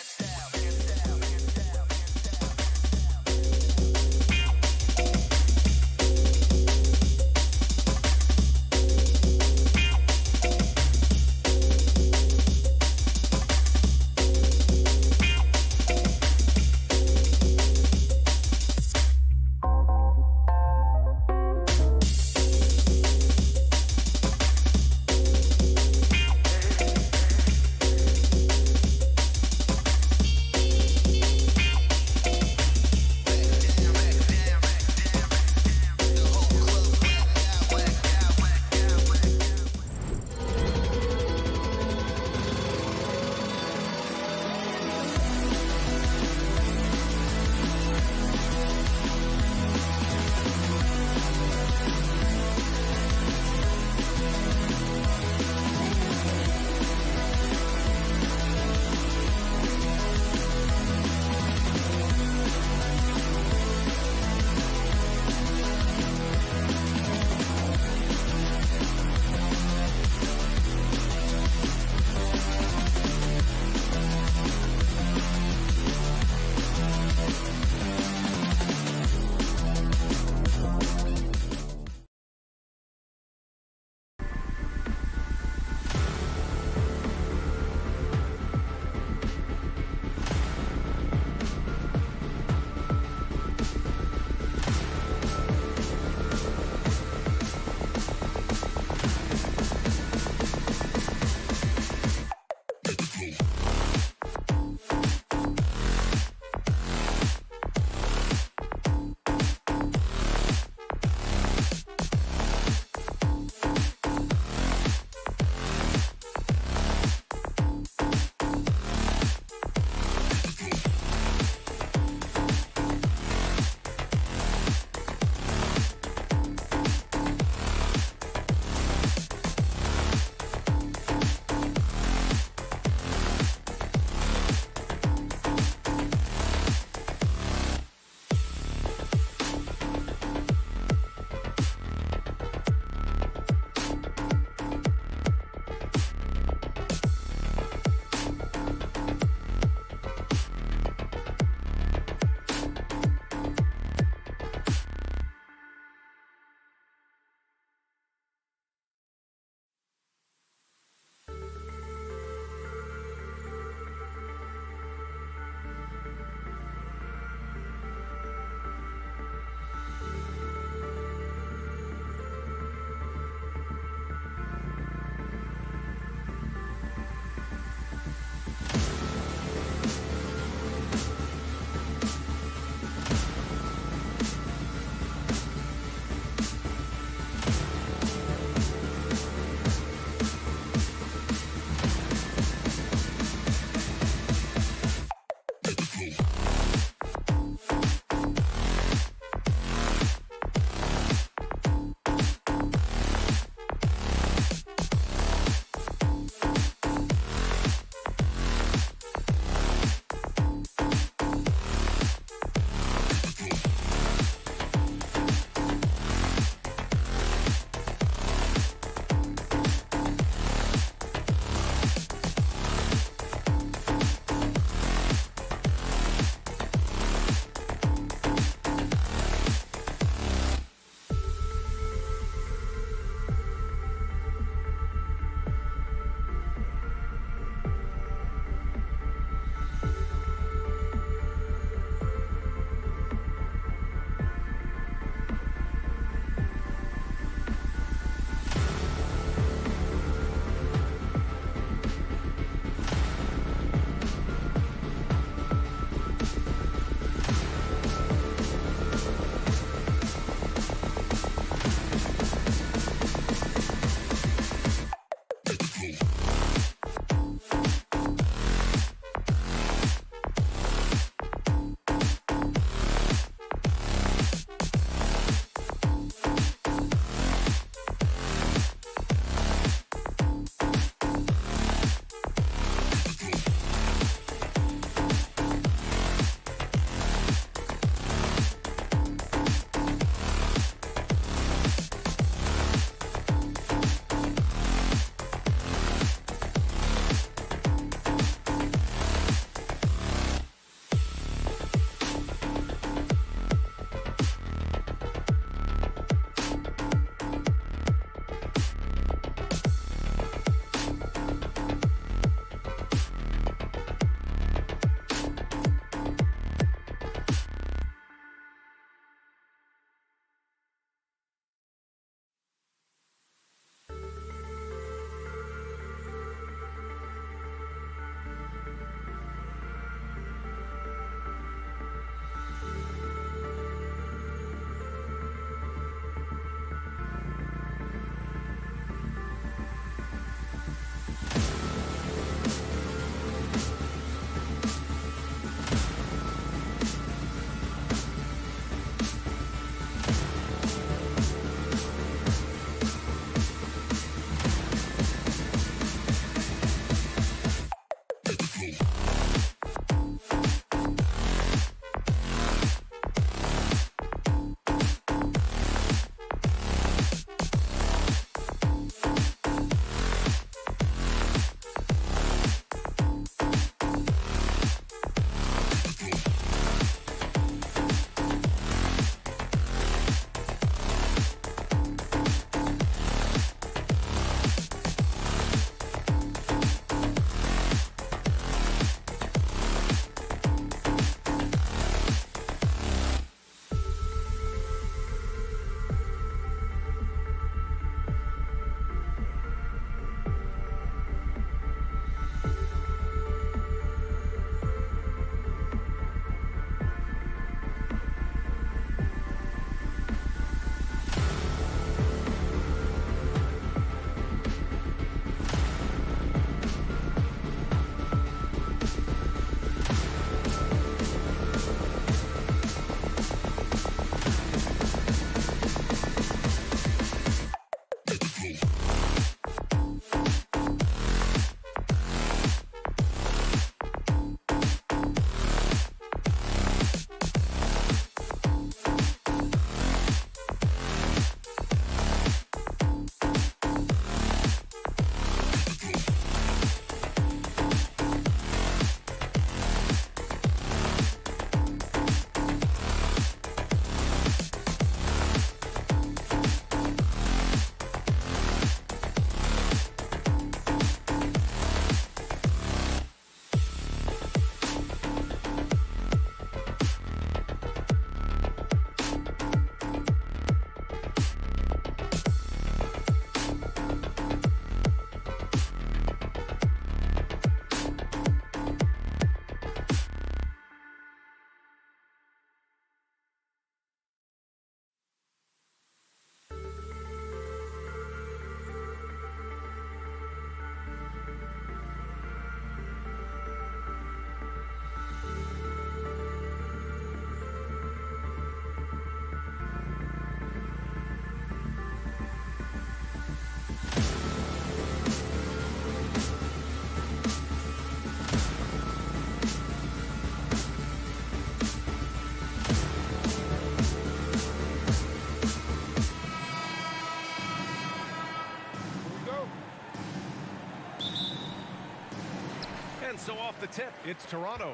tip. It's Toronto.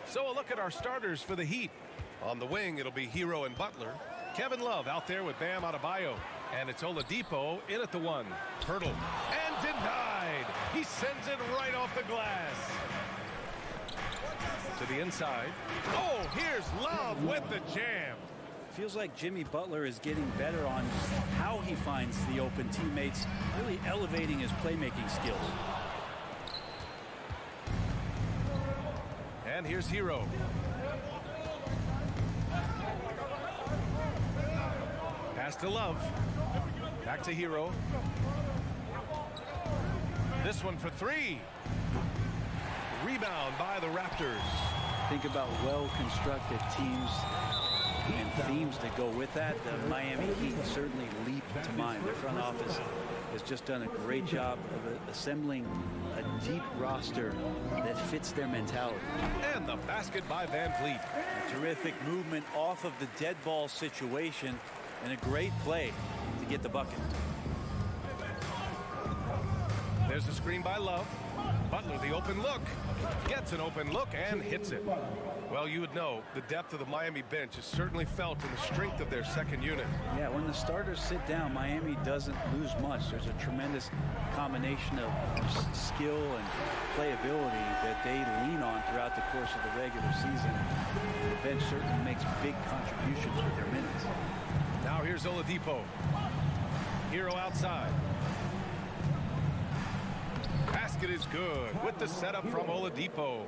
So a look at our starters for the Heat. On the wing, it'll be Hero and Butler. Kevin Love out there with Bam Adebayo. And it's Oladipo in at the 1. Hurdle. And denied. He sends it right off the glass. To the inside. Oh, here's Love with the jam. Feels like Jimmy Butler is getting better on how he finds the open teammates, really elevating his playmaking skills. And here's Hero. Pass to Love. Back to Hero. This one for 3. Rebound by the Raptors. Think about well-constructed teams and themes that go with that. The Miami Heat certainly leap to mind. Their front office has just done a great job of assembling a deep roster that fits their mentality. And the basket by Van Vliet. A terrific movement off of the dead ball situation and a great play to get the bucket. There's a screen by Love. Butler, the open look. Gets an open look and hits it. Well, you would know the depth of the Miami bench is certainly felt in the strength of their second unit. Yeah, when the starters sit down, Miami doesn't lose much. There's a tremendous combination of skill and playability that they lean on throughout the course of the regular season. The bench certainly makes big contributions with their minutes. Now here's Oladipo. Hero outside. Basket is good with the setup from Oladipo.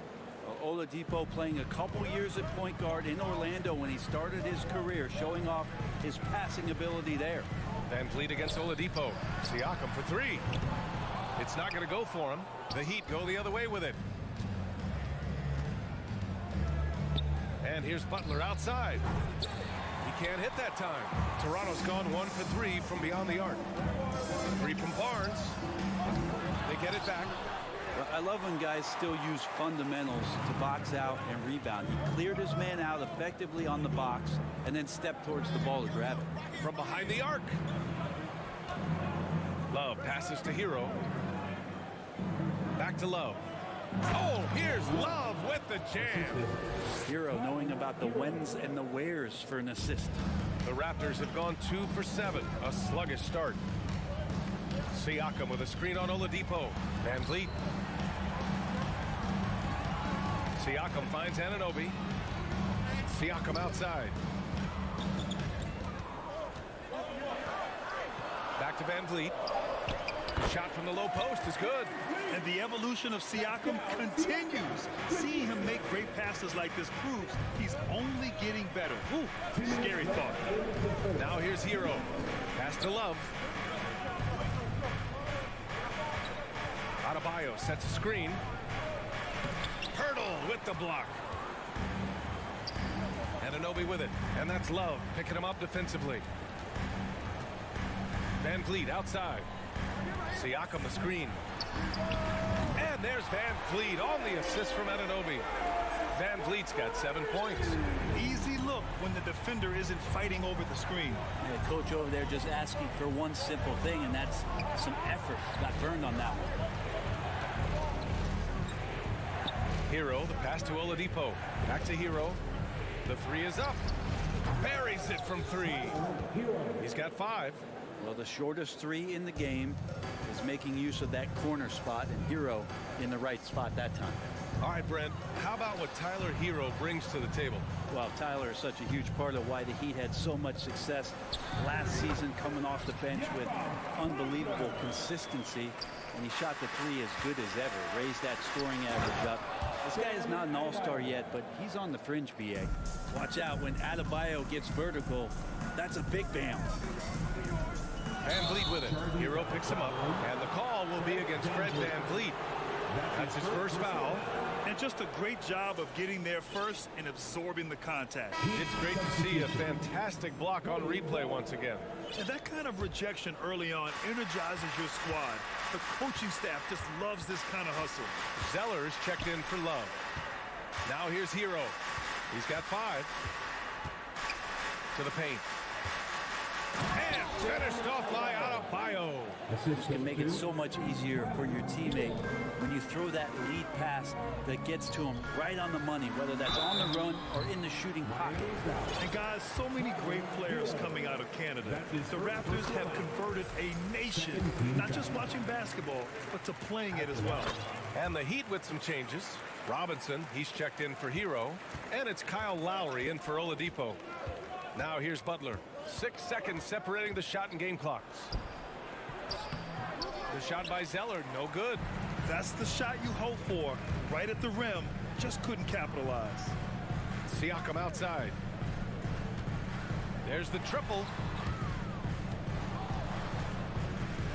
Oladipo playing a couple years at point guard in Orlando when he started his career, showing off his passing ability there. Van Vliet against Oladipo. Siakam for 3. It's not going to go for him. The Heat go the other way with it. And here's Butler outside. He can't hit that time. Toronto's gone 1 for 3 from beyond the arc. 3 from Barnes. They get it back. I love when guys still use fundamentals to box out and rebound. He cleared his man out effectively on the box and then stepped towards the ball to grab it. From behind the arc. Love passes to Hero. Back to Love. Oh, here's Love with the jam. Hero knowing about the whens and the wheres for an assist. The Raptors have gone 2 for 7. A sluggish start. Siakam with a screen on Oladipo. Van Vliet. Siakam finds Anunoby. Siakam outside. Back to Van Vliet. Shot from the low post is good. And the evolution of Siakam continues. Seeing him make great passes like this proves he's only getting better. Ooh, scary thought. Now here's Hero. Pass to Love. Adebayo sets a screen. Hurdle with the block. Anunoby with it. And that's Love picking him up defensively. Van Vliet outside. Siakam the screen. And there's Van Vliet on the assist from Anunoby. Van Vliet's got 7 points. Easy look when the defender isn't fighting over the screen. Yeah, coach over there just asking for one simple thing, and that's some effort. Got burned on that one. Hero, the pass to Oladipo. Back to Hero. The 3 is up. Buries it from 3. He's got 5. Well, the shortest 3 in the game is making use of that corner spot, and Hero in the right spot that time. All right, Brent, how about what Tyler Hero brings to the table? Well, Tyler is such a huge part of why the Heat had so much success last season, coming off the bench with unbelievable consistency, and he shot the 3 as good as ever, raised that scoring average up. This guy is not an all-star yet, but he's on the fringe, BA. Watch out when Adebayo gets vertical. That's a big bam. Van Vliet with it. Hero picks him up, and the call will be against Fred Van Vliet. That's his first foul. And just a great job of getting there first and absorbing the contact. It's great to see a fantastic block on replay once again. And that kind of rejection early on energizes your squad. The coaching staff just loves this kind of hustle. Zeller's checked in for Love. Now here's Hero. He's got 5. To the paint. And finished off by Adebayo. You can make it so much easier for your teammate when you throw that lead pass that gets to him right on the money, whether that's on the run or in the shooting pocket. And guys, so many great players coming out of Canada. The Raptors have converted a nation, not just watching basketball, but to playing it as well. And the Heat with some changes. Robinson, he's checked in for Hero. And it's Kyle Lowry in for Oladipo. Now here's Butler. 6 seconds separating the shot and game clocks. The shot by Zeller, no good. That's the shot you hope for. Right at the rim, just couldn't capitalize. Siakam outside. There's the triple.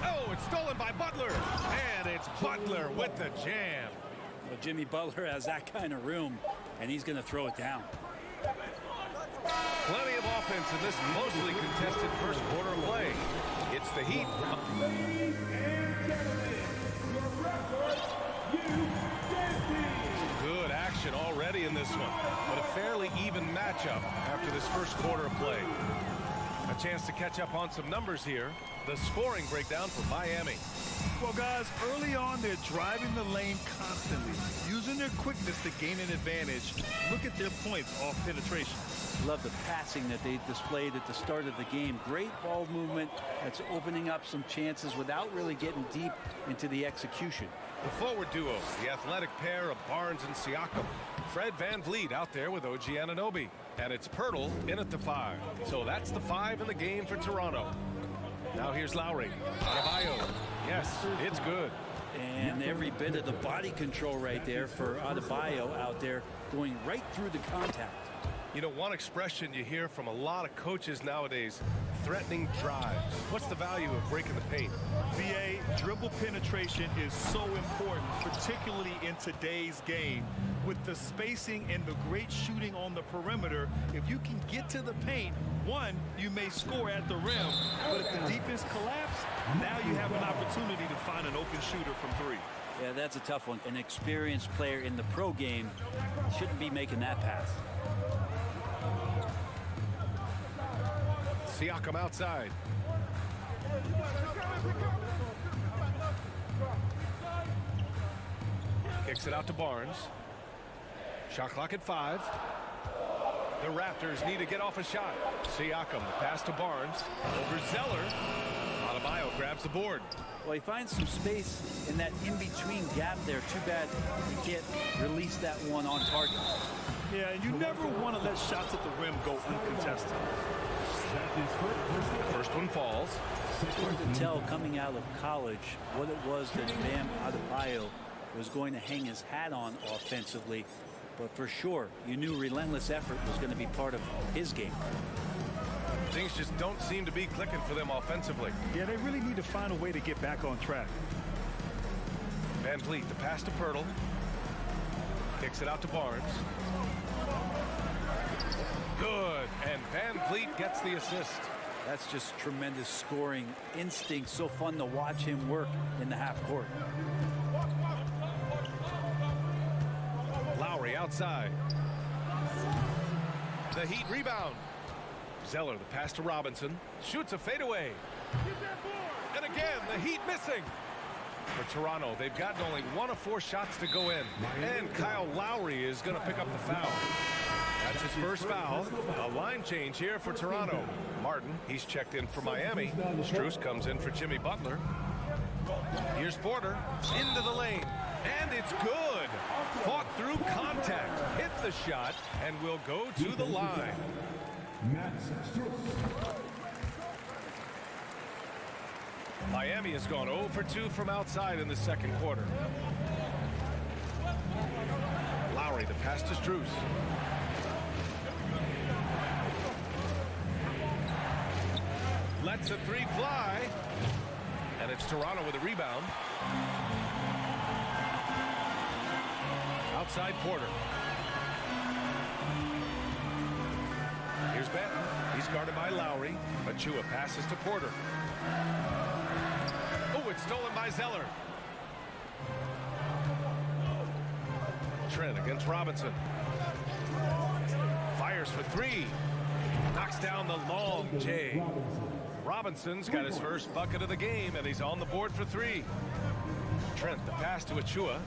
Oh, it's stolen by Butler. And it's Butler with the jam. Well, Jimmy Butler has that kind of room, and he's going to throw it down. Plenty of offense in this closely contested first quarter of play. It's the Heat. Ladies and gentlemen, your record, Good action already in this one, but a fairly even matchup after this first quarter of play. A chance to catch up on some numbers here. The scoring breakdown for Miami. Well, guys, early on, they're driving the lane constantly, using their quickness to gain an advantage. Look at their points off penetration. Love the passing that they displayed at the start of the game. Great ball movement that's opening up some chances without really getting deep into the execution. The forward duo, the athletic pair of Barnes and Siakam. Fred VanVleet out there with OG Anunoby. And it's Pirtle in at the 5. So that's the 5 in the game for Toronto. Now here's Lowry. Adebayo. Yes, it's good. And every bit of the body control right there for Adebayo out there going right through the contact. You know, one expression you hear from a lot of coaches nowadays, threatening drives. What's the value of breaking the paint? VA, dribble penetration is so important, particularly in today's game. With the spacing and the great shooting on the perimeter, if you can get to the paint, one, you may score at the rim, but if the defense collapses, now you have an opportunity to find an open shooter from 3. Yeah, that's a tough one. An experienced player in the pro game shouldn't be making that pass. Siakam outside. Kicks it out to Barnes. Shot clock at 5. The Raptors need to get off a shot. Siakam, the pass to Barnes. Over Zeller. Adebayo grabs the board. Well, he finds some space in that in-between gap there. Too bad he can't release that one on target. Yeah, and you never want to let shots at the rim go uncontested. First one falls. Hard to tell coming out of college what it was that Bam Adebayo was going to hang his hat on offensively. But for sure, you knew relentless effort was going to be part of his game. Things just don't seem to be clicking for them offensively. Yeah, they really need to find a way to get back on track. VanVleet, the pass to Pirtle. Kicks it out to Barnes. Good, and VanVleet gets the assist. That's just tremendous scoring instinct. So fun to watch him work in the half court. Lowry outside. The Heat rebound. Zeller, the pass to Robinson. Shoots a fadeaway. And again, the Heat missing. For Toronto, they've gotten only 1 of 4 shots to go in. And Kyle Lowry is going to pick up the foul. That's his first foul. A line change here for Toronto. Martin, he's checked in for Miami. Strus comes in for Jimmy Butler. Here's Porter into the lane. And it's good. Fought through contact. Hit the shot and will go to the line. Miami has gone 0 for 2 from outside in the second quarter. Lowry, the pass to Strus. Lets a 3 fly. And it's Toronto with a rebound. Outside Porter. Here's Benton. He's guarded by Lowry. Achua passes to Porter. Oh, it's stolen by Zeller. Trent against Robinson. Fires for 3. Knocks down the long J. Robinson's got his first bucket of the game, and he's on the board for 3. Trent, the pass to Achua.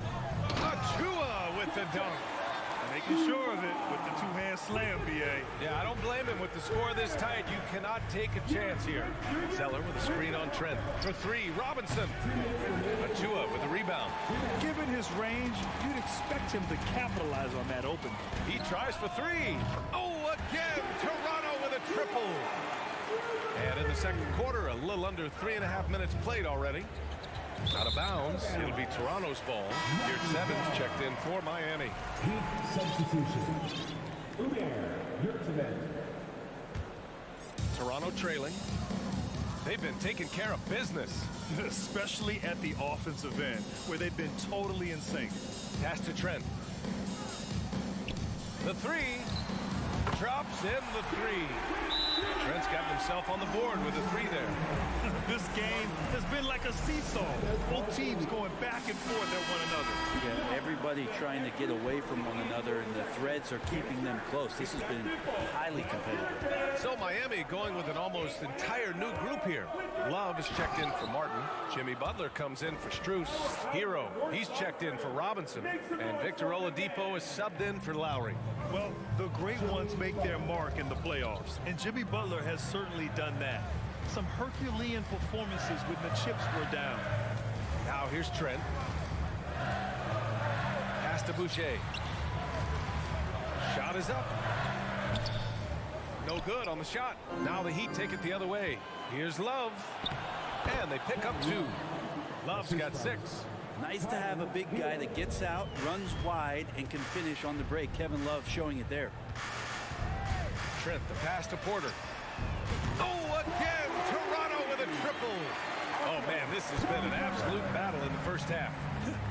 Achua with the dunk. Making sure of it with the two-hand slam, B.A. Yeah, I don't blame him. With the score this tight, you cannot take a chance here. Zeller with a screen on Trent. For 3, Robinson. Achua with a rebound. Given his range, you'd expect him to capitalize on that open. He tries for 3. Oh, again, Toronto with a triple. And in the second quarter, a little under 3.5 minutes played already. Out of bounds. It'll be Toronto's ball. Here's 7 checked in for Miami. Heat substitution. Toronto trailing. They've been taking care of business. Especially at the offensive end, where they've been totally in sync. Pass to Trent. The 3. Drops in the 3. Trent's got himself on the board with a 3 there. This game has been like a seesaw. Both teams going back and forth at one another. Yeah, everybody trying to get away from one another, and the threads are keeping them close. This has been highly competitive. So Miami going with an almost entire new group here. Love is checked in for Martin. Jimmy Butler comes in for Strus. Hero, he's checked in for Robinson. And Victor Oladipo is subbed in for Lowry. Well, the great ones make their mark in the playoffs, and Jimmy Butler has certainly done that. Some Herculean performances when the chips were down. Now here's Trent. Pass to Boucher. Shot is up. No good on the shot. Now the Heat take it the other way. Here's Love. And they pick up 2. Love's got 6. Nice to have a big guy that gets out, runs wide, and can finish on the break. Kevin Love showing it there. Trent, the pass to Porter. Oh, again, Toronto with a triple. Oh, man, this has been an absolute battle in the first half.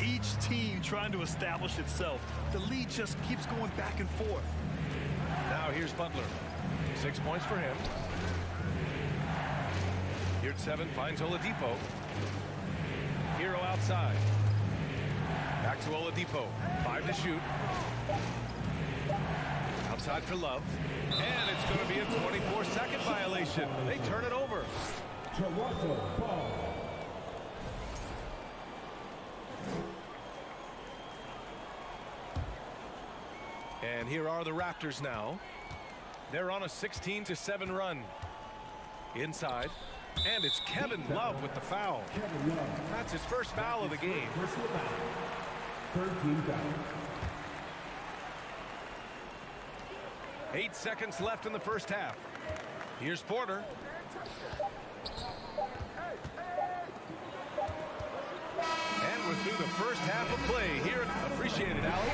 Each team trying to establish itself. The lead just keeps going back and forth. Now here's Butler. 6 points for him. Here's 7, finds Oladipo. Hero outside. Back to Oladipo. 5 to shoot. Outside for Love. And it's going to be a 24-second violation. They turn it over. Toronto ball. And here are the Raptors now. They're on a 16-7 run. Inside. And it's Kevin Love with the foul. That's his first foul of the game. 13 fouls. 8 seconds left in the first half. Here's Porter. And we're through the first half of play here. Appreciate it, Alex.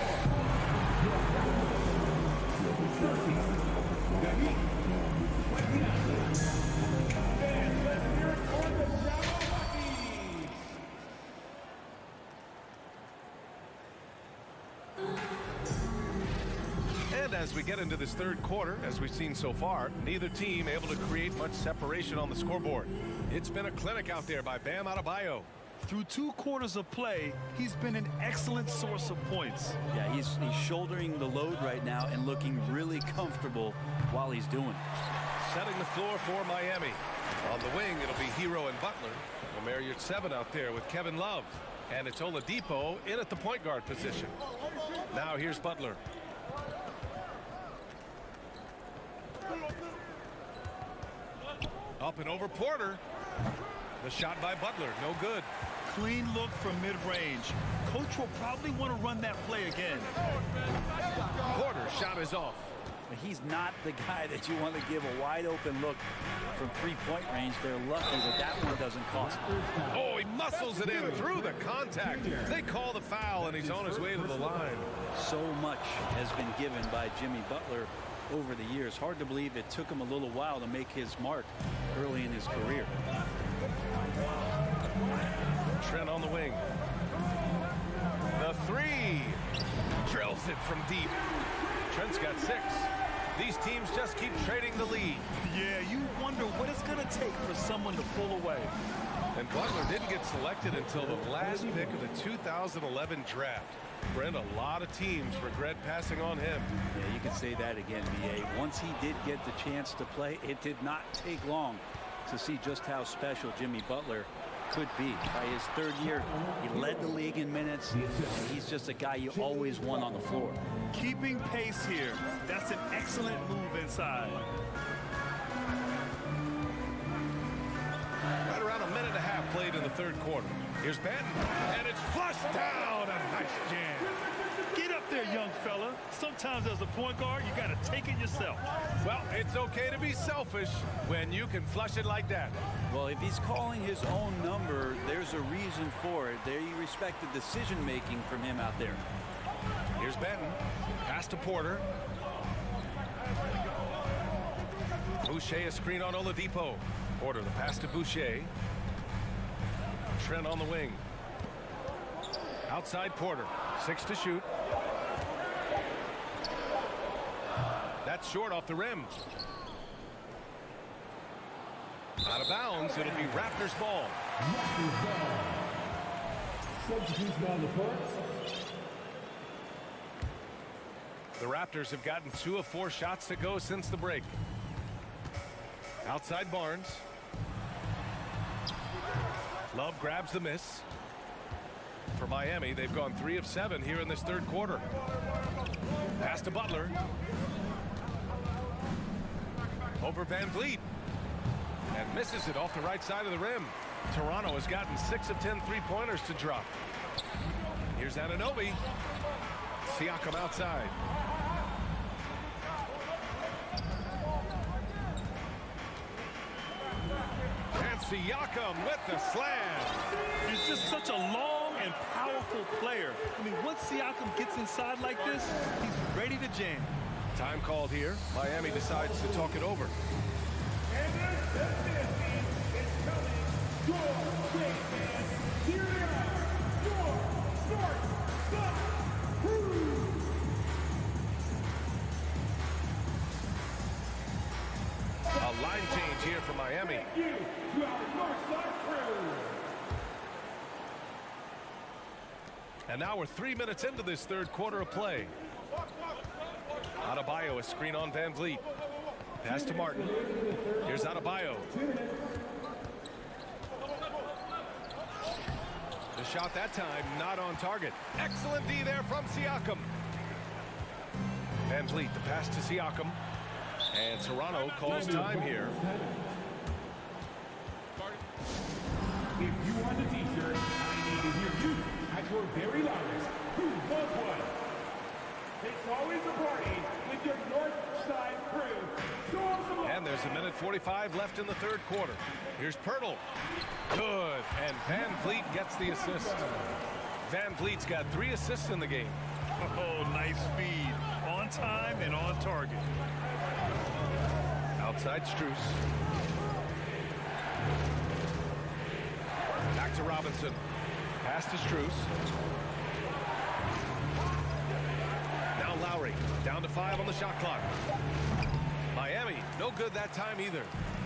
And as we get into this third quarter, as we've seen so far, neither team able to create much separation on the scoreboard. It's been a clinic out there by Bam Adebayo. Through 2 quarters of play, he's been an excellent source of points. Yeah, he's shouldering the load right now and looking really comfortable while he's doing it. Setting the floor for Miami. On the wing, it'll be Hero and Butler. Omer 7 out there with Kevin Love. And it's Oladipo in at the point guard position. Now here's Butler. Up and over Porter. The shot by Butler, no good. Clean look from mid-range. Coach will probably want to run that play again. Porter's shot is off. He's not the guy that you want to give a wide open look from 3-point range. They're lucky that that one doesn't cost them. Oh, he muscles it in through the contact. They call the foul, and he's on his way to the line. So much has been given by Jimmy Butler over the years. Hard to believe it took him a little while to make his mark early in his career. Trent on the wing. The 3. Drills it from deep. Trent's got 6. These teams just keep trading the lead. Yeah, you wonder what it's going to take for someone to pull away. And Butler didn't get selected until the last pick of the 2011 draft. Brent, a lot of teams regret passing on him. Yeah, you could say that again, B.A. Once he did get the chance to play, it did not take long to see just how special Jimmy Butler could be. By his third year, he led the league in minutes. He's just a guy you always want on the floor. Keeping pace here. That's an excellent move inside. Right around a minute and a half played in the third quarter. Here's Benton, and it's flushed down. A nice jam. Get up there, young fella. Sometimes as a point guard, you got to take it yourself. Well, it's okay to be selfish when you can flush it like that. Well, if he's calling his own number, there's a reason for it. They respect the decision-making from him out there. Here's Benton. Pass to Porter. Boucher a screen on Oladipo. Porter the pass to Boucher. Trent on the wing. Outside Porter. 6 to shoot. That's short off the rim. Out of bounds. It'll be Raptors ball. Substitution on the court. The Raptors have gotten 2 of 4 shots to go since the break. Outside Barnes. Love grabs the miss. For Miami, they've gone 3 of 7 here in this third quarter. Pass to Butler. Over Van Vliet. And misses it off the right side of the rim. Toronto has gotten 6 of 10 three-pointers to drop. Here's Anunoby. Siakam outside. And Siakam with the slam. He's just such a long and powerful player. I mean, once Siakam gets inside like this, he's ready to jam. Time called here. Miami decides to talk it over. And there's the 50. It's coming. Your big man. Here they are. Your North Side Crew. A line change here for Miami. Thank you to our North Side Crew. And now we're 3 minutes into this third quarter of play. Adebayo, a screen on Van Vliet. Pass to Martin. Here's Adebayo. The shot that time not on target. Excellent D there from Siakam. Van Vliet, the pass to Siakam. And Toronto calls time here. If you want the t-shirt, I need to hear you at your very loudest. Who wants one? It's always a party with your North Side Crew. Show 'em some love. And there's a minute 45 left in the third quarter. Here's Pirtle. Good. And Van Vliet gets the assist. Van Vliet's got 3 assists in the game. Oh, nice feed. On time and on target. Outside Strus. Back to Robinson. Pass to Strus. Now Lowry. Down to 5 on the shot clock. Miami, no good that time either.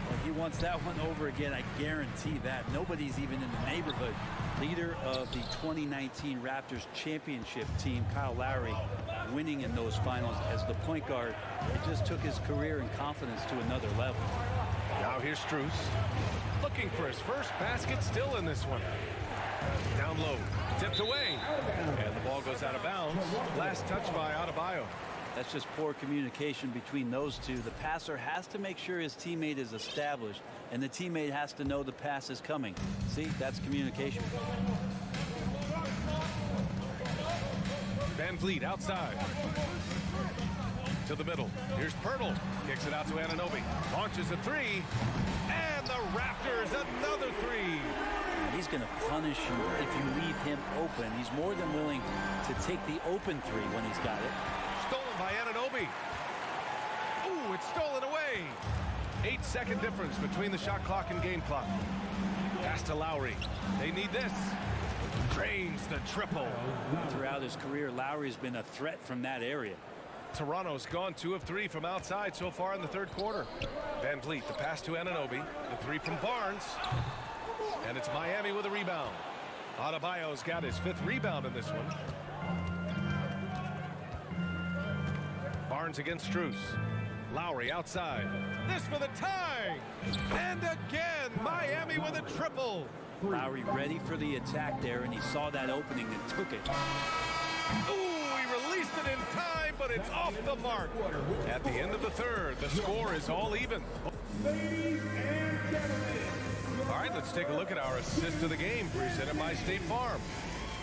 Well, he wants that one over again. I guarantee that. Nobody's even in the neighborhood. Leader of the 2019 Raptors championship team, Kyle Lowry, winning in those finals as the point guard. It just took his career and confidence to another level. Now here's Strus. Looking for his first basket, still in this one. Down low. Tipped away. And the ball goes out of bounds. Last touch by Adebayo. That's just poor communication between those two. The passer has to make sure his teammate is established, and the teammate has to know the pass is coming. See, that's communication. Van Vliet outside. To the middle. Here's Pirtle. Kicks it out to Anunoby. Launches a 3. And the Raptors another 3. He's going to punish you if you leave him open. He's more than willing to take the open 3 when he's got it. Stolen by Anunoby. Ooh, it's stolen away. 8-second difference between the shot clock and game clock. Pass to Lowry. They need this. Drains the triple. Throughout his career, Lowry's been a threat from that area. Toronto's gone 2 of 3 from outside so far in the third quarter. Van Vliet, the pass to Anunoby. The 3 from Barnes. And it's Miami with a rebound. Adebayo's got his 5th rebound in this one. Barnes against Strus. Lowry outside. This for the tie. And again, Miami with a triple. Lowry ready for the attack there, and he saw that opening and took it. Ooh, he released it in time, but it's off the mark. At the end of the third, the score is all even. Ladies and gentlemen. All right, let's take a look at our assist of the game presented by State Farm.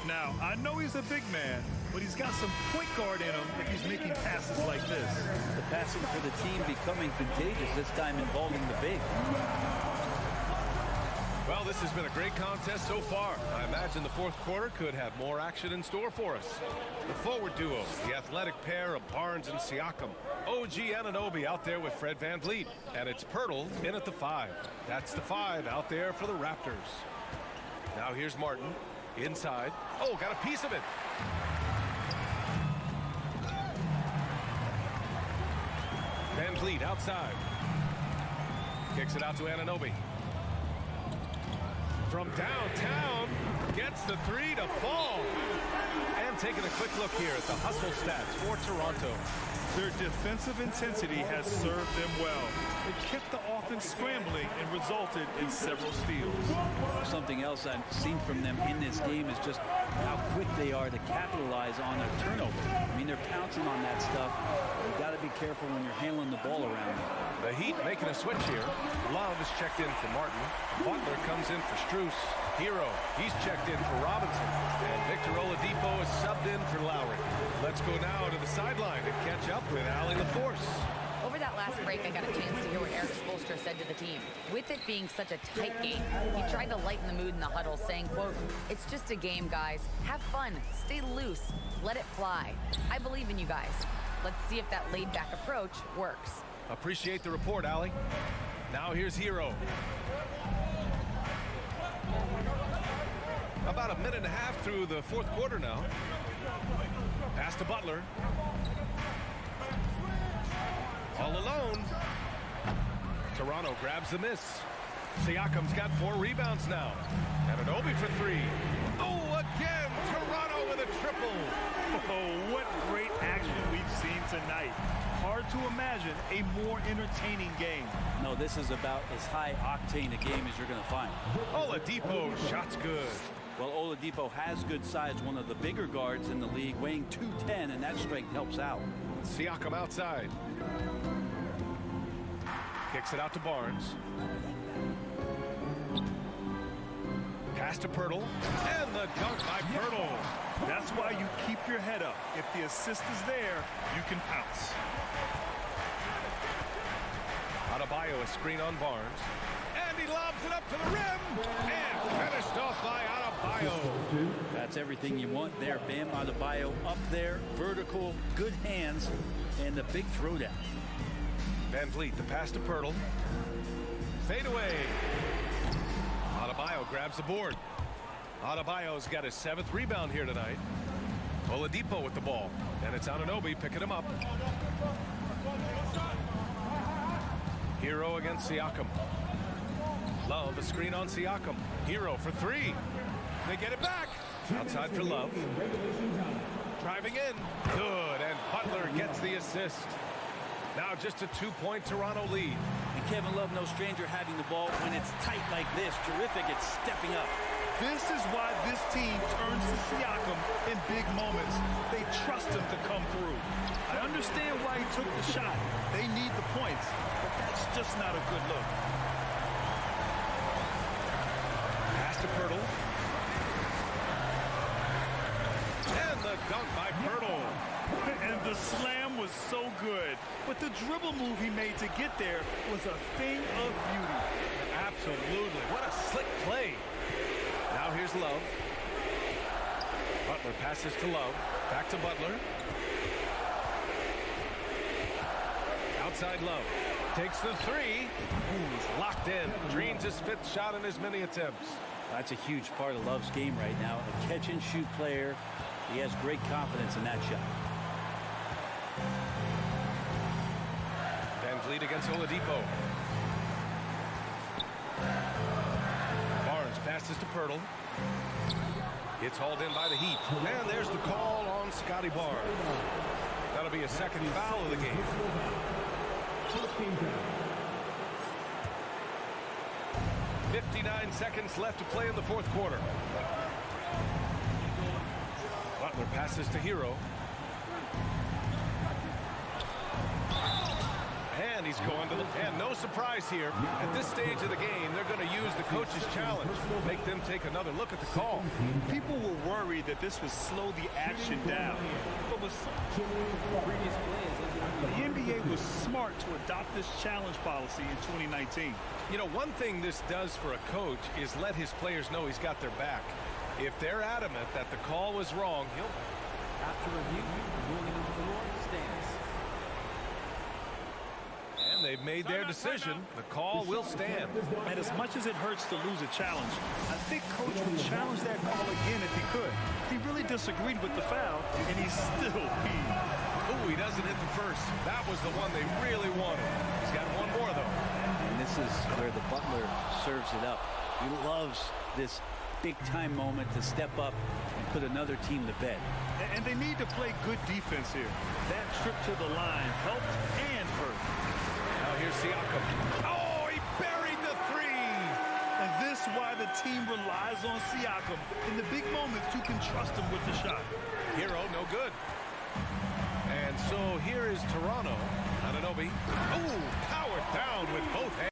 Now, I know he's a big man, but he's got some point guard in him if he's making passes like this. The passing for the team becoming contagious, this time involving the big. Well, this has been a great contest so far. I imagine the fourth quarter could have more action in store for us. The forward duo, the athletic pair of Barnes and Siakam. OG Anunoby out there with Fred VanVleet. And it's Pirtle in at the 5. That's the 5 out there for the Raptors. Now here's Martin inside. Oh, got a piece of it. VanVleet outside. Kicks it out to Anunoby. From downtown, gets the 3 to fall. And taking a quick look here at the hustle stats for Toronto. Their defensive intensity has served them well. It kept the offense scrambling and resulted in several steals. Something else I've seen from them in this game is just how quick they are to capitalize on their turnover. I mean, they're pouncing on that stuff. You've got to be careful when you're handling the ball around. The Heat making a switch here. Love is checked in for Martin. Butler comes in for Strus. Hero, he's checked in for Robinson. And Victor Oladipo is subbed in for Lowry. Let's go now to the sideline and catch up with Allie LaForce. Over that last break, I got a chance to hear what Eric Spoelstra said to the team. With it being such a tight game, he tried to lighten the mood in the huddle, saying, quote, "It's just a game, guys. Have fun. Stay loose. Let it fly. I believe in you guys. Let's see if that laid-back approach works." Appreciate the report, Allie. Now here's Hero. About a minute and a half through the fourth quarter now. Pass to Butler. All alone. Toronto grabs the miss. Siakam's got 4 rebounds now. Anunoby for 3. Oh, again, Toronto with a triple. Oh, what great action we've seen tonight. Hard to imagine a more entertaining game. No, this is about as high octane a game as you're going to find. Oladipo, shot's good. Well, Oladipo has good size, one of the bigger guards in the league, weighing 210, and that strength helps out. Siakam outside. Kicks it out to Barnes. Pass to Pirtle. And the dunk by Pirtle. That's why you keep your head up. If the assist is there, you can pounce. Adebayo, a screen on Barnes. And he lobs it up to the rim. And finished off by Adebayo. That's everything you want there. Bam Adebayo up there, vertical, good hands, and the big throwdown. VanVleet, the pass to Pirtle. Fade away. Adebayo grabs the board. Adebayo's got his 7th rebound here tonight. Oladipo with the ball. And it's Anunoby picking him up. Hero against Siakam. Love, a screen on Siakam. Hero for 3. They get it back. Outside for Love. Driving in. Good. And Butler gets the assist. Now just a 2-point Toronto lead. And Kevin Love, no stranger having the ball when it's tight like this. Terrific at stepping up. This is why this team turns to Siakam in big moments. They trust him to come through. I understand why he took the shot. They need the points, but that's just not a good look. Pass to Pirtle. And the dunk by Pirtle. And the slam was so good. But the dribble move he made to get there was a thing of beauty. Absolutely. What a slick play. Now here's Love. Butler passes to Love. Back to Butler. Outside Love. Takes the 3. He's locked in. Dreams his 5th shot in as many attempts. That's a huge part of Love's game right now. A catch-and-shoot player. He has great confidence in that shot. VanVleet against Oladipo. Barnes passes to Pirtle. It's hauled in by the Heat. And there's the call on Scotty Barnes. That'll be a 2nd foul of the game. First team down. 59 seconds left to play in the fourth quarter. Butler passes to Hero. And he's going to the... And no surprise here. At this stage of the game, they're going to use the coach's challenge. Make them take another look at the call. People were worried that this would slow the action down. But with the NBA was smart to adopt this challenge policy in 2019. You know, one thing this does for a coach is let his players know he's got their back. If they're adamant that the call was wrong, he'll... After review, ruling on the floor stands. And they've made their decision. The call will stand. And as much as it hurts to lose a challenge, I think Coach would challenge that call again if he could. He really disagreed with the foul, and he's still peeved. Oh, he doesn't hit the first. That was the one they really wanted. He's got one more, though. And this is where the Butler serves it up. He loves this big-time moment to step up and put another team to bed. And they need to play good defense here. That trip to the line helped and hurt. Now here's Siakam. Oh, he buried the three! And this is why the team relies on Siakam. In the big moments, you can trust him with the shot. Hero, no good. And so here is Toronto. Anunoby. Oh, powered down with both hands.